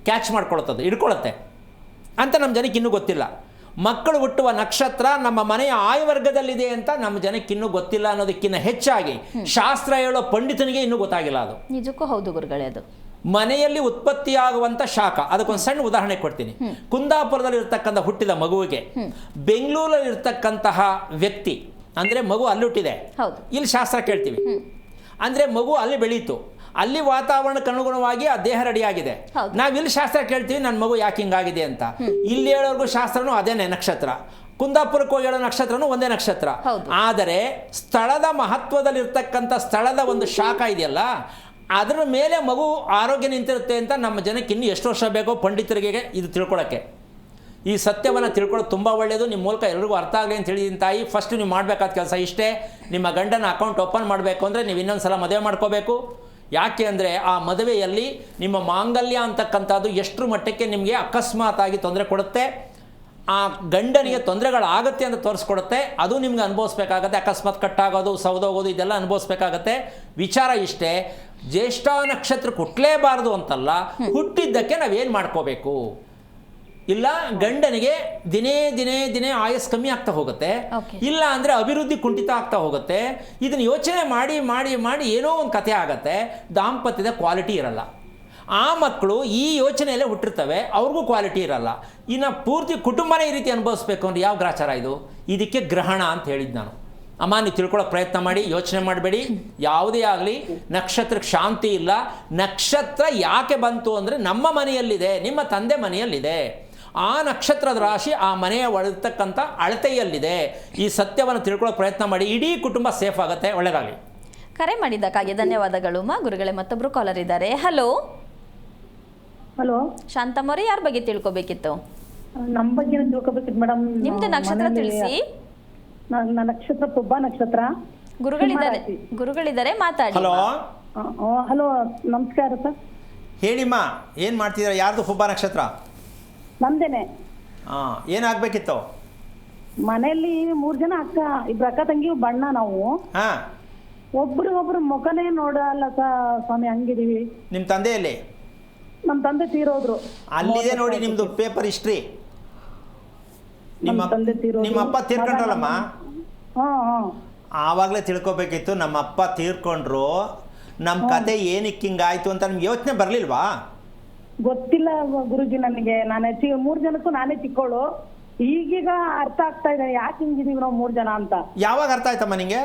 ಕ್ಯಾಚ್ ಮಾಡ್ಕೊಳ್ತದೆ, ಹಿಡ್ಕೊಳುತ್ತೆ ಅಂತ ನಮ್ಮ ಜನಕ್ಕೆ ಇನ್ನೂ ಗೊತ್ತಿಲ್ಲ. ಮಕ್ಕಳು ಹುಟ್ಟುವ ನಕ್ಷತ್ರ ನಮ್ಮ ಮನೆಯ ಆಯುವರ್ಗದಲ್ಲಿದೆ ಅಂತ ನಮ್ಮ ಜನಕ್ಕೆ ಇನ್ನೂ ಗೊತ್ತಿಲ್ಲ ಅನ್ನೋದಕ್ಕಿಂತ ಹೆಚ್ಚಾಗಿ ಶಾಸ್ತ್ರ ಹೇಳೋ ಪಂಡಿತನಿಗೆ ಇನ್ನೂ ಗೊತ್ತಾಗಿಲ್ಲ. ಅದು ನಿಜಕ್ಕೂ ಹೌದು ಗುರುಗಳೇ. ಅದು ಮನೆಯಲ್ಲಿ ಉತ್ಪತ್ತಿಯಾಗುವಂಥ ಶಾಖ. ಅದಕ್ಕೊಂದು ಸಣ್ಣ ಉದಾಹರಣೆ ಕೊಡ್ತೀನಿ. ಕುಂದಾಪುರದಲ್ಲಿ ಇರ್ತಕ್ಕಂಥ ಹುಟ್ಟಿದ ಮಗುವಿಗೆ ಬೆಂಗಳೂರಲ್ಲಿ ಇರ್ತಕ್ಕಂತಹ ವ್ಯಕ್ತಿ, ಅಂದರೆ ಮಗು ಅಲ್ಲಿ ಹುಟ್ಟಿದೆ, ಇಲ್ಲಿ ಶಾಸ್ತ್ರ ಕೇಳ್ತೀವಿ. ಅಂದರೆ ಮಗು ಅಲ್ಲಿ ಬೆಳೀತು, ಅಲ್ಲಿ ವಾತಾವರಣಕ್ಕೆ ಅನುಗುಣವಾಗಿ ಆ ದೇಹ ರೆಡಿಯಾಗಿದೆ. ನಾವಿಲ್ಲಿ ಶಾಸ್ತ್ರ ಕೇಳ್ತೀವಿ ನನ್ನ ಮಗು ಯಾಕೆ ಹಿಂಗಾಗಿದೆ ಅಂತ. ಇಲ್ಲಿ ಹೇಳೋರ್ಗು ಶಾಸ್ತ್ರನೂ ಅದೇನೇ ನಕ್ಷತ್ರ, ಕುಂದಾಪುರಕ್ಕೆ ಹೋಗಿ ಹೇಳೋ ನಕ್ಷತ್ರನೂ ಒಂದೇ ನಕ್ಷತ್ರ. ಆದರೆ ಸ್ಥಳದ ಮಹತ್ವದಲ್ಲಿರ್ತಕ್ಕಂಥ ಸ್ಥಳದ ಒಂದು ಶಾಖ ಇದೆಯಲ್ಲ, ಅದರ ಮೇಲೆ ಮಗು ಆರೋಗ್ಯ ನಿಂತಿರುತ್ತೆ ಅಂತ ನಮ್ಮ ಜನಕ್ಕೆ ಇನ್ನೂ ಎಷ್ಟು ವರ್ಷ ಬೇಕೋ ಪಂಡಿತರಿಗೆ ಇದು ತಿಳ್ಕೊಳ್ಳೋಕ್ಕೆ. ಈ ಸತ್ಯವನ್ನು ತಿಳ್ಕೊಳ್ಳೋದು ತುಂಬ ಒಳ್ಳೆಯದು. ನಿಮ್ಮ ಮೂಲಕ ಎಲ್ರಿಗೂ ಅರ್ಥ ಆಗಲಿ ಅಂತ ಹೇಳಿದ್ದೀನಿ ತಾಯಿ. ಫಸ್ಟ್ ನೀವು ಮಾಡಬೇಕಾದ ಕೆಲಸ ಇಷ್ಟೇ, ನಿಮ್ಮ ಗಂಡನ ಅಕೌಂಟ್ ಓಪನ್ ಮಾಡಬೇಕು ಅಂದರೆ ನೀವು ಇನ್ನೊಂದು ಸಲ ಮದುವೆ ಮಾಡ್ಕೋಬೇಕು. ಯಾಕೆ ಅಂದರೆ ಆ ಮದುವೆಯಲ್ಲಿ ನಿಮ್ಮ ಮಾಂಗಲ್ಯ ಅಂತಕ್ಕಂಥದ್ದು ಎಷ್ಟರ ಮಟ್ಟಕ್ಕೆ ನಿಮಗೆ ಅಕಸ್ಮಾತಾಗಿ ತೊಂದರೆ ಕೊಡುತ್ತೆ, ಆ ಗಂಡನಿಗೆ ತೊಂದರೆಗಳಾಗುತ್ತೆ ಅಂತ ತೋರಿಸ್ಕೊಡುತ್ತೆ. ಅದು ನಿಮ್ಗೆ ಅನುಭವಿಸ್ಬೇಕಾಗತ್ತೆ. ಅಕಸ್ಮಾತ್ ಕಟ್ಟಾಗೋದು, ಸೌದೋಗೋದು, ಇದೆಲ್ಲ ಅನುಭವಿಸ್ಬೇಕಾಗತ್ತೆ. ವಿಚಾರ ಇಷ್ಟೇ, ಜ್ಯೇಷ್ಠ ನಕ್ಷತ್ರಕ್ಕೆ ಹುಟ್ಟಲೇಬಾರ್ದು ಅಂತಲ್ಲ, ಹುಟ್ಟಿದ್ದಕ್ಕೆ ನಾವೇನು ಮಾಡ್ಕೋಬೇಕು. ಇಲ್ಲ ಗಂಡನಿಗೆ ದಿನೇ ದಿನೇ ದಿನೇ ಆಯಸ್ ಕಮ್ಮಿ ಆಗ್ತಾ ಹೋಗುತ್ತೆ, ಇಲ್ಲ ಅಂದರೆ ಅಭಿವೃದ್ಧಿ ಕುಂಠಿತ ಆಗ್ತಾ ಹೋಗುತ್ತೆ. ಇದನ್ನು ಯೋಚನೆ ಮಾಡಿ ಮಾಡಿ ಮಾಡಿ ಏನೋ ಒಂದು ಕಥೆ ಆಗತ್ತೆ, ದಾಂಪತ್ಯದ ಕ್ವಾಲಿಟಿ ಇರಲ್ಲ. ಆ ಮಕ್ಕಳು ಈ ಯೋಚನೆಯಲ್ಲೇ ಹುಟ್ಟಿರ್ತವೆ, ಅವ್ರಿಗೂ ಕ್ವಾಲಿಟಿ ಇರಲ್ಲ. ಇನ್ನು ಪೂರ್ತಿ ಕುಟುಂಬನೇ ಈ ರೀತಿ ಅನುಭವಿಸ್ಬೇಕು ಅಂದರೆ ಯಾವ ಗ್ರಾಚಾರ ಇದು? ಇದಕ್ಕೆ ಗ್ರಹಣ ಅಂತ ಹೇಳಿದ್ದು ನಾನು. ಅಮ್ಮ ನೀವು ತಿಳ್ಕೊಳ್ಳೋಕೆ ಪ್ರಯತ್ನ ಮಾಡಿ, ಯೋಚನೆ ಮಾಡಬೇಡಿ. ಯಾವುದೇ ಆಗಲಿ ನಕ್ಷತ್ರಕ್ಕೆ ಶಾಂತಿ ಇಲ್ಲ. ನಕ್ಷತ್ರ ಯಾಕೆ ಬಂತು ಅಂದರೆ ನಮ್ಮ ಮನೆಯಲ್ಲಿದೆ, ನಿಮ್ಮ ತಂದೆ ಮನೆಯಲ್ಲಿದೆ. ಆ ನಕ್ಷತ್ರದ ರಾಶಿ ಆ ಮನೆಯ ಒಳತಕ್ಕಂಥ ಅಳತೆಯಲ್ಲಿದೆ. ಈ ಸತ್ಯವನ್ನು ತಿಳ್ಕೊಳ್ಳೋ ಪ್ರಯತ್ನ ಮಾಡಿ, ಇಡೀ ಕುಟುಂಬ ಸೇಫ್ ಆಗುತ್ತೆ. ಒಳ್ಳೆಯದಾಗಲಿ. ಕರೆ ಮಾಡಿದ್ದಕ್ಕಾಗಿ ಧನ್ಯವಾದಗಳು ಮಾ ಗುರುಗಳೇ. ಮತ್ತೊಬ್ರು ಕಾಲರ್ ಇದ್ದಾರೆ. ಹಲೋ ಹಲೋ ಶಾಂತಮ್ಮವ್ರೆ, ಯಾರ ಬಗ್ಗೆ ತಿಳ್ಕೊಬೇಕಿತ್ತು? ನಮ್ಮ ಬಗ್ಗೆ ತಿಳ್ಕೊಬೇಕಿತ್ತು ಮೇಡಮ್. ನಿಮ್ದು ನಕ್ಷತ್ರ ತಿಳಿಸಿ. ನನ್ನ ನಕ್ಷತ್ರ ಪುಬ್ಬ ನಕ್ಷತ್ರ. ಗುರುಗಳಿದ್ದಾರೆ, ಮಾತಾಡಿ. ಹಲೋ ಹಲೋ, ನಮಸ್ಕಾರ ಸರ್. ಹೇಳಿಮ್ಮ, ಏನು ಮಾಡ್ತಿದ್ದೀರಾ? ಯಾರ್ದು ಪುಬ್ಬ ನಕ್ಷತ್ರ? ನಮ್ದೇನೆ. ಏನಾಗಬೇಕಿತ್ತು? ಮನೆಯಲ್ಲಿ 3 ಜನ ಅಕ್ಕ, 2 ಅಕ್ಕ ತಂಗಿ, ಬಣ್ಣ ನಾವು. ಒಬ್ರು ಮುಖನೇ ನೋಡಲ್ಲ ಸ್ವಾಮಿ, ಹಂಗಿದೀವಿ. ನಿಮ್ಮ ತಂದೆಯಲ್ಲಿ? ನಮ್ಮ ತಂದೆ ತೀರೋದ್ರು. ಅಲ್ಲಿದೆ ನೋಡಿ ನಿಮ್ದು ಪೇಪರ್ ಹಿಸ್ಟ್ರಿ. ನಿಮ್ಮ ಅಪ್ಪ ತೀರ್ಕೊಂಡ್ರಲ್ಲಮ್ಮ, ಆವಾಗಲೇ ತಿಳ್ಕೊಬೇಕಿತ್ತು. ನಮ್ಮ ಅಪ್ಪ ತೀರ್ಕೊಂಡ್ರು, ನಮ್ಮ ಕತೆ ಏನಕ್ಕೆ ಹಿಂಗಾಯ್ತು ಅಂತ ನಿಮ್ಗೆ ಯೋಚನೆ ಬರಲಿಲ್ವಾ? ಗೊತ್ತಿಲ್ಲ ಗುರುಜಿ ನನಗೆ. ನಾನು 3 ಜನಕ್ಕೂ ನಾನೇ ಚಿಕ್ಕವಳು. ಈಗೀಗ ಅರ್ಥ ಆಗ್ತಾ ಇದೆ ಯಾಕೆ ಹಿಂಗಿದೀವಿ ನಾವು 3 ಜನ ಅಂತ. ಯಾವಾಗ ಅರ್ಥ ಆಯ್ತಮ್ಮ ನಿಂಗೆ?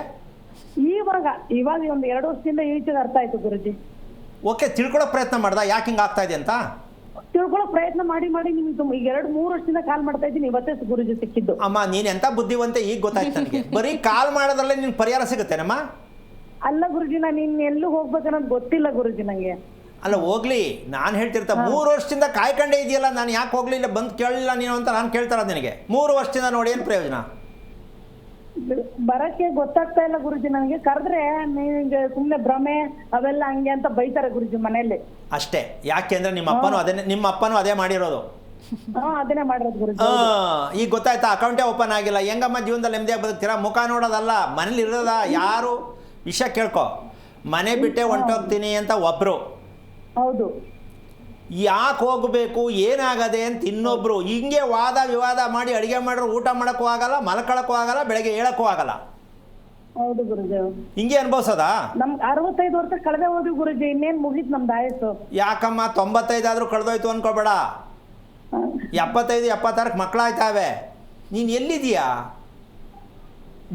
ಇವಾಗ ಒಂದು 2 ವರ್ಷದಿಂದ ಈಚೆಗೆ ಅರ್ಥ ಆಯ್ತು ಗುರುಜಿ. ಓಕೆ, ತಿಳ್ಕೊಳ್ಳೋ ಪ್ರಯತ್ನ ಮಾಡ್ದ ಯಾಕೆ ಹಿಂಗೆ ಆಗ್ತಾ ಇದೆ ಅಂತ? ತಿಳ್ಕೊಳ್ಳೋ ಪ್ರಯತ್ನ ಮಾಡಿ ನಿಮ್ಗೆ ಈಗ 2-3 ವರ್ಷದಿಂದ ಕಾಲ್ ಮಾಡ್ತಾ ಇದ್ದೀನಿ. ಇವತ್ತೇ ಗುರುಜಿ ಸಿಕ್ಕಿದ್ದು. ಅಮ್ಮ ನೀನ್ ಎಂತ ಬುದ್ಧಿವಂತೆ, ಈಗ ಗೊತ್ತಾಯ್ತು ನನಗೆ. ಬರೀ ಕಾಲ್ ಮಾಡೋದ್ರಲ್ಲೇ ನಿನ್ ಪರಿಹಾರ ಸಿಗುತ್ತೇನಮ್ಮ? ಅಲ್ಲ ಗುರುಜಿ, ನಾನು ಎಲ್ಲೂ ಹೋಗ್ಬೇಕನ್ನೋದು ಗೊತ್ತಿಲ್ಲ ಗುರುಜಿ ನಂಗೆ. ಅಲ್ಲ ಹೋಗ್ಲಿ, ನಾನು ಹೇಳ್ತಿರ್ತ 3 ವರ್ಷದಿಂದ ಕಾಯ್ಕೊಂಡೇ ಇದೆಯಲ್ಲ, ನಾನು ಯಾಕೆ ಹೋಗ್ಲಿಲ್ಲ, ಬಂದು ಕೇಳಲಿಲ್ಲ ನೀನು ಅಂತ ನಾನು ಕೇಳ್ತಾರ ನಿನಗೆ. 3 ವರ್ಷದಿಂದ ನೋಡಿ ಏನು ಪ್ರಯೋಜನ? ಬರಕ್ಕೆ ಗೊತ್ತಾಗ್ತಾ ಇಲ್ಲ ಗುರುಜಿ ನನಗೆ. ಕರೆದ್ರೆ ನಿಮಗೆ ಸುಮ್ಮನೆ ಭ್ರಮೆ ಅವೆಲ್ಲ ಹಂಗೆ ಅಂತ ಬೈತಾರೆ ಗುರುಜಿ ಮನೆಯಲ್ಲಿ ಅಷ್ಟೇ. ಯಾಕೆಂದ್ರೆ ನಿಮ್ಮ ಅಪ್ಪನೂ ಅದೇ ಮಾಡಿರೋದು. ಅದನ್ನೇ ಮಾಡಿರೋದು ಗುರುಜಿ. ಈಗ ಗೊತ್ತಾಯ್ತಾ? ಅಕೌಂಟೇ ಓಪನ್ ಆಗಿಲ್ಲ, ಹೆಂಗಮ್ಮ ಜೀವನದಲ್ಲಿ ನೆಮ್ಮದಿಯಾಗಿ ಬದುಕ್ತೀರಾ? ಮುಖ ನೋಡೋದಲ್ಲ, ಮನೇಲಿ ಇರೋದ. ಯಾರು ವಿಷಯ ಕೇಳ್ಕೊ, ಮನೆ ಬಿಟ್ಟೆ ಹೊಂಟೋಗ್ತೀನಿ ಅಂತ ಒಬ್ರು, ಹೌದು, ಯಾಕೆ ಹೋಗಬೇಕು ಏನಾಗದೆ ಅಂತ ಇನ್ನೊಬ್ಬರು ಹಿಂಗೆ ವಾದ ವಿವಾದ ಮಾಡಿ ಅಡುಗೆ ಮಾಡ್ರೆ ಊಟ ಮಾಡೋಕ್ಕೂ ಆಗಲ್ಲ, ಮಲ್ಕೊಳ್ಳೋಕ್ಕೂ ಆಗಲ್ಲ, ಬೆಳಗ್ಗೆ ಹೇಳೋಕ್ಕೂ ಆಗಲ್ಲ. ಹೌದು ಗುರುಜಿ. ಹಿಂಗೆ ಅನ್ಭವಿಸೋದಾ? ನಮ್ಗೆ 65 ವರ್ಷ ಕಳೆದೇ ಹೋದ್ವಿ ಗುರುಜಿ, ಇನ್ನೇನ್ ಮುಗೀತು ನಮ್ದು ಆಯಸ್ಸು. ಯಾಕಮ್ಮ 95 ಆದರೂ ಕಳೆದೋಯ್ತು ಅನ್ಕೋಬೇಡ. 75 76ಕ್ಕೆ ಮಕ್ಕಳಾಯ್ತಾವೆ. ನೀನು ಎಲ್ಲಿದೀಯಾ?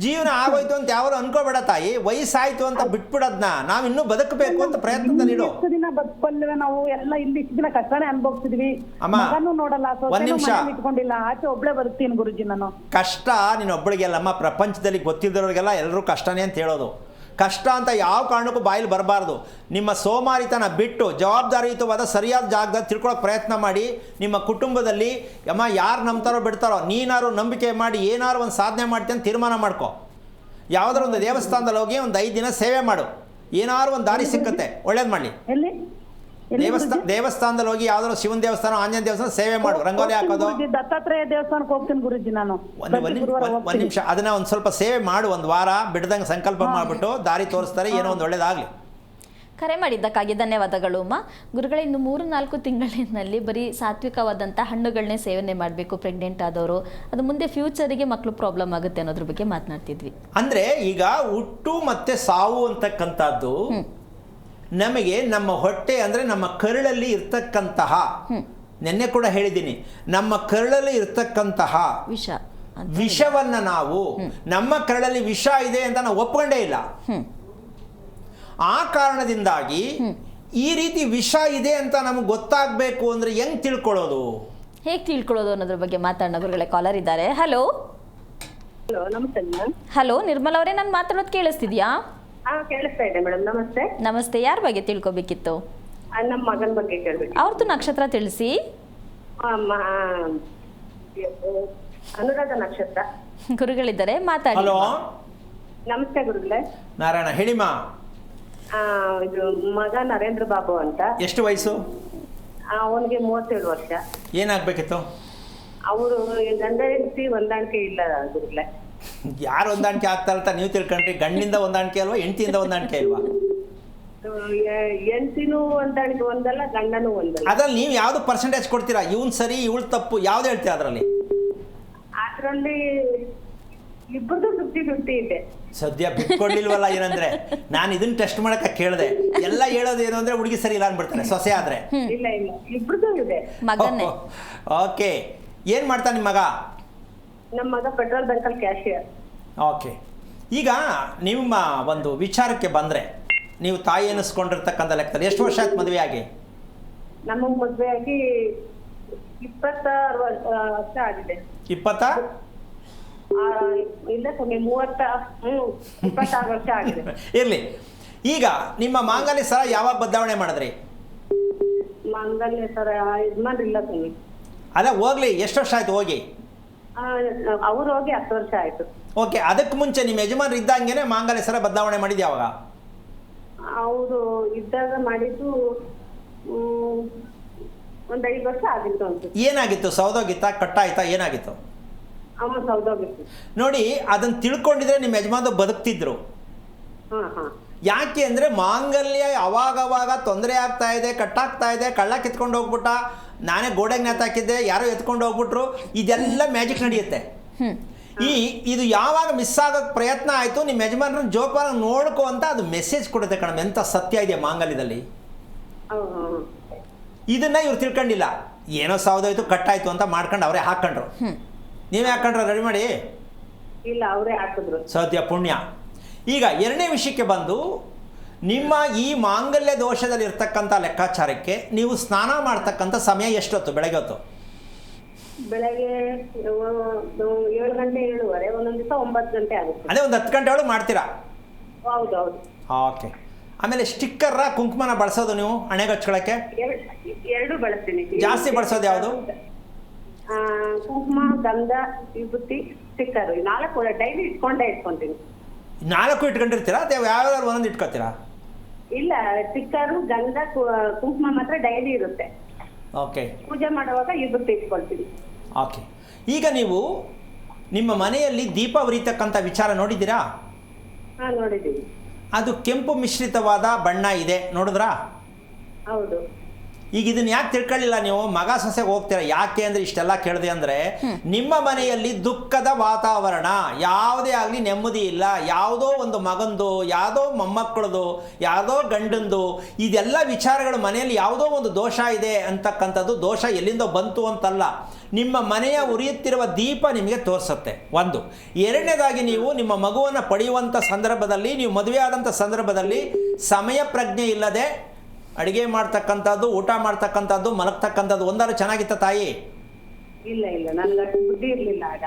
ಜೀವನ ಆಗೋಯ್ತು ಅಂತ ಯಾವಾಗ ಅನ್ಕೋಬೇಡ ತಾಯಿ. ವಯಸ್ಸಾಯ್ತು ಅಂತ ಬಿಟ್ಬಿಡೋದ್ನ. ನಾವಿನ್ನೂ ಬದುಕಬೇಕು ಅಂತ ಪ್ರಯತ್ನದಲ್ಲಿಡು. ಎಷ್ಟು ದಿನ ಬದುಕಲ್ವೇ ನಾವು ಎಲ್ಲ ಇಲ್ಲಿ ಇಷ್ಟು ದಿನ ಕಷ್ಟನೇ ಅನ್ಭವಿಸಿದ್ವಿ. ಅಮ್ಮ, ಮಗನೂ ನೋಡಲ್ಲ, ಒಂದ್ ನಿಮಿಷ ಇಟ್ಕೊಂಡಿಲ್ಲ, ಆಚೆ ಒಬ್ಳೆ ಬದುಕ್ತೀನಿ ಗುರುಜಿ ನಾನು. ಕಷ್ಟ ನೀನು ಒಬ್ಬಳಿಗೆಲ್ಲಮ್ಮ, ಪ್ರಪಂಚದಲ್ಲಿ ಗೊತ್ತಿದ್ದವ್ರಿಗೆಲ್ಲ ಎಲ್ಲರೂ ಕಷ್ಟನೇ ಅಂತ ಹೇಳೋದು. ಕಷ್ಟ ಅಂತ ಯಾವ ಕಾರಣಕ್ಕೂ ಬಾಯಲ್ಲಿ ಬರಬಾರ್ದು. ನಿಮ್ಮ ಸೋಮಾರಿತನ ಬಿಟ್ಟು ಜವಾಬ್ದಾರಿಯುತವಾದ ಸರಿಯಾದ ಜಾಗದಲ್ಲಿ ತಿಳ್ಕೊಳ್ಳೋಕೆ ಪ್ರಯತ್ನ ಮಾಡಿ. ನಿಮ್ಮ ಕುಟುಂಬದಲ್ಲಿ ಅಮ್ಮ ಯಾರು ನಂಬ್ತಾರೋ ಬಿಡ್ತಾರೋ, ನೀನಾರು ನಂಬಿಕೆ ಮಾಡಿ ಏನಾರು ಒಂದು ಸಾಧನೆ ಮಾಡ್ತೀನಿ ಅಂತ ತೀರ್ಮಾನ ಮಾಡ್ಕೊ. ಯಾವುದಾದ್ರು ಒಂದು ದೇವಸ್ಥಾನದಲ್ಲಿ ಹೋಗಿ ಒಂದು 5 ದಿನ ಸೇವೆ ಮಾಡು. ಏನಾದ್ರು ಒಂದು ದಾರಿ ಸಿಕ್ಕತ್ತೆ, ಒಳ್ಳೇದು ಮಾಡಲಿ. ಎಲ್ಲಿ ದೇವಸ್ಥಾನದಲ್ಲಿ ಹೋಗಿ ಯಾವ್ದಾದ್ರು ಶಿವನ ದೇವಸ್ಥಾನ, ಆಂಜನೇಯ ದೇವಸ್ಥಾನ ಸೇವೆ ಮಾಡು. ರಂಗೋಲಿ ಹಾಕೋದು. ದತ್ತಾತ್ರೇಯ ದೇವಸ್ಥಾನಕ್ಕೆ ಹೋಗ್ತೀನಿ ಗುರುಜಿ ನಾನು. ಒಂದು ನಿಮಿಷ ಅದನ್ನ ಒಂದು ಸ್ವಲ್ಪ ಸೇವೆ ಮಾಡು. ಒಂದು ವಾರ ಬಿಡದಂಗೆ ಸಂಕಲ್ಪ ಮಾಡಿಬಿಟ್ಟು ದಾರಿ ತೋರಿಸ್ತಾರೆ, ಏನೋ ಒಂದು ಒಳ್ಳೇದಾಗಲಿ. ಕರೆ ಮಾಡಿದ್ದಕ್ಕಾಗಿ ಧನ್ಯವಾದಗಳು ಅಮ್ಮ. ಗುರುಗಳೇ, ಇನ್ನು 3-4 ತಿಂಗಳಿನಲ್ಲಿ ಬರೀ ಸಾತ್ವಿಕವಾದಂಥ ಹಣ್ಣುಗಳನ್ನೇ ಸೇವನೆ ಮಾಡಬೇಕು ಪ್ರೆಗ್ನೆಂಟ್ ಆದವರು, ಅದು ಮುಂದೆ ಫ್ಯೂಚರಿಗೆ ಮಕ್ಕಳು ಪ್ರಾಬ್ಲಮ್ ಆಗುತ್ತೆ ಅನ್ನೋದ್ರ ಬಗ್ಗೆ ಮಾತನಾಡ್ತಿದ್ವಿ. ಅಂದರೆ ಈಗ ಹುಟ್ಟು ಮತ್ತು ಸಾವು ಅಂತಕ್ಕಂಥದ್ದು ನಮಗೆ ನಮ್ಮ ಹೊಟ್ಟೆ ಅಂದರೆ ನಮ್ಮ ಕರುಳಲ್ಲಿ ಇರ್ತಕ್ಕಂತಹ, ನೆನ್ನೆ ಕೂಡ ಹೇಳಿದ್ದೀನಿ, ನಮ್ಮ ಕರುಳಲ್ಲಿ ಇರ್ತಕ್ಕಂತಹ ವಿಷವನ್ನು ನಾವು ನಮ್ಮ ಕರುಳಲ್ಲಿ ವಿಷ ಇದೆ ಅಂತ ನಾವು ಒಪ್ಕೊಂಡೇ ಇಲ್ಲ. ಆ ಕಾರಣದಿಂದಾಗಿ ಈ ರೀತಿ ವಿಷ ಇದೆ ಅಂತ ನಮಗೆ ಗೊತ್ತಾಗಬೇಕು ಅಂದರೆ ಹೆಂಗೆ ತಿಳ್ಕೊಳ್ಳೋದು, ಹೇಗೆ ತಿಳ್ಕೊಳ್ಳೋದು ಅನ್ನೋದ್ರ ಬಗ್ಗೆ ಮಾತಾಡೋಣ ಗುರುಗಳೇ. ಕಾಲರ್ ಇದ್ದಾರೆ. ಹಲೋ. ನಮಸ್ತೆ ಮೇಡಮ್. ಹಲೋ ನಿರ್ಮಲಾ ಅವರೇ, ನಾನು ಮಾತಾಡೋದು ಕೇಳಿಸ್ತಿದ್ಯಾ? ಕೇಳಿಸ್ತಾ ಇದೆ ಮೇಡಮ್. ನಮಸ್ತೆ. ನಮಸ್ತೆ. ಯಾರ ಬಗ್ಗೆ ತಿಳ್ಕೊಬೇಕಿತ್ತು? ನಮ್ಮ ಮಗನ ಬಗ್ಗೆ ಕೇಳ್ಬೇಕು. ಅವ್ರದ್ದು ನಕ್ಷತ್ರ ತಿಳಿಸಿ. ಅನುರಾಧ ನಕ್ಷತ್ರ. ಗುರುಗಳಿದ್ದಾರೆ, ಮಾತಾಡಿ. ಹಲೋ, ನಮಸ್ತೆ ಗುರುಗಳೇ. ನಾರಾಯಣ ಹೇಳಿಮ್ಮ. ಇದು ಮಗ ನರೇಂದ್ರ ಬಾಬು ಅಂತ. ಎಷ್ಟು ವಯಸ್ಸು? ಅವನಿಗೆ 37 ವರ್ಷ. ಏನಾಗಬೇಕಿತ್ತು? ಅವರು ಗಂಡ ಹೆಂಡತಿ ಹೊಂದಾಣಿಕೆ ಇಲ್ಲ ಗುರುಗಳೇ. ಯಾರು ಹೊಂದಾಣಿಕೆ ಆಗ್ತಾರಂತ ನೀವು ತಿಳ್ಕೊಂಡ್ರಿ? ಗಂಡಿಂದ ಹೊಂದಾಣಿಕೆ ಅಲ್ವಾ, ಹೆಂಡತಿಯಿಂದ ಹೊಂದಾಣಿಕೆ ಇಲ್ವಾ? ಹೆಂಡತಿನೂ ಹೊಂದಾಣಿಕೆ ಒಂದಲ್ಲ, ಗಂಡನೂ ಒಂದಲ್ಲ. ಅದ್ರಲ್ಲಿ ನೀವು ಯಾವ್ದು ಪರ್ಸೆಂಟೇಜ್ ಕೊಡ್ತೀರಾ? ಇವನ್ ಸರಿ ಇವಳು ತಪ್ಪು ಯಾವ್ದು ಹೇಳ್ತೀರಾ ಅದರಲ್ಲಿ? ಅದ್ರಲ್ಲಿ ಇಬ್ಬರದು 50-50 ಇದೆ. ಸದ್ಯ ಬಿಟ್ಕೊಂಡಿಲ್ವಲ್ಲ. ಏನಂದ್ರೆ ನಾನು ಇದನ್ನ ಟೆಸ್ಟ್ ಮಾಡಕ್ಕೆ ಕೇಳಿದೆ. ಎಲ್ಲ ಹೇಳೋದು ಏನು ಅಂದ್ರೆ ಹುಡುಗಿ ಸರಿ ಇಲ್ಲ ಅನ್ಬಿಡ್ತಾರೆ ಸೊಸೆ ಆದ್ರೆ. ಇಲ್ಲ ಇಲ್ಲ, ಇಬ್ಬರದು ಇದೆ. ಮಗನ್ನೇ. ಓಕೆ. ಏನ್ ಮಾಡ್ತಾ ನಿಮ್ಮ ಮಗ? ನಮ್ಮ ಮಗ ಪೆಟ್ರೋಲ್ ಬಂಕಲ್ಲಿ ಕ್ಯಾಶಿಯರ್. ಓಕೆ. ಈಗ ನಿಮ್ಮ ಒಂದು ವಿಚಾರಕ್ಕೆ ಬಂದರೆ, ನೀವು ತಾಯಿ ಅನ್ನಿಸ್ಕೊಂಡಿರ್ತಕ್ಕಂಥ ಲೆಕ್ಕದಲ್ಲಿ ಎಷ್ಟು ವರ್ಷ ಆಯ್ತು ಮದುವೆ ಆಗಿ? ನಮಗೆ ಮದುವೆ ಆಗಿ 26 ವರ್ಷ ಆಗಿದೆ. 20? ಇಲ್ಲ ಸ್ವಾಮಿ, 26 ವರ್ಷ ಆಗಿದೆ. ಇರಲಿ. ಈಗ ನಿಮ್ಮ ಮಾಂಗಲ್ಯ ಸರ ಯಾವಾಗ ಬದಲಾವಣೆ ಮಾಡಿದ್ರಿ? ಮಾಂಗಲ್ಯ ಸರ ಯಜಮಾನ್ರಿಲ್ಲ ಸ್ವಾಮಿ. ಅಲ್ಲ ಹೋಗ್ಲಿ, ಎಷ್ಟು ವರ್ಷ ಆಯ್ತು ಹೋಗಿ? ಅವ್ರು ಹೋಗಿ 10 ವರ್ಷ ಆಯ್ತು. ಓಕೆ. ಅದಕ್ಕೆ ಮುಂಚೆ ನಿಮ್ಮ ಯಜಮಾನ್ರು ಇದ್ದಂಗೆನೆ ಮಾಂಗಲ್ಯ ಸರ ಬದಲಾವಣೆ ಮಾಡಿದ್ದು ಯಾವಾಗ? ಅವರು ಇದ್ದಾಗ ಮಾಡಿದ್ದು ಒಂದು 5 ವರ್ಷ ಆಗಿತ್ತು ಅಂತ. ಏನಾಗಿತ್ತು? ಸೌದೋಗಿತ್ತಾ, ಕಟ್ಟಾಯ್ತಾ, ಏನಾಗಿತ್ತು? ಅಮ್ಮ ಸೌದೋಗಿತ್ತು. ನೋಡಿ, ಅದನ್ನ ತಿಳ್ಕೊಂಡಿದ್ರೆ ನಿಮ್ಮ ಯಜಮಾನ್ರು ಬದುಕ್ತಿದ್ರು. ಯಾಕೆ ಅಂದರೆ ಮಾಂಗಲ್ಯ ಅವಾಗವಾಗ ತೊಂದರೆ ಆಗ್ತಾ ಇದೆ, ಕಟ್ಟಾಗ್ತಾ ಇದೆ, ಕಳ್ಳ ಕಿತ್ಕೊಂಡು ಹೋಗ್ಬಿಟ್ಟ, ನಾನೇ ಗೋಡೆಗೆ ನೇತಾಕಿದ್ದೆ, ಯಾರೋ ಎತ್ಕೊಂಡು ಹೋಗ್ಬಿಟ್ರು, ಇದೆಲ್ಲ ಮ್ಯಾಜಿಕ್ ನಡೆಯುತ್ತೆ. ಇದು ಯಾವಾಗ ಮಿಸ್ ಆಗೋಕ್ಕೆ ಪ್ರಯತ್ನ ಆಯಿತು, ನಿಮ್ಮ ಯಜಮಾನ್ರನ್ನ ಜೋಪಾನ ನೋಡ್ಕೊ ಅಂತ ಅದು ಮೆಸೇಜ್ ಕೊಡುತ್ತೆ ಕಣಮ್ಮ. ಎಂಥ ಸತ್ಯ ಇದೆ ಮಾಂಗಲ್ಯದಲ್ಲಿ. ಇದನ್ನ ಇವ್ರು ತಿಳ್ಕೊಂಡಿಲ್ಲ. ಏನೋ ಸೌದೋಯ್ತು, ಕಟ್ಟಾಯ್ತು ಅಂತ ಮಾಡ್ಕೊಂಡು ಅವರೇ ಹಾಕೊಂಡ್ರು. ನೀವೇ ಹಾಕೊಂಡ್ರ ರೆಡಿ ಮಾಡಿ? ಇಲ್ಲ, ಅವರೇ ಹಾಕಿದ್ರು. ಸದ್ಯ ಪುಣ್ಯ. ಈಗ ಎರಡನೇ ವಿಷಯಕ್ಕೆ ಬಂದು, ನಿಮ್ಮ ಈ ಮಾಂಗಲ್ಯ ದೋಷದಲ್ಲಿ ಇರ್ತಕ್ಕಂಥ ಲೆಕ್ಕಾಚಾರಕ್ಕೆ ನೀವು ಸ್ನಾನ ಮಾಡ್ತಕ್ಕಂಥ ಸಮಯ ಎಷ್ಟೊತ್ತು? ಬೆಳಗ್ಗೆ ಹೊತ್ತು? ಬೆಳಗ್ಗೆ 7 ಗಂಟೆ 7:30, ಒಂದೊಂದು ದಿವಸ 9 ಗಂಟೆ ಆಗುತ್ತೆ. ಅದೇ ಒಂದು 10 ಗಂಟೆ ಒಳಗೆ ಮಾಡ್ತೀರಾ? ಹೌದೌದು. ಓಕೆ. ಆಮೇಲೆ ಸ್ಟಿಕ್ಕರ್ ಕುಂಕುಮನ ಬಳಸೋದು ನೀವು ಹಣೆಗೆ ಹಚ್ಕೊಳ್ಳೋಕ್ಕೆ? ಎರಡು ಬಳಸ್ತೀನಿ. ಜಾಸ್ತಿ ಬಳಸೋದು ಯಾವುದು? ಕುಂಕುಮ, ಗಂಧ, ವಿಭೂತಿ, ಸ್ಟಿಕ್ಕರ್ 4 ಡೈಲಿ ಇಟ್ಕೊಂತೀನಿ. 4 ಇಟ್ಕೊಂಡಿರ್ತೀರಾ ಅಥವಾ ಯಾವ್ಯಾವ ಒಂದೊಂದು ಇಟ್ಕೊತೀರಾ? ಇಲ್ಲ, ಸ್ಟಿಕ್ಕರು, ಗಂಧ, ಕುಂಕುಮ ಮಾತ್ರ ಡೈಲಿ ಇರುತ್ತೆ. ಓಕೆ. ಪೂಜೆ ಮಾಡುವಾಗ ವಿಭೂತಿ ಇಟ್ಕೊಳ್ತೀನಿ. ಓಕೆ. ಈಗ ನೀವು ನಿಮ್ಮ ಮನೆಯಲ್ಲಿ ದೀಪ ಉರಿತಕ್ಕಂಥ ವಿಚಾರ ನೋಡಿದ್ದೀರಾ? ನೋಡಿದ್ದೀವಿ. ಅದು ಕೆಂಪು ಮಿಶ್ರಿತವಾದ ಬಣ್ಣ ಇದೆ, ನೋಡಿದ್ರಾ? ಹೌದು. ಈಗ ಇದನ್ನ ಯಾಕೆ ತಿಳ್ಕೊಳ್ಳಿಲ್ಲ ನೀವು? ಮಗ ಸೊಸೆಗೆ ಹೋಗ್ತೀರಾ, ಯಾಕೆ ಅಂದರೆ ಇಷ್ಟೆಲ್ಲ ಕೇಳಿದೆ ಅಂದರೆ ನಿಮ್ಮ ಮನೆಯಲ್ಲಿ ದುಃಖದ ವಾತಾವರಣ, ಯಾವುದೇ ಆಗಲಿ ನೆಮ್ಮದಿ ಇಲ್ಲ. ಯಾವುದೋ ಒಂದು ಮಗಂದು, ಯಾವುದೋ ಮೊಮ್ಮಕ್ಕಳದು, ಯಾವುದೋ ಗಂಡಂದು, ಇದೆಲ್ಲ ವಿಚಾರಗಳು ಮನೆಯಲ್ಲಿ ಯಾವುದೋ ಒಂದು ದೋಷ ಇದೆ ಅಂತಕ್ಕಂಥದ್ದು. ದೋಷ ಎಲ್ಲಿಂದ ಬಂತು ಅಂತಲ್ಲ, ನಿಮ್ಮ ಮನೆಯ ಉರಿಯುತ್ತಿರುವ ದೀಪ ನಿಮಗೆ ತೋರಿಸುತ್ತೆ. ಒಂದು. ಎರಡನೇದಾಗಿ ನೀವು ನಿಮ್ಮ ಮಗುವನ್ನು ಪಡೆಯುವಂಥ ಸಂದರ್ಭದಲ್ಲಿ, ನೀವು ಮದುವೆ ಆದಂಥ ಸಂದರ್ಭದಲ್ಲಿ ಸಮಯ ಪ್ರಜ್ಞೆ ಇಲ್ಲದೆ ಅಡುಗೆ ಮಾಡ್ತಕ್ಕಂಥದ್ದು, ಊಟ ಮಾಡ್ತಕ್ಕಂಥದ್ದು, ಮಲಗ್ತಕ್ಕಂಥದ್ದು ಒಂದಾರು ಚೆನ್ನಾಗಿತ್ತ ತಾಯಿ? ಇಲ್ಲ ನನ್ಗೆ ಅಷ್ಟು ಬುದ್ಧಿ ಇರ್ಲಿಲ್ಲ ಆಗ.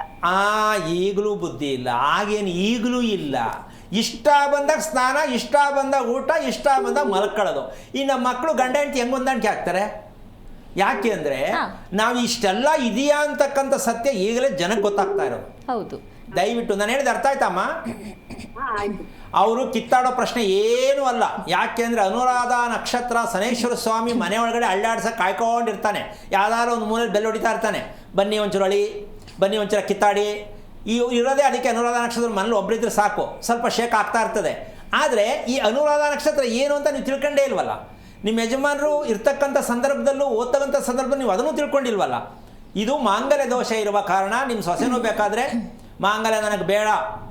ಈಗಲೂ ಬುದ್ಧಿ ಇಲ್ಲ, ಆಗೇನು ಈಗಲೂ ಇಲ್ಲ. ಇಷ್ಟ ಬಂದಾಗ ಸ್ನಾನ, ಇಷ್ಟ ಬಂದಾಗ ಊಟ, ಇಷ್ಟ ಬಂದಾಗ ಮಲ್ಕೊಳ್ಳೋದು. ಈ ನಮ್ಮ ಮಕ್ಕಳು ಗಂಡ ಹೆಂಡತಿ ಹೆಂಗೆ ಹೊಂದಾಣಿಕೆ ಆಗ್ತಾರೆ? ಯಾಕೆ ಅಂದರೆ ನಾವು ಇಷ್ಟೆಲ್ಲ ಇದೆಯಾ ಅಂತಕ್ಕಂಥ ಸತ್ಯ ಈಗಲೇ ಜನಕ್ಕೆ ಗೊತ್ತಾಗ್ತಾ ಇರೋದು. ಹೌದು. ದಯವಿಟ್ಟು ನಾನು ಹೇಳಿದ ಅರ್ಥ ಆಯ್ತಮ್ಮ? ಆಯ್ತು. ಅವರು ಕಿತ್ತಾಡೋ ಪ್ರಶ್ನೆ ಏನೂ ಅಲ್ಲ. ಯಾಕೆ ಅಂದರೆ ಅನುರಾಧ ನಕ್ಷತ್ರ ಶನೇಶ್ವರ ಸ್ವಾಮಿ ಮನೆ ಒಳಗಡೆ ಅಳ್ಳಾಡ್ಸಕ್ಕೆ ಕಾಯ್ಕೊಂಡಿರ್ತಾನೆ. ಯಾವ್ದಾದ್ರು ಒಂದು ಮೂಲೆಯಲ್ಲಿ ಬೆಲ್ ಹೊಡಿತಾ ಇರ್ತಾನೆ, ಬನ್ನಿ ಒಂಚೂರು ಅಳಿ, ಬನ್ನಿ ಒಂಚೂರು ಕಿತ್ತಾಡಿ. ಇರೋದೇ ಅದಕ್ಕೆ ಅನುರಾಧ ನಕ್ಷತ್ರ ಮನೇಲಿ ಒಬ್ಬರಿದ್ರೆ ಸಾಕು, ಸ್ವಲ್ಪ ಶೇಕ್ ಆಗ್ತಾ ಇರ್ತದೆ. ಆದರೆ ಈ ಅನುರಾಧ ನಕ್ಷತ್ರ ಏನು ಅಂತ ನೀವು ತಿಳ್ಕೊಂಡೇ ಇಲ್ವಲ್ಲ. ನಿಮ್ಮ ಯಜಮಾನರು ಇರ್ತಕ್ಕಂಥ ಸಂದರ್ಭದಲ್ಲೂ ಓದ್ತಕ್ಕಂಥ ಸಂದರ್ಭದಲ್ಲಿ ನೀವು ಅದನ್ನು ತಿಳ್ಕೊಂಡಿಲ್ವಲ್ಲ. ಇದು ಮಾಂಗಲ್ಯ ದೋಷ ಇರುವ ಕಾರಣ ನಿಮ್ಮ ಸೊಸೆನೂ ಬೇಕಾದರೆ ಮಾಂಗಲ್ಯ ನನಗೆ ಬೇಡ,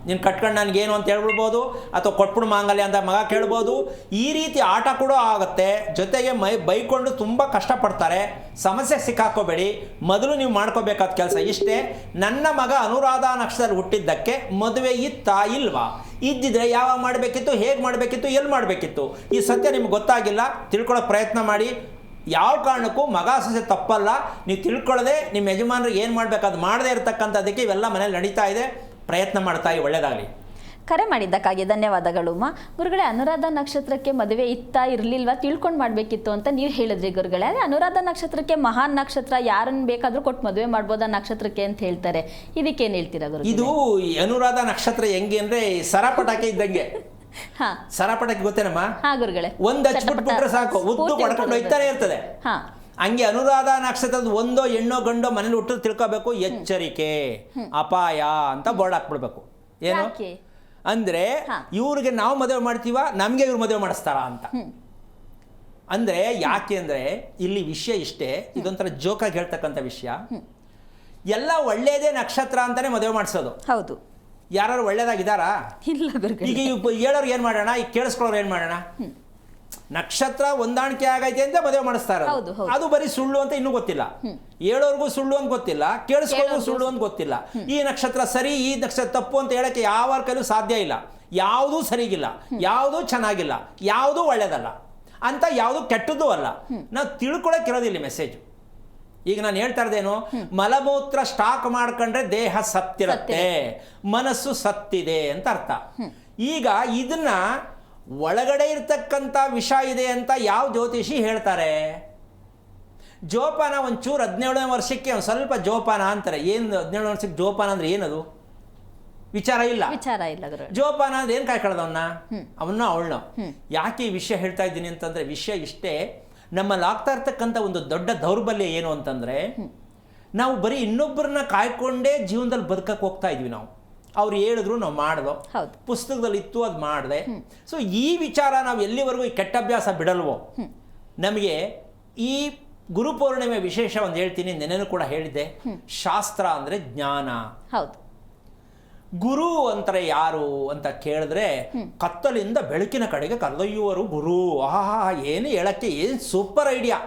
ನೀನು ಕಟ್ಕೊಂಡು ನನಗೇನು ಅಂತ ಹೇಳ್ಬಿಡ್ಬೋದು, ಅಥವಾ ಕೊಟ್ಬಿಡು ಮಾಂಗಲ್ಯ ಅಂತ ಮಗ ಕೇಳ್ಬೋದು. ಈ ರೀತಿ ಆಟ ಕೂಡ ಆಗುತ್ತೆ. ಜೊತೆಗೆ ಬೈಕೊಂಡು ತುಂಬ ಕಷ್ಟಪಡ್ತಾರೆ. ಸಮಸ್ಯೆ ಸಿಕ್ಕಾಕೋಬೇಡಿ. ಮೊದಲು ನೀವು ಮಾಡ್ಕೋಬೇಕಾದ ಕೆಲಸ ಇಷ್ಟೇ, ನನ್ನ ಮಗ ಅನುರಾಧ ನಕ್ಷತ್ರದಲ್ಲಿ ಹುಟ್ಟಿದ್ದಕ್ಕೆ ಮದುವೆ ಇತ್ತಾ ಇಲ್ವಾ? ಇದ್ದಿದ್ರೆ ಯಾವಾಗ ಮಾಡಬೇಕಿತ್ತು, ಹೇಗೆ ಮಾಡಬೇಕಿತ್ತು, ಎಲ್ಲಿ ಮಾಡಬೇಕಿತ್ತು? ಈ ಸತ್ಯ ನಿಮ್ಗೆ ಗೊತ್ತಾಗಿಲ್ಲ, ತಿಳ್ಕೊಳ್ಳೋ ಪ್ರಯತ್ನ ಮಾಡಿ. ಯಾವ ಕಾರಣಕ್ಕೂ ಮಗ ಸೊಸೆ ತಪ್ಪಲ್ಲ. ನೀವು ತಿಳ್ಕೊಳ್ಳದೆ ನಿಮ್ಮ ಯಜಮಾನರಿಗೆ ಏನು ಮಾಡಬೇಕಾದ್ ಮಾಡದೇ ಇರತಕ್ಕಂಥದ್ದಕ್ಕೆ ಇವೆಲ್ಲ ಮನೇಲಿ ನಡೀತಾ ಇದೆ. ಪ್ರಯತ್ನ ಮಾಡ್ತಾ ಒಳ್ಳೆಯದಾಗಲಿ. ಕರೆ ಮಾಡಿದ್ದಕ್ಕಾಗಿ ಧನ್ಯವಾದಗಳು ಅಮ್ಮ. ಗುರುಗಳೇ, ಅನುರಾಧ ನಕ್ಷತ್ರಕ್ಕೆ ಮದುವೆ ಇತ್ತಾ ಇರಲಿಲ್ವಾ ತಿಳ್ಕೊಂಡು ಮಾಡಬೇಕಿತ್ತು ಅಂತ ನೀವು ಹೇಳಿದ್ರಿ ಗುರುಗಳೇ. ಅದೇ ಅನುರಾಧ ನಕ್ಷತ್ರಕ್ಕೆ ಮಹಾನ್ ನಕ್ಷತ್ರ, ಯಾರನ್ನು ಬೇಕಾದರೂ ಕೊಟ್ಟು ಮದುವೆ ಮಾಡ್ಬೋದಾ ನಕ್ಷತ್ರಕ್ಕೆ ಅಂತ ಹೇಳ್ತಾರೆ. ಇದಕ್ಕೇನು ಹೇಳ್ತೀರಾ ಗುರು? ಇದು ಅನುರಾಧ ನಕ್ಷತ್ರ ಹೆಂಗೆ ಅಂದರೆ ಸರಪಟಾಕಿ ಇದ್ದಂಗೆ. ಸರಪಟಾಕಿ ಗೊತ್ತೇನಮ್ಮ? ಗುರುಗಳೇ, ಒಂದು ಹಚ್ಬಿಟ್ಬಿಟ್ರೆ ಸಾಕು, ಉದ್ದು ಪಡ್ಕೊಂಡು ಹೋಗ್ತಾನೆ ಇರ್ತದೆ. ಹಂಗೆ ಅನುರಾಧ ನಕ್ಷತ್ರದ ಒಂದೋ ಹೆಣ್ಣೋ ಗಂಡೋ ಮನೇಲಿ ಹುಟ್ಟು ತಿಳ್ಕೋಬೇಕು. ಎಚ್ಚರಿಕೆ, ಅಪಾಯ ಅಂತ ಬೋರ್ಡ್ ಹಾಕ್ಬಿಡ್ಬೇಕು. ಏನು ಅಂದ್ರೆ ಇವ್ರಿಗೆ ನಾವು ಮದುವೆ ಮಾಡ್ತೀವ, ನಮಗೆ ಇವ್ರು ಮದುವೆ ಮಾಡಿಸ್ತಾರ ಅಂತ. ಅಂದ್ರೆ ಯಾಕೆ ಅಂದ್ರೆ ಇಲ್ಲಿ ವಿಷಯ ಇಷ್ಟೇ, ಇದೊಂಥರ ಜೋಕಾಗಿ ಹೇಳ್ತಕ್ಕಂಥ ವಿಷಯ. ಎಲ್ಲ ಒಳ್ಳೇದೇ ನಕ್ಷತ್ರ ಅಂತಾನೆ ಮದುವೆ ಮಾಡಿಸೋದು. ಹೌದು. ಯಾರು ಒಳ್ಳೇದಾಗಿದ್ದಾರಾ? ಇಲ್ಲ ಗುರುಗಳೇ. ಈಗ ಹೇಳೋರು ಏನು ಮಾಡೋಣ, ಈಗ ಕೇಳಿಸ್ಕೊಳ್ಳೋರು ಏನು ಮಾಡೋಣ? ನಕ್ಷತ್ರ ಹೊಂದಾಣಿಕೆ ಆಗೈತೆ ಅಂತ ಮದುವೆ ಮಾಡಿಸ್ತಾ ಇರೋದು. ಅದು ಬರೀ ಸುಳ್ಳು ಅಂತ ಇನ್ನೂ ಗೊತ್ತಿಲ್ಲ. ಹೇಳೋರ್ಗೂ ಸುಳ್ಳು ಅಂತ ಗೊತ್ತಿಲ್ಲ, ಕೇಳಿಸ್ಕೊಳ್ಳೋರ್ಗೂ ಸುಳ್ಳು ಅಂತ ಗೊತ್ತಿಲ್ಲ. ಈ ನಕ್ಷತ್ರ ಸರಿ, ಈ ನಕ್ಷತ್ರ ತಪ್ಪು ಅಂತ ಹೇಳಕ್ಕೆ ಯಾವ ಕೈಲೂ ಸಾಧ್ಯ ಇಲ್ಲ. ಯಾವುದೂ ಸರಿಗಿಲ್ಲ, ಯಾವುದೂ ಚೆನ್ನಾಗಿಲ್ಲ, ಯಾವುದೂ ಒಳ್ಳೇದಲ್ಲ ಅಂತ, ಯಾವುದೂ ಕೆಟ್ಟದ್ದೂ ಅಲ್ಲ. ನಾವು ತಿಳ್ಕೊಳಕ್ಕಿರೋದಿಲ್ಲ ಮೆಸೇಜ್. ಈಗ ನಾನು ಹೇಳ್ತಾ ಇರೋದೇನು, ಮಲಮೂತ್ರ ಸ್ಟಾಕ್ ಮಾಡ್ಕೊಂಡ್ರೆ ದೇಹ ಸತ್ತಿರತ್ತೆ, ಮನಸ್ಸು ಸತ್ತಿದೆ ಅಂತ ಅರ್ಥ. ಈಗ ಇದನ್ನ ಒಳಗಡೆ ಇರ್ತಕ್ಕಂಥ ವಿಷ ಇದೆ ಅಂತ ಯಾವ ಜ್ಯೋತಿಷಿ ಹೇಳ್ತಾರೆ? ಜೋಪಾನ ಒಂಚೂರು 17ನೇ ವರ್ಷಕ್ಕೆ ಒಂದು ಸ್ವಲ್ಪ ಜೋಪಾನ ಅಂತಾರೆ. ಏನು 17ನೇ ವರ್ಷಕ್ಕೆ ಜೋಪಾನ ಅಂದ್ರೆ ಏನದು? ವಿಚಾರ ಇಲ್ಲ. ಜೋಪಾನ ಅಂದ್ರೆ ಏನು ಕಾಯ್ಕೊಳ್ಳೋದವನ್ನ, ಅವಳನ್ನ. ಯಾಕೆ ಈ ವಿಷಯ ಹೇಳ್ತಾ ಇದ್ದೀನಿ ಅಂತಂದ್ರೆ, ವಿಷಯ ಇಷ್ಟೇ, ನಮ್ಮಲ್ಲಿ ಆಗ್ತಾ ಇರ್ತಕ್ಕಂಥ ಒಂದು ದೊಡ್ಡ ದೌರ್ಬಲ್ಯ ಏನು ಅಂತಂದ್ರೆ, ನಾವು ಬರೀ ಇನ್ನೊಬ್ಬರನ್ನ ಕಾಯ್ಕೊಂಡೇ ಜೀವನದಲ್ಲಿ ಬದುಕಕ್ಕೆ ಹೋಗ್ತಾ ಇದ್ವಿ. ನಾವು ಅವ್ರು ಹೇಳಿದ್ರು ನಾವು ಮಾಡ್ದೋ, ಪುಸ್ತಕದಲ್ಲಿ ಇತ್ತು ಅದು ಮಾಡಿದೆ. ಸೊ ಈ ವಿಚಾರ ನಾವು ಎಲ್ಲಿವರೆಗೂ ಈ ಕೆಟ್ಟ ಅಭ್ಯಾಸ ಬಿಡಲ್ವೋ, ನಮಗೆ ಈ ಗುರುಪೌರ್ಣಿಮೆ ವಿಶೇಷ ಒಂದು ಹೇಳ್ತೀನಿ, ನೆನೆನೂ ಕೂಡ ಹೇಳಿದ್ದೆ. ಶಾಸ್ತ್ರ ಅಂದರೆ ಜ್ಞಾನ. ಹೌದು. ಗುರು ಅಂತಾರೆ ಯಾರು ಅಂತ ಕೇಳಿದ್ರೆ, ಕತ್ತಲಿಂದ ಬೆಳಕಿನ ಕಡೆಗೆ ಕರೆದೊಯ್ಯುವರು ಗುರು. ಏನು ಹೇಳಕ್ಕೆ, ಏನು ಸೂಪರ್ ಐಡಿಯಾ.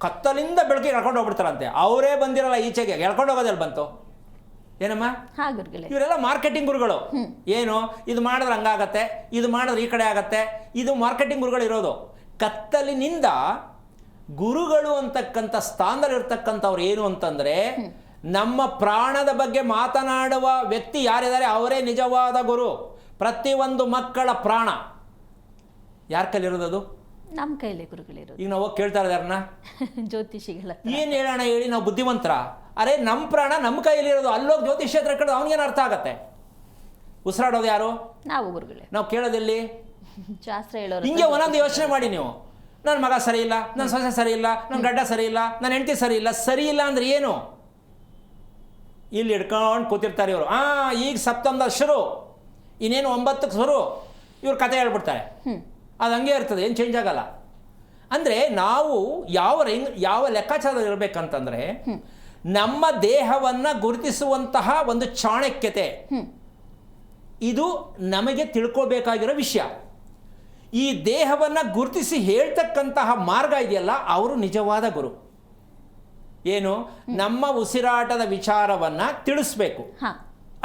ಕತ್ತಲಿಂದ ಬೆಳಕಿಗೆ ಎಳ್ಕೊಂಡು ಹೋಗ್ಬಿಡ್ತಾರಂತೆ. ಅವರೇ ಬಂದಿರಲ್ಲ ಈಚೆಗೆ, ಎಳ್ಕೊಂಡು ಹೋಗೋದಲ್ಲಿ ಬಂತು. ಏನಮ್ಮ? ಇವರೆಲ್ಲ ಮಾರ್ಕೆಟಿಂಗ್ ಗುರುಗಳು. ಏನು ಇದು ಮಾಡಿದ್ರೆ ಹಂಗಾಗತ್ತೆ, ಇದು ಮಾಡಿದ್ರೆ ಈ ಕಡೆ ಆಗತ್ತೆ, ಇದು ಮಾರ್ಕೆಟಿಂಗ್ ಗುರುಗಳು ಇರೋದು. ಕತ್ತಲಿನಿಂದ ಗುರುಗಳು ಅಂತಕ್ಕಂಥ ಸ್ಥಾನದಲ್ಲಿ ಇರ್ತಕ್ಕಂಥವ್ರು ಏನು ಅಂತಂದ್ರೆ, ನಮ್ಮ ಪ್ರಾಣದ ಬಗ್ಗೆ ಮಾತನಾಡುವ ವ್ಯಕ್ತಿ ಯಾರಿದ್ದಾರೆ ಅವರೇ ನಿಜವಾದ ಗುರು. ಪ್ರತಿಯೊಂದು ಮಕ್ಕಳ ಪ್ರಾಣ ಯಾರ ಕೈಲಿರೋದು? ನಮ್ಮ ಕೈಲಿ ಗುರುಗಳಿರೋದು. ಈಗ ನಾವು ಹೋಗಿ ಕೇಳ್ತಾ ಇದ್ದಾರನ್ನ ಜ್ಯೋತಿಷಿಗಳ ಏನು ಹೇಳೋಣ ಹೇಳಿ, ನಾವು ಬುದ್ಧಿವಂತರ? ಅರೆ ನಮ್ಮ ಪ್ರಾಣ ನಮ್ಮ ಕೈಲಿರೋದು, ಅಲ್ಲೋಗಿ ಜ್ಯೋತಿಷ್ಯ ಹತ್ರ ಕೇಳೋದು ಅವನಿಗೇನು ಅರ್ಥ ಆಗತ್ತೆ? ಉಸಿರಾಡೋದು ಯಾರು? ನಾವು ಗುರುಗಳೇ. ನಾವು ಕೇಳೋದೆಲ್ಲಿ? ಶಾಸ್ತ್ರ ಹೇಳೋರು. ಹಿಂಗೆ ಒಂದೊಂದು ಯೋಚನೆ ಮಾಡಿ ನೀವು. ನನ್ನ ಮಗ ಸರಿ ಇಲ್ಲ, ನನ್ನ ಸೊಸೆ ಸರಿ ಇಲ್ಲ, ನನ್ನ ಗಡ್ಡ ಸರಿ ಇಲ್ಲ, ನನ್ನ ಹೆಂಡತಿ ಸರಿ ಇಲ್ಲ. ಸರಿ ಇಲ್ಲ ಅಂದ್ರೆ ಏನು? ಇಲ್ಲಿ ಹಿಡ್ಕೊಂಡು ಕೂತಿರ್ತಾರೆ ಇವರು. ಈಗ ಸಪ್ತಮದಲ್ಲಿ ಶುರು, ಇನ್ನೇನು 9ಕ್ಕೆ ಶುರು, ಇವ್ರು ಕತೆ ಹೇಳ್ಬಿಡ್ತಾರೆ. ಅದು ಹಂಗೆ ಇರ್ತದೆ, ಏನು ಚೇಂಜ್ ಆಗಲ್ಲ. ಅಂದರೆ ನಾವು ಯಾವ ಲೆಕ್ಕಾಚಾರ ಇರಬೇಕಂತಂದರೆ ನಮ್ಮ ದೇಹವನ್ನು ಗುರುತಿಸುವಂತಹ ಒಂದು ಚಾಣಕ್ಯತೆ ಇದು ನಮಗೆ ತಿಳ್ಕೊಬೇಕಾಗಿರೋ ವಿಷಯ. ಈ ದೇಹವನ್ನು ಗುರುತಿಸಿ ಹೇಳ್ತಕ್ಕಂತಹ ಮಾರ್ಗ ಇದೆಯಲ್ಲ, ಅವರು ನಿಜವಾದ ಗುರು. ಏನು, ನಮ್ಮ ಉಸಿರಾಟದ ವಿಚಾರವನ್ನು ತಿಳಿಸ್ಬೇಕು.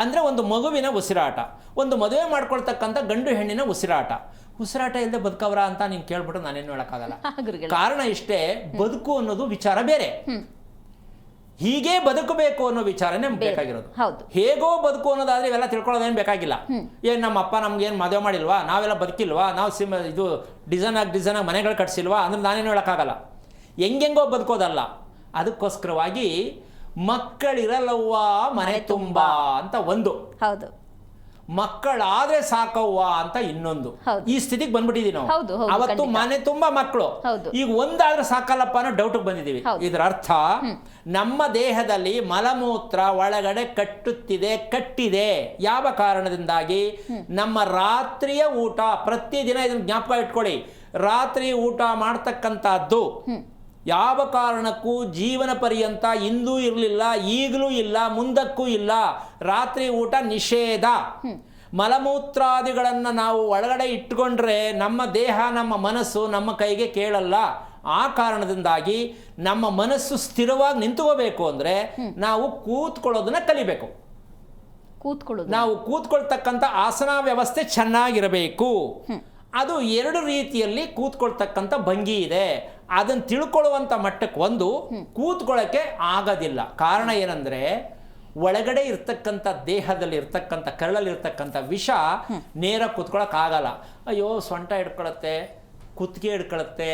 ಅಂದರೆ ಒಂದು ಮಗುವಿನ ಉಸಿರಾಟ, ಒಂದು ಮದುವೆ ಮಾಡ್ಕೊಳ್ತಕ್ಕಂಥ ಗಂಡು ಹೆಣ್ಣಿನ ಉಸಿರಾಟ ಇಲ್ಲದೆ ಬದುಕವ್ರ ಅಂತ ನೀನು ಕೇಳ್ಬಿಟ್ಟು ನಾನೇನು ಹೇಳೋಕ್ಕಾಗಲ್ಲ. ಕಾರಣ ಇಷ್ಟೇ, ಬದುಕು ಅನ್ನೋದು ವಿಚಾರ ಬೇರೆ, ಹೀಗೆ ಬದುಕಬೇಕು ಅನ್ನೋ ವಿಚಾರನೇ ಬೇಕಾಗಿರೋದು. ಹೇಗೋ ಬದುಕು ಅನ್ನೋದಾದ್ರೆ ಇವೆಲ್ಲ ತಿಳ್ಕೊಳ್ಳೋದೇನು ಬೇಕಾಗಿಲ್ಲ. ಏನು ನಮ್ಮ ಅಪ್ಪ ನಮ್ಗೇನು ಮದುವೆ ಮಾಡಿಲ್ವಾ, ನಾವೆಲ್ಲ ಬದುಕಿಲ್ವಾ, ನಾವು ಇದು ಡಿಸೈನ್ ಆಗಿ ಮನೆಗಳು ಕಟ್ಸಿಲ್ವಾ ಅಂದ್ರೆ ನಾನೇನು ಹೇಳೋಕ್ಕಾಗಲ್ಲ. ಹೆಂಗೆಂಗೋ ಬದುಕೋದಲ್ಲ. ಅದಕ್ಕೋಸ್ಕರವಾಗಿ ಮಕ್ಕಳಿರಲ್ಲವ್ವ ಮನೆ ತುಂಬ ಅಂತ ಒಂದು, ಮಕ್ಕಳಾದ್ರೆ ಸಾಕವ್ವ ಅಂತ ಇನ್ನೊಂದು, ಈ ಸ್ಥಿತಿಗೆ ಬಂದ್ಬಿಟ್ಟಿದೀವಿ ನಾವು. ಅವತ್ತು ಮನೆ ತುಂಬಾ ಮಕ್ಕಳು, ಈಗ ಒಂದಾದ್ರೆ ಸಾಕಲ್ಲಪ್ಪ ಅನ್ನೋ ಡೌಟ್ಗೆ ಬಂದಿದ್ದೀವಿ. ಇದರ ಅರ್ಥ ನಮ್ಮ ದೇಹದಲ್ಲಿ ಮಲಮೂತ್ರ ಒಳಗಡೆ ಕಟ್ಟಿದೆ. ಯಾವ ಕಾರಣದಿಂದಾಗಿ? ನಮ್ಮ ರಾತ್ರಿಯ ಊಟ, ಪ್ರತಿದಿನ ಇದನ್ನು ಜ್ಞಾಪಕ ಇಟ್ಕೊಳ್ಳಿ, ರಾತ್ರಿ ಊಟ ಮಾಡ್ತಕ್ಕಂಥದ್ದು ಯಾವ ಕಾರಣಕ್ಕೂ ಜೀವನ ಪರ್ಯಂತ ಇಂದೂ ಇರಲಿಲ್ಲ, ಈಗಲೂ ಇಲ್ಲ, ಮುಂದಕ್ಕೂ ಇಲ್ಲ. ರಾತ್ರಿ ಊಟ ನಿಷೇಧ. ಮಲಮೂತ್ರಾದಿಗಳನ್ನು ನಾವು ಒಳಗಡೆ ಇಟ್ಕೊಂಡ್ರೆ ನಮ್ಮ ದೇಹ, ನಮ್ಮ ಮನಸ್ಸು ನಮ್ಮ ಕೈಗೆ ಕೇಳಲ್ಲ. ಆ ಕಾರಣದಿಂದಾಗಿ ನಮ್ಮ ಮನಸ್ಸು ಸ್ಥಿರವಾಗಿ ನಿಂತುಕೋಬೇಕು ಅಂದರೆ ನಾವು ಕೂತ್ಕೊಳ್ಳೋದನ್ನ ಕಲಿಬೇಕು. ನಾವು ಕೂತ್ಕೊಳ್ತಕ್ಕಂಥ ಆಸನ ವ್ಯವಸ್ಥೆ ಚೆನ್ನಾಗಿರಬೇಕು. ಅದು ಎರಡು ರೀತಿಯಲ್ಲಿ ಕೂತ್ಕೊಳ್ತಕ್ಕಂಥ ಭಂಗಿ ಇದೆ. ಅದನ್ನು ತಿಳ್ಕೊಳ್ಳುವಂಥ ಮಟ್ಟಕ್ಕೆ ಒಂದು ಕೂತ್ಕೊಳ್ಳೋಕ್ಕೆ ಆಗೋದಿಲ್ಲ. ಕಾರಣ ಏನಂದರೆ, ಒಳಗಡೆ ಇರ್ತಕ್ಕಂಥ ದೇಹದಲ್ಲಿ ಇರ್ತಕ್ಕಂಥ ಕರಳಲ್ಲಿ ಇರ್ತಕ್ಕಂಥ ವಿಷ ನೇರ ಕೂತ್ಕೊಳ್ಳೋಕ್ಕಾಗಲ್ಲ. ಅಯ್ಯೋ ಸೊಂಟ ಹಿಡ್ಕೊಳತ್ತೆ, ಕುತ್ತಿಗೆ ಹಿಡ್ಕೊಳತ್ತೆ,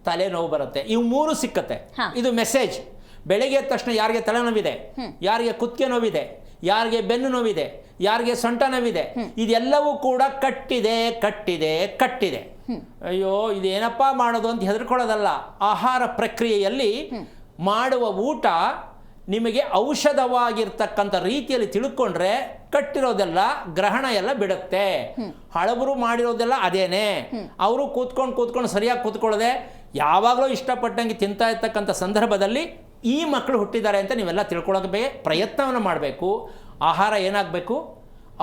ತಲೆನೋವು ಬರುತ್ತೆ, ಇವು ಮೂರು ಸಿಕ್ಕತ್ತೆ. ಇದು ಮೆಸೇಜ್. ಬೆಳಗ್ಗೆ ಎದ್ದ ತಕ್ಷಣ ಯಾರಿಗೆ ತಲೆನೋವಿದೆ, ಯಾರಿಗೆ ಕುತ್ತಿಗೆ ನೋವಿದೆ, ಯಾರಿಗೆ ಬೆನ್ನು ನೋವಿದೆ, ಯಾರಿಗೆ ಸೊಂಟ ನೋವಿದೆ, ಇದೆಲ್ಲವೂ ಕೂಡ ಕಟ್ಟಿದೆ. ಅಯ್ಯೋ ಇದೇನಪ್ಪ ಮಾಡೋದು ಅಂತ ಹೆದರ್ಕೊಳ್ಳೋದಲ್ಲ. ಆಹಾರ ಪ್ರಕ್ರಿಯೆಯಲ್ಲಿ ಮಾಡುವ ಊಟ ನಿಮಗೆ ಔಷಧವಾಗಿರ್ತಕ್ಕಂಥ ರೀತಿಯಲ್ಲಿ ತಿಳ್ಕೊಂಡ್ರೆ ಕಟ್ಟಿರೋದೆಲ್ಲ ಗ್ರಹಣ ಎಲ್ಲ ಬಿಡುತ್ತೆ. ಹಳಬರು ಮಾಡಿರೋದೆಲ್ಲ ಅದೇನೆ. ಅವರು ಕೂತ್ಕೊಂಡು ಸರಿಯಾಗಿ ಕೂತ್ಕೊಳ್ಳದೆ ಯಾವಾಗಲೂ ಇಷ್ಟಪಟ್ಟಂಗೆ ತಿಂತಾ ಇರ್ತಕ್ಕಂಥ ಸಂದರ್ಭದಲ್ಲಿ ಈ ಮಕ್ಕಳು ಹುಟ್ಟಿದ್ದಾರೆ ಅಂತ ನೀವೆಲ್ಲ ತಿಳ್ಕೊಳ್ಳೋಕೆ ಪ್ರಯತ್ನವನ್ನು ಮಾಡಬೇಕು. ಆಹಾರ ಏನಾಗಬೇಕು?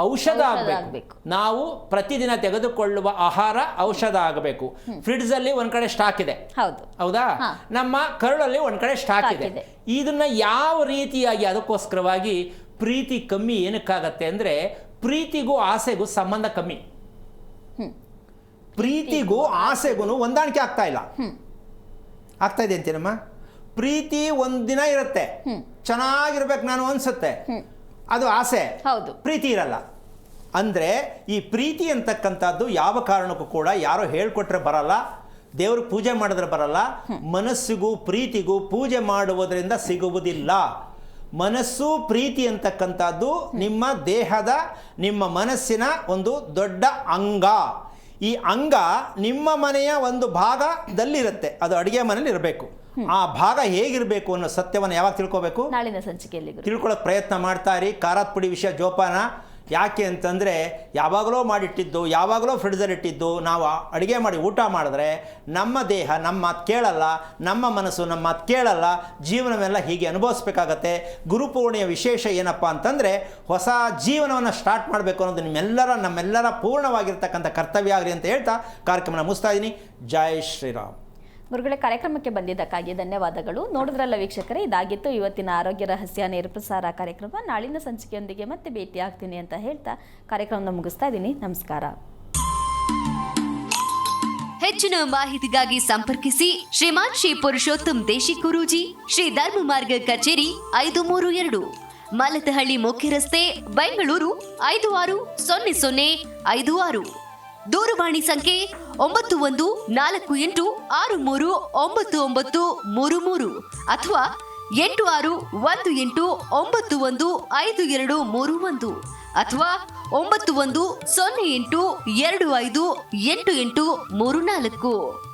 ಔಷಧ ಆಗಬೇಕು. ನಾವು ಪ್ರತಿದಿನ ತೆಗೆದುಕೊಳ್ಳುವ ಆಹಾರ ಔಷಧ ಆಗಬೇಕು. ಫ್ರಿಡ್ಜ್ ಅಲ್ಲಿ ಒಂದ್ ಕಡೆ ಸ್ಟಾಕ್ ಇದೆ, ಹೌದಾ? ನಮ್ಮ ಕರುಳಲ್ಲಿ ಒಂದ್ ಕಡೆ ಸ್ಟಾಕ್ ಇದೆ. ಇದನ್ನ ಯಾವ ರೀತಿಯಾಗಿ, ಅದಕ್ಕೋಸ್ಕರವಾಗಿ ಪ್ರೀತಿ ಕಮ್ಮಿ ಏನಕ್ಕಾಗತ್ತೆ ಅಂದ್ರೆ, ಪ್ರೀತಿಗೂ ಆಸೆಗೂ ಸಂಬಂಧ ಕಮ್ಮಿ. ಪ್ರೀತಿಗೂ ಆಸೆಗೂ ಹೊಂದಾಣಿಕೆ ಆಗ್ತಾ ಇದೆ ಅಂತೀನಮ್ಮ. ಪ್ರೀತಿ ಒಂದಿನ ಇರುತ್ತೆ, ಚೆನ್ನಾಗಿರ್ಬೇಕು ನಾನು ಅನ್ಸುತ್ತೆ, ಅದು ಆಸೆ, ಪ್ರೀತಿ ಇರಲ್ಲ. ಅಂದರೆ ಈ ಪ್ರೀತಿ ಅಂತಕ್ಕಂಥದ್ದು ಯಾವ ಕಾರಣಕ್ಕೂ ಕೂಡ ಯಾರೋ ಹೇಳ್ಕೊಟ್ರೆ ಬರಲ್ಲ, ದೇವ್ರಿಗೆ ಪೂಜೆ ಮಾಡಿದ್ರೆ ಬರಲ್ಲ. ಮನಸ್ಸಿಗೂ ಪ್ರೀತಿಗೂ ಪೂಜೆ ಮಾಡುವುದರಿಂದ ಸಿಗುವುದಿಲ್ಲ. ಮನಸ್ಸು ಪ್ರೀತಿ ಅಂತಕ್ಕಂಥದ್ದು ನಿಮ್ಮ ದೇಹದ, ನಿಮ್ಮ ಮನಸ್ಸಿನ ಒಂದು ದೊಡ್ಡ ಅಂಗ. ಈ ಅಂಗ ನಿಮ್ಮ ಮನೆಯ ಒಂದು ಭಾಗದಲ್ಲಿರುತ್ತೆ, ಅದು ಅಡುಗೆ ಮನೇಲಿ ಇರಬೇಕು. ಆ ಭಾಗ ಹೇಗಿರಬೇಕು ಅನ್ನೋ ಸತ್ಯವನ್ನು ಯಾವಾಗ ತಿಳ್ಕೋಬೇಕು? ನಾಳಿನ ಸಂಚಿಕೆಯಲ್ಲಿ ತಿಳ್ಕೊಳ್ಳೋಕೆ ಪ್ರಯತ್ನ ಮಾಡ್ತಾ ಇರಿ. ಖಾರದ ಪುಡಿ ವಿಷಯ ಜೋಪಾನ. ಯಾಕೆ ಅಂತಂದರೆ, ಯಾವಾಗಲೋ ಮಾಡಿಟ್ಟಿದ್ದು, ಯಾವಾಗಲೋ ಫ್ರಿಡ್ಜಲ್ಲಿ ಇಟ್ಟಿದ್ದು ನಾವು ಅಡುಗೆ ಮಾಡಿ ಊಟ ಮಾಡಿದ್ರೆ ನಮ್ಮ ದೇಹ ನಮ್ಮ ಮಾತು ಕೇಳಲ್ಲ, ನಮ್ಮ ಮನಸ್ಸು ನಮ್ಮ ಮಾತು ಕೇಳಲ್ಲ. ಜೀವನವೆಲ್ಲ ಹೀಗೆ ಅನುಭವಿಸ್ಬೇಕಾಗತ್ತೆ. ಗುರುಪೂರ್ಣಿಯ ವಿಶೇಷ ಏನಪ್ಪ ಅಂತಂದರೆ, ಹೊಸ ಜೀವನವನ್ನು ಸ್ಟಾರ್ಟ್ ಮಾಡಬೇಕು ಅನ್ನೋದು ನಮ್ಮೆಲ್ಲರ ಪೂರ್ಣವಾಗಿರ್ತಕ್ಕಂಥ ಕರ್ತವ್ಯ ಆಗಲಿ ಅಂತ ಹೇಳ್ತಾ ಕಾರ್ಯಕ್ರಮನ ಮುಗಿಸ್ತಾ ಇದ್ದೀನಿ. ಜೈ ಶ್ರೀರಾಮ್. ಗುರುಗಳೇ, ಕಾರ್ಯಕ್ರಮಕ್ಕೆ ಬಂದಿದ್ದಕ್ಕಾಗಿ ಧನ್ಯವಾದಗಳು. ನೋಡಿದ್ರಲ್ಲ ವೀಕ್ಷಕರೇ, ಇದಾಗಿತ್ತು ಇವತ್ತಿನ ಆರೋಗ್ಯ ರಹಸ್ಯ ನೇರಪ್ರಸಾರ ಕಾರ್ಯಕ್ರಮ. ನಾಳಿನ ಸಂಚಿಕೆಯೊಂದಿಗೆ ಮತ್ತೆ ಭೇಟಿ ಆಗ್ತೀನಿ ಅಂತ ಹೇಳ್ತಾ ಕಾರ್ಯಕ್ರಮವನ್ನು ಮುಗಿಸ್ತಾ ಇದ್ದೀನಿ. ನಮಸ್ಕಾರ. ಹೆಚ್ಚಿನ ಮಾಹಿತಿಗಾಗಿ ಸಂಪರ್ಕಿಸಿ ಶ್ರೀಮಾನ್ ಶ್ರೀ ಪುರುಷೋತ್ತಮ್ ದೇಶಿ ಗುರೂಜಿ, ಶ್ರೀ ಧರ್ಮ ಮಾರ್ಗ ಕಚೇರಿ 532, ಮಲತಹಳ್ಳಿ ಮುಖ್ಯ ರಸ್ತೆ, ಬೆಂಗಳೂರು 560056. ದೂರವಾಣಿ ಸಂಖ್ಯೆ 9148639933 ಅಥವಾ 8618915231 ಅಥವಾ 9108258834.